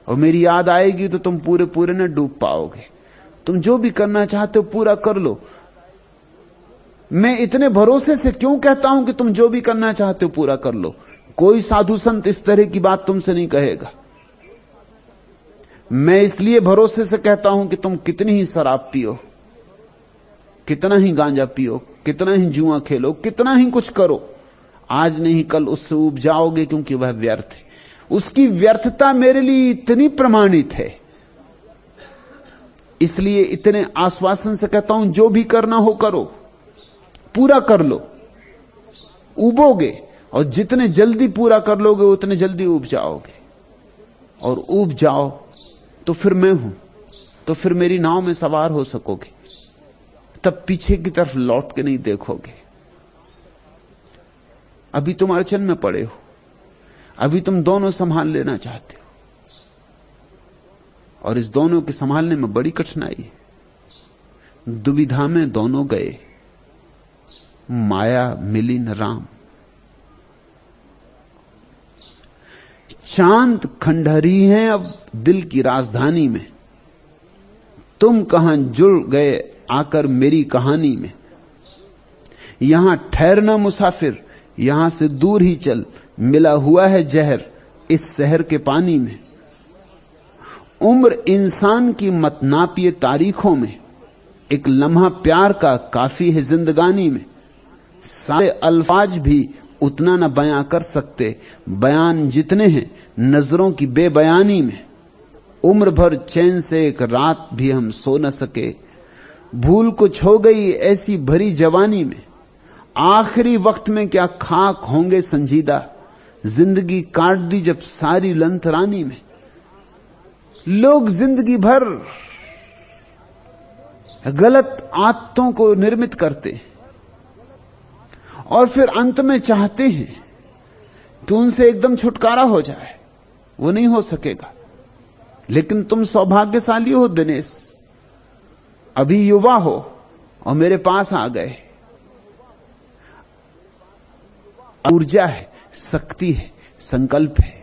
और मेरी याद आएगी तो तुम पूरे पूरे न डूब पाओगे। तुम जो भी करना चाहते हो पूरा कर लो। मैं इतने भरोसे से क्यों कहता हूं कि तुम जो भी करना चाहते हो पूरा कर लो? कोई साधु संत इस तरह की बात तुमसे नहीं कहेगा। मैं इसलिए भरोसे से कहता हूं कि तुम कितनी ही शराब पियो, कितना ही गांजा पियो, कितना ही जुआ खेलो, कितना ही कुछ करो, आज नहीं कल उससे उब जाओगे, क्योंकि वह व्यर्थ है। उसकी व्यर्थता मेरे लिए इतनी प्रमाणित है, इसलिए इतने आश्वासन से कहता हूं जो भी करना हो करो, पूरा कर लो, उबोगे, और जितने जल्दी पूरा कर लोगे उतने जल्दी उब जाओगे। और उब जाओ तो फिर मैं हूं, तो फिर मेरी नाव में सवार हो सकोगे, तब पीछे की तरफ लौट के नहीं देखोगे। अभी तुम अड़चन में पड़े हो, अभी तुम दोनों संभाल लेना चाहते हो, और इस दोनों के संभालने में बड़ी कठिनाई है। दुविधा में दोनों गए, माया मिली न राम। चांद खंडहरी हैं अब दिल की राजधानी में, तुम कहां जुड़ गए आकर मेरी कहानी में। यहां ठहरना मुसाफिर, यहां से दूर ही चल, मिला हुआ है जहर इस शहर के पानी में। उम्र इंसान की मत नापिए तारीखों में, एक लम्हा प्यार का काफी है जिंदगानी में। सारे अल्फाज भी उतना न बयां कर सकते, बयान जितने हैं नजरों की बेबयानी में। उम्र भर चैन से एक रात भी हम सो न सके, भूल कुछ हो गई ऐसी भरी जवानी में। आखिरी वक्त में क्या खाक होंगे संजीदा, जिंदगी काट दी जब सारी लंथरानी में। लोग जिंदगी भर गलत आदतों को निर्मित करते और फिर अंत में चाहते हैं कि उनसे एकदम छुटकारा हो जाए। वो नहीं हो सकेगा। लेकिन तुम सौभाग्यशाली हो दिनेश, अभी युवा हो और मेरे पास आ गए। ऊर्जा है, शक्ति है, संकल्प है।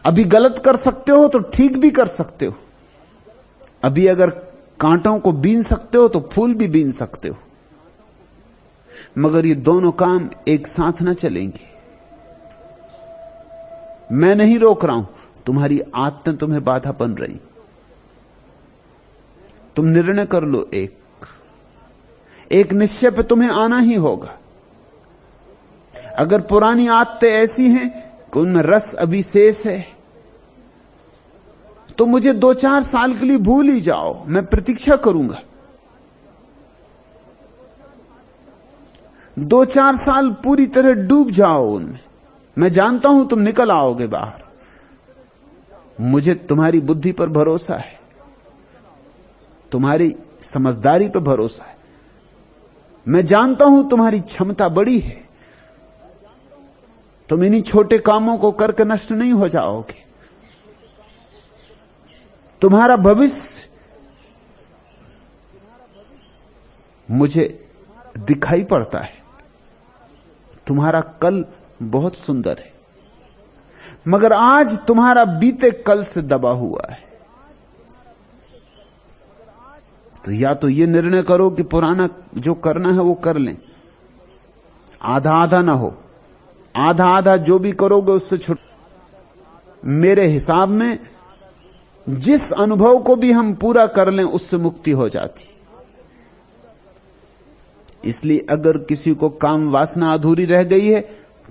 अभी गलत कर सकते हो तो ठीक भी कर सकते हो। अभी अगर कांटों को बीन सकते हो तो फूल भी बीन सकते हो। मगर ये दोनों काम एक साथ ना चलेंगे। मैं नहीं रोक रहा हूं, तुम्हारी आदतें तुम्हें बाधा बन रही। तुम निर्णय कर लो, एक निश्चय पे तुम्हें आना ही होगा। अगर पुरानी आदतें ऐसी हैं कि उनमें रस अभी शेष है, तो मुझे 2-4 साल के लिए भूल ही जाओ, मैं प्रतीक्षा करूंगा। 2-4 साल पूरी तरह डूब जाओ उनमें, मैं जानता हूं तुम निकल आओगे बाहर। मुझे तुम्हारी बुद्धि पर भरोसा है, तुम्हारी समझदारी पर भरोसा है। मैं जानता हूं तुम्हारी क्षमता बड़ी है, तुम इन्हीं छोटे कामों को करके नष्ट नहीं हो जाओगे। तुम्हारा भविष्य मुझे दिखाई पड़ता है, तुम्हारा कल बहुत सुंदर है, मगर आज तुम्हारा बीते कल से दबा हुआ है। तो या तो ये निर्णय करो कि पुराना जो करना है वो कर लें, आधा आधा ना हो, आधा आधा जो भी करोगे उससे छुट। मेरे हिसाब में जिस अनुभव को भी हम पूरा कर लें उससे मुक्ति हो जाती। इसलिए अगर किसी को काम वासना अधूरी रह गई है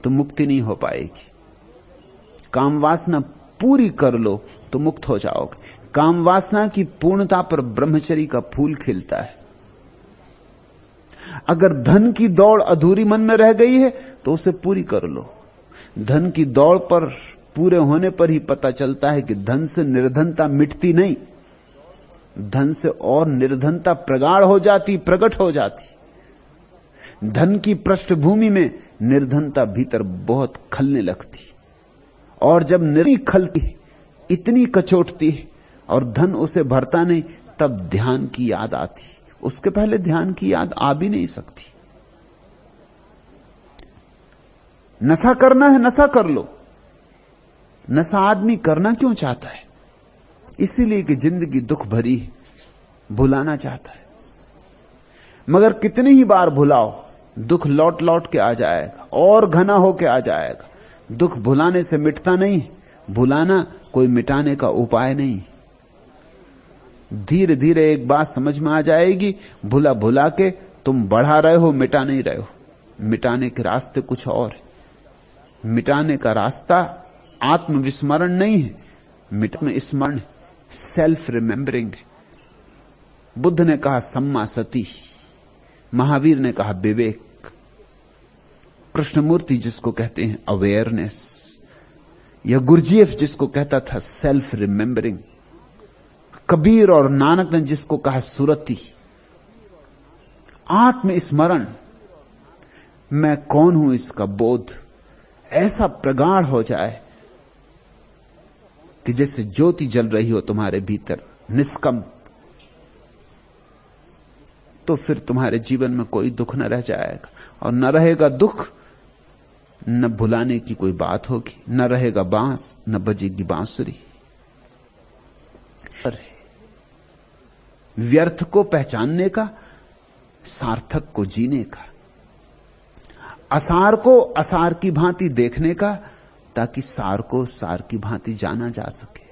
तो मुक्ति नहीं हो पाएगी। काम वासना पूरी कर लो तो मुक्त हो जाओगे। काम वासना की पूर्णता पर ब्रह्मचर्य का फूल खिलता है। अगर धन की दौड़ अधूरी मन में रह गई है तो उसे पूरी कर लो। धन की दौड़ पर पूरे होने पर ही पता चलता है कि धन से निर्धनता मिटती नहीं, धन से और निर्धनता प्रगाढ़ हो जाती, प्रकट हो जाती। धन की पृष्ठभूमि में निर्धनता भीतर बहुत खलने लगती, और जब निर्धन खलती इतनी कचोटती है और धन उसे भरता नहीं, तब ध्यान की याद आती। उसके पहले ध्यान की याद आ भी नहीं सकती। नशा करना है, नशा कर लो। नशा आदमी करना क्यों चाहता है? इसीलिए कि जिंदगी दुख भरी है, भुलाना चाहता है। मगर कितनी ही बार भुलाओ, दुख लौट लौट के आ जाएगा और घना होके आ जाएगा। दुख भुलाने से मिटता नहीं, भुलाना कोई मिटाने का उपाय नहीं। धीरे धीरे एक बात समझ में आ जाएगी, भुला भुला के तुम बढ़ा रहे हो, मिटा नहीं रहे हो। मिटाने के रास्ते कुछ और है। मिटाने का रास्ता आत्मविस्मरण नहीं है, मिटाने स्मरण, सेल्फ रिमेंबरिंग है। बुद्ध ने कहा सम्मा सती, महावीर ने कहा विवेक, कृष्णमूर्ति जिसको कहते हैं अवेयरनेस, या गुरजीएफ जिसको कहता था सेल्फ रिमेंबरिंग, कबीर और नानक ने जिसको कहा सुरति, आत्मस्मरण। मैं कौन हूं इसका बोध ऐसा प्रगाढ़ हो जाए कि जैसे ज्योति जल रही हो तुम्हारे भीतर निष्कंप, तो फिर तुम्हारे जीवन में कोई दुख न रह जाएगा। और न रहेगा दुख, न भुलाने की कोई बात होगी, न रहेगा बांस, न बजेगी बांसुरी। व्यर्थ को पहचानने का, सार्थक को जीने का, असार को असार की भांति देखने का, ताकि सार को सार की भांति जाना जा सके।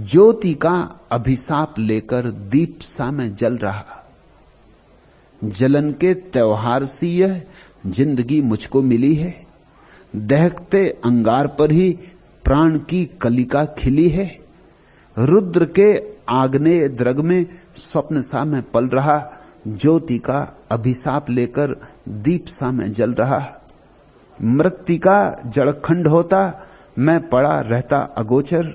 ज्योति का अभिशाप लेकर दीप सा में जल रहा, जलन के त्योहार सी यह जिंदगी मुझको मिली है। दहकते अंगार पर ही प्राण की कलिका खिली है। रुद्र के आग्नेय द्रग में स्वप्न सा में पल रहा, ज्योति का अभिशाप लेकर दीप सा में जल रहा। मृत्यु का जड़खंड होता, मैं पड़ा रहता अगोचर।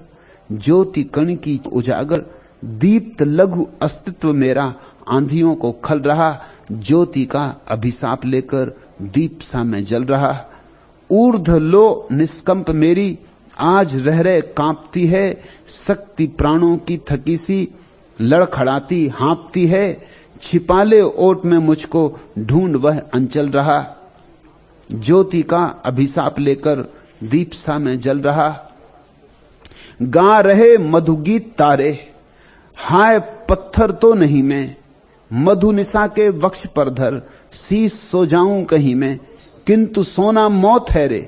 ज्योति कण की उजागर, दीप्त लघु अस्तित्व मेरा आंधियों को खल रहा। ज्योति का अभिशाप लेकर दीप सा में जल रहा। ऊर्ध्व लो निष्कंप मेरी आज रह रहे कांपती है। शक्ति प्राणों की थकी सी लड़खड़ाती हाँपती है। छिपाले ओट में मुझको ढूंढ वह अंचल रहा। ज्योति का अभिशाप लेकर दीप सा में जल रहा। गा रहे मधुगीत तारे, हाय पत्थर तो नहीं मैं। मधु निशा के वक्ष पर धर, शीश सो जाऊं कहीं मैं। किंतु सोना मौत है रे,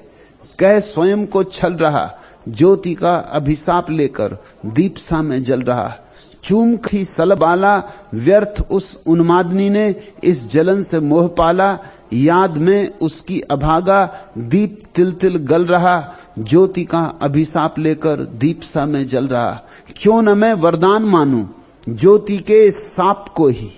कह स्वयं को छल रहा। ज्योति का अभिशाप लेकर दीप सा में जल रहा। चूम थी सलबाला व्यर्थ उस उन्मादनी ने, इस जलन से मोह पाला। याद में उसकी अभागा दीप तिल तिल गल रहा। ज्योति का अभिशाप लेकर दीप सा में जल रहा। क्यों न मैं वरदान मानूं ज्योति के साप को ही,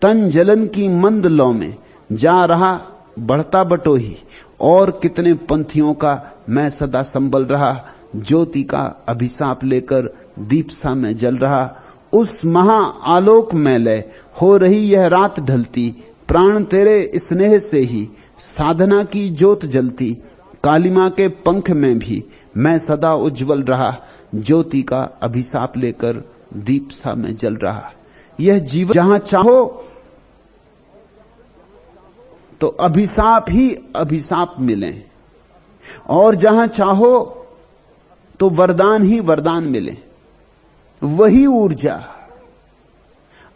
तन जलन की मंद लौ में जा रहा बढ़ता बटोही। और कितने पंथियों का मैं सदा संभल रहा। ज्योति का अभिशाप लेकर दीप सा में जल रहा। उस महा आलोक में लय हो रही यह रात ढलती। प्राण तेरे स्नेह से ही साधना की ज्योत जलती। कालिमा के पंख में भी मैं सदा उज्जवल रहा। ज्योति का अभिशाप लेकर दीप सा में जल रहा। यह जीवन जहां चाहो तो अभिशाप ही अभिशाप मिले, और जहां चाहो तो वरदान ही वरदान मिले। वही ऊर्जा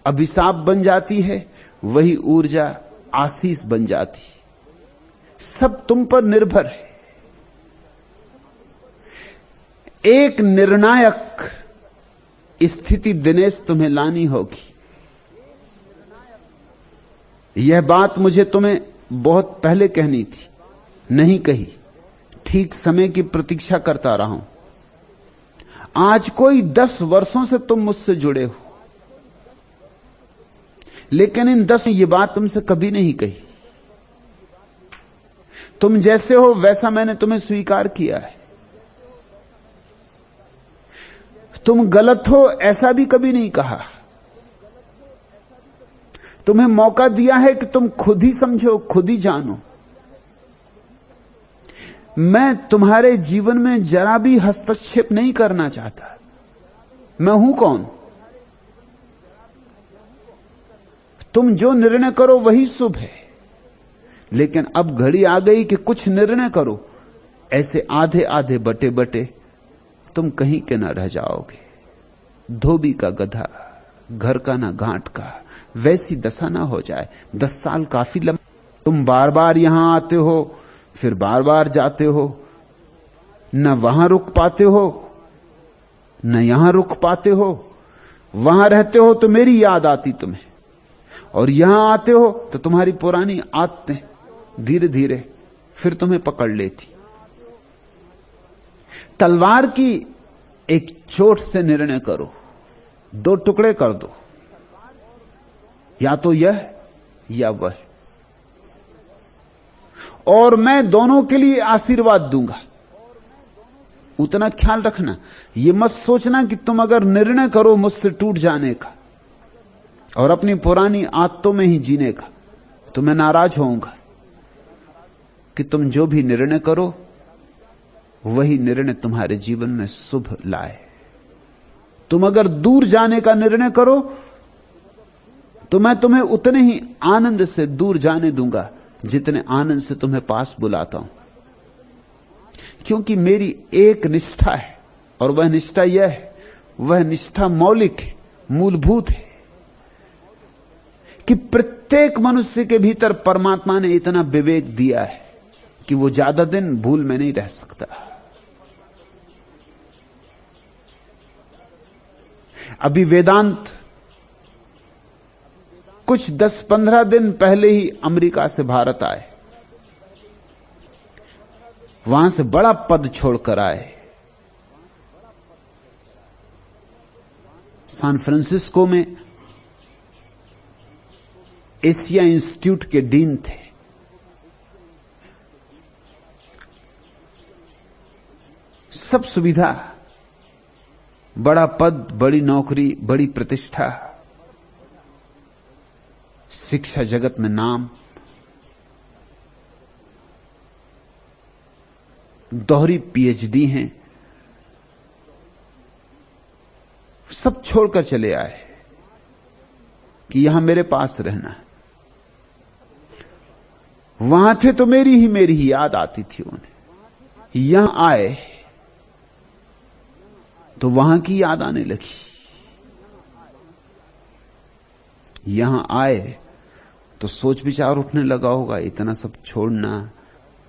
अभिशाप बन जाती है, वही ऊर्जा आशीष बन जाती है। सब तुम पर निर्भर है। एक निर्णायक स्थिति दिनेश तुम्हें लानी होगी। यह बात मुझे तुम्हें बहुत पहले कहनी थी, नहीं कही। ठीक समय की प्रतीक्षा करता रहा हूं। आज कोई 10 वर्षों से तुम मुझसे जुड़े हो, लेकिन इन 10 ये बात तुमसे कभी नहीं कही। तुम जैसे हो वैसा मैंने तुम्हें स्वीकार किया है। तुम गलत हो ऐसा भी कभी नहीं कहा। तुम्हें मौका दिया है कि तुम खुद ही समझो, खुद ही जानो। मैं तुम्हारे जीवन में जरा भी हस्तक्षेप नहीं करना चाहता। मैं हूं कौन? तुम जो निर्णय करो वही शुभ है, लेकिन अब घड़ी आ गई कि कुछ निर्णय करो। ऐसे आधे आधे बटे बटे तुम कहीं के ना रह जाओगे। धोबी का गधा, घर का ना घाट का, वैसी दशा ना हो जाए। 10 साल काफी लंबा। तुम बार बार यहां आते हो, फिर बार बार जाते हो, न वहां रुक पाते हो न यहां रुक पाते हो। वहां रहते हो तो मेरी याद आती तुम्हें, और यहां आते हो तो तुम्हारी पुरानी आदतें धीरे धीरे फिर तुम्हें पकड़ लेती। तलवार की एक चोट से निर्णय करो, 2 टुकड़े कर दो, या तो यह या वह, और मैं दोनों के लिए आशीर्वाद दूंगा। उतना ख्याल रखना, यह मत सोचना कि तुम अगर निर्णय करो मुझसे टूट जाने का और अपनी पुरानी आदतों में ही जीने का, तो मैं नाराज होऊंगा। कि तुम जो भी निर्णय करो वही निर्णय तुम्हारे जीवन में शुभ लाए। तुम अगर दूर जाने का निर्णय करो तो मैं तुम्हें उतने ही आनंद से दूर जाने दूंगा जितने आनंद से तुम्हें पास बुलाता हूं। क्योंकि मेरी एक निष्ठा है, और वह निष्ठा यह है, वह निष्ठा मौलिक है, मूलभूत है, कि प्रत्येक मनुष्य के भीतर परमात्मा ने इतना विवेक दिया है कि वो ज्यादा दिन भूल में नहीं रह सकता। अभी वेदांत कुछ 10-15 दिन पहले ही अमेरिका से भारत आए। वहां से बड़ा पद छोड़कर आए। सैन फ्रांसिस्को में एशिया इंस्टीट्यूट के डीन थे। सब सुविधा, बड़ा पद, बड़ी नौकरी, बड़ी प्रतिष्ठा, शिक्षा जगत में नाम, दोहरी पीएचडी हैं। सब छोड़कर चले आए कि यहां मेरे पास रहना है। वहां थे तो मेरी ही याद आती थी उन्हें। यहां आए तो वहां की याद आने लगी। यहां आए तो सोच विचार उठने लगा होगा, इतना सब छोड़ना,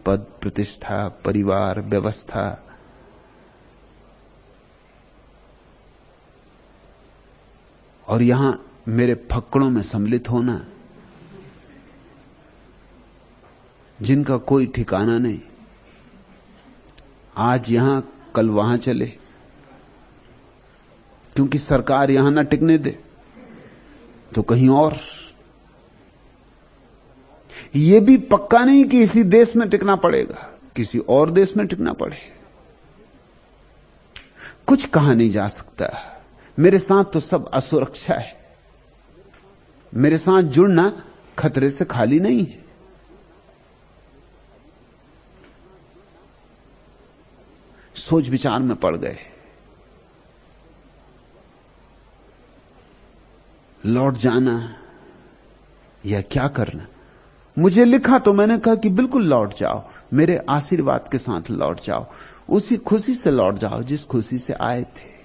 पद प्रतिष्ठा, परिवार, व्यवस्था, और यहां मेरे फक्कड़ों में सम्मिलित होना, जिनका कोई ठिकाना नहीं, आज यहां कल वहां चले, क्योंकि सरकार यहां ना टिकने दे तो कहीं और। यह भी पक्का नहीं कि इसी देश में टिकना पड़ेगा, किसी और देश में टिकना पड़ेगा। कुछ कहा नहीं जा सकता। मेरे साथ तो सब असुरक्षा है। मेरे साथ जुड़ना खतरे से खाली नहीं है। सोच विचार में पड़ गए। लौट जाना या क्या करना? मुझे लिखा तो मैंने कहा कि बिल्कुल लौट जाओ, मेरे आशीर्वाद के साथ लौट जाओ, उसी खुशी से लौट जाओ जिस खुशी से आए थे।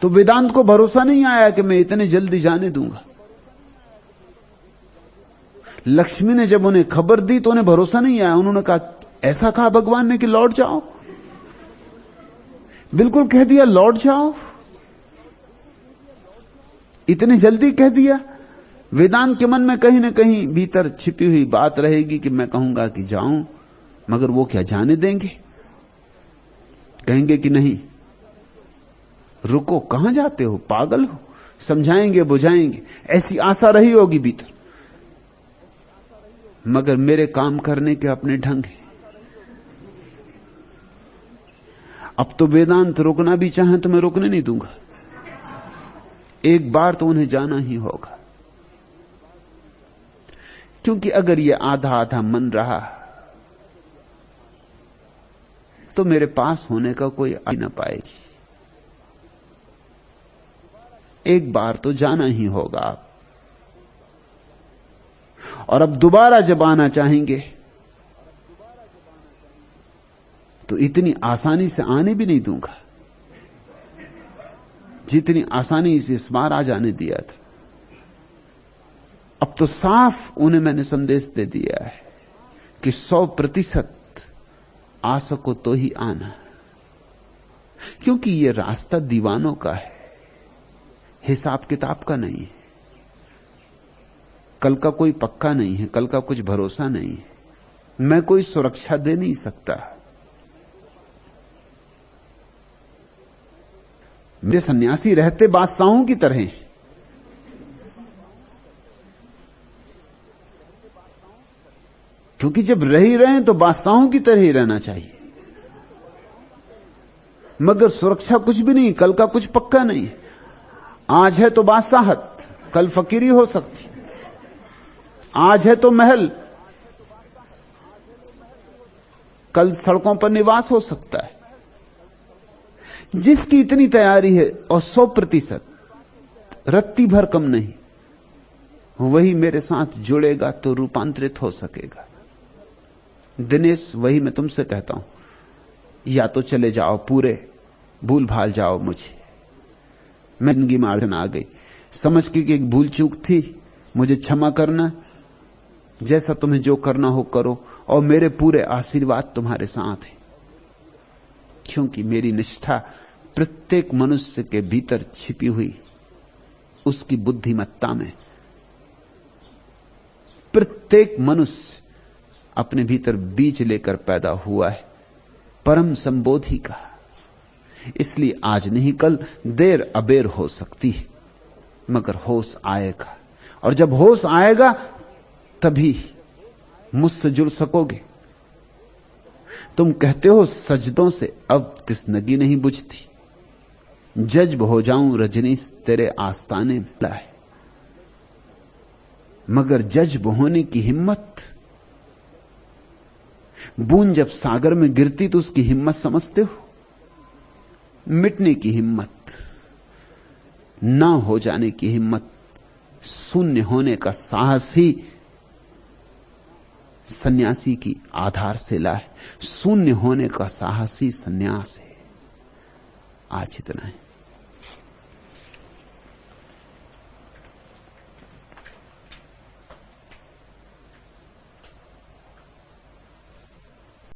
तो वेदांत को भरोसा नहीं आया कि मैं इतने जल्दी जाने दूंगा। लक्ष्मी ने जब उन्हें खबर दी तो उन्हें भरोसा नहीं आया। उन्होंने कहा, ऐसा कहा भगवान ने कि लौट जाओ? बिल्कुल कह दिया लौट जाओ, इतनी जल्दी कह दिया। वेदांत के मन में कहीं ना कहीं भीतर छिपी हुई बात रहेगी कि मैं कहूंगा कि जाऊं, मगर वो क्या जाने देंगे? कहेंगे कि नहीं, रुको, कहां जाते हो, पागल हो, समझाएंगे बुझाएंगे, ऐसी आशा रही होगी भीतर। मगर मेरे काम करने के अपने ढंग हैं। अब तो वेदांत रुकना भी चाहे तो मैं रुकने नहीं दूंगा। एक बार तो उन्हें जाना ही होगा, क्योंकि अगर ये आधा आधा मन रहा तो मेरे पास होने का कोई आ ना पाएगी। एक बार तो जाना ही होगा आप। और अब दोबारा जब आना चाहेंगे तो इतनी आसानी से आने भी नहीं दूंगा जितनी आसानी से इस बार आ जाने दिया था। अब तो साफ उन्हें मैंने संदेश दे दिया है कि 100% आ सको तो ही आना, क्योंकि यह रास्ता दीवानों का है, हिसाब किताब का नहीं है। कल का कोई पक्का नहीं है, कल का कुछ भरोसा नहीं है। मैं कोई सुरक्षा दे नहीं सकता। मेरे सन्यासी रहते बादशाहों की तरह, क्योंकि जब रह ही रहे हैं तो बादशाहों की तरह ही रहना चाहिए। मगर सुरक्षा कुछ भी नहीं, कल का कुछ पक्का नहीं। आज है तो बादशाहत, कल फकीरी हो सकती। आज है तो महल, कल सड़कों पर निवास हो सकता है। जिसकी इतनी तैयारी है और 100% रत्ती भर कम नहीं, वही मेरे साथ जुड़ेगा तो रूपांतरित हो सकेगा। दिनेश, वही मैं तुमसे कहता हूं, या तो चले जाओ, पूरे भूल भाल जाओ मुझे। मैं जिंदगी में अड़चन आ गई, समझ के कि एक भूल चूक थी, मुझे क्षमा करना, जैसा तुम्हें जो करना हो करो, और मेरे पूरे आशीर्वाद तुम्हारे साथ हैं, क्योंकि मेरी निष्ठा प्रत्येक मनुष्य के भीतर छिपी हुई उसकी बुद्धिमत्ता में। प्रत्येक मनुष्य अपने भीतर बीज लेकर पैदा हुआ है, परम संबोधि का। इसलिए आज नहीं कल देर अबेर हो सकती है, मगर होश आएगा, और जब होश आएगा तभी मुझसे जुड़ सकोगे। तुम कहते हो सजदों से अब तिसनगी नहीं बुझती, जज्ब हो जाऊं रजनी तेरे आस्ताने लाए। मगर जज्ब होने की हिम्मत, बूंद जब सागर में गिरती तो उसकी हिम्मत समझते हो? मिटने की हिम्मत, ना हो जाने की हिम्मत, शून्य होने का साहस ही सन्यासी की आधारशिला है। शून्य होने का साहस ही सन्यास है। आज इतना है।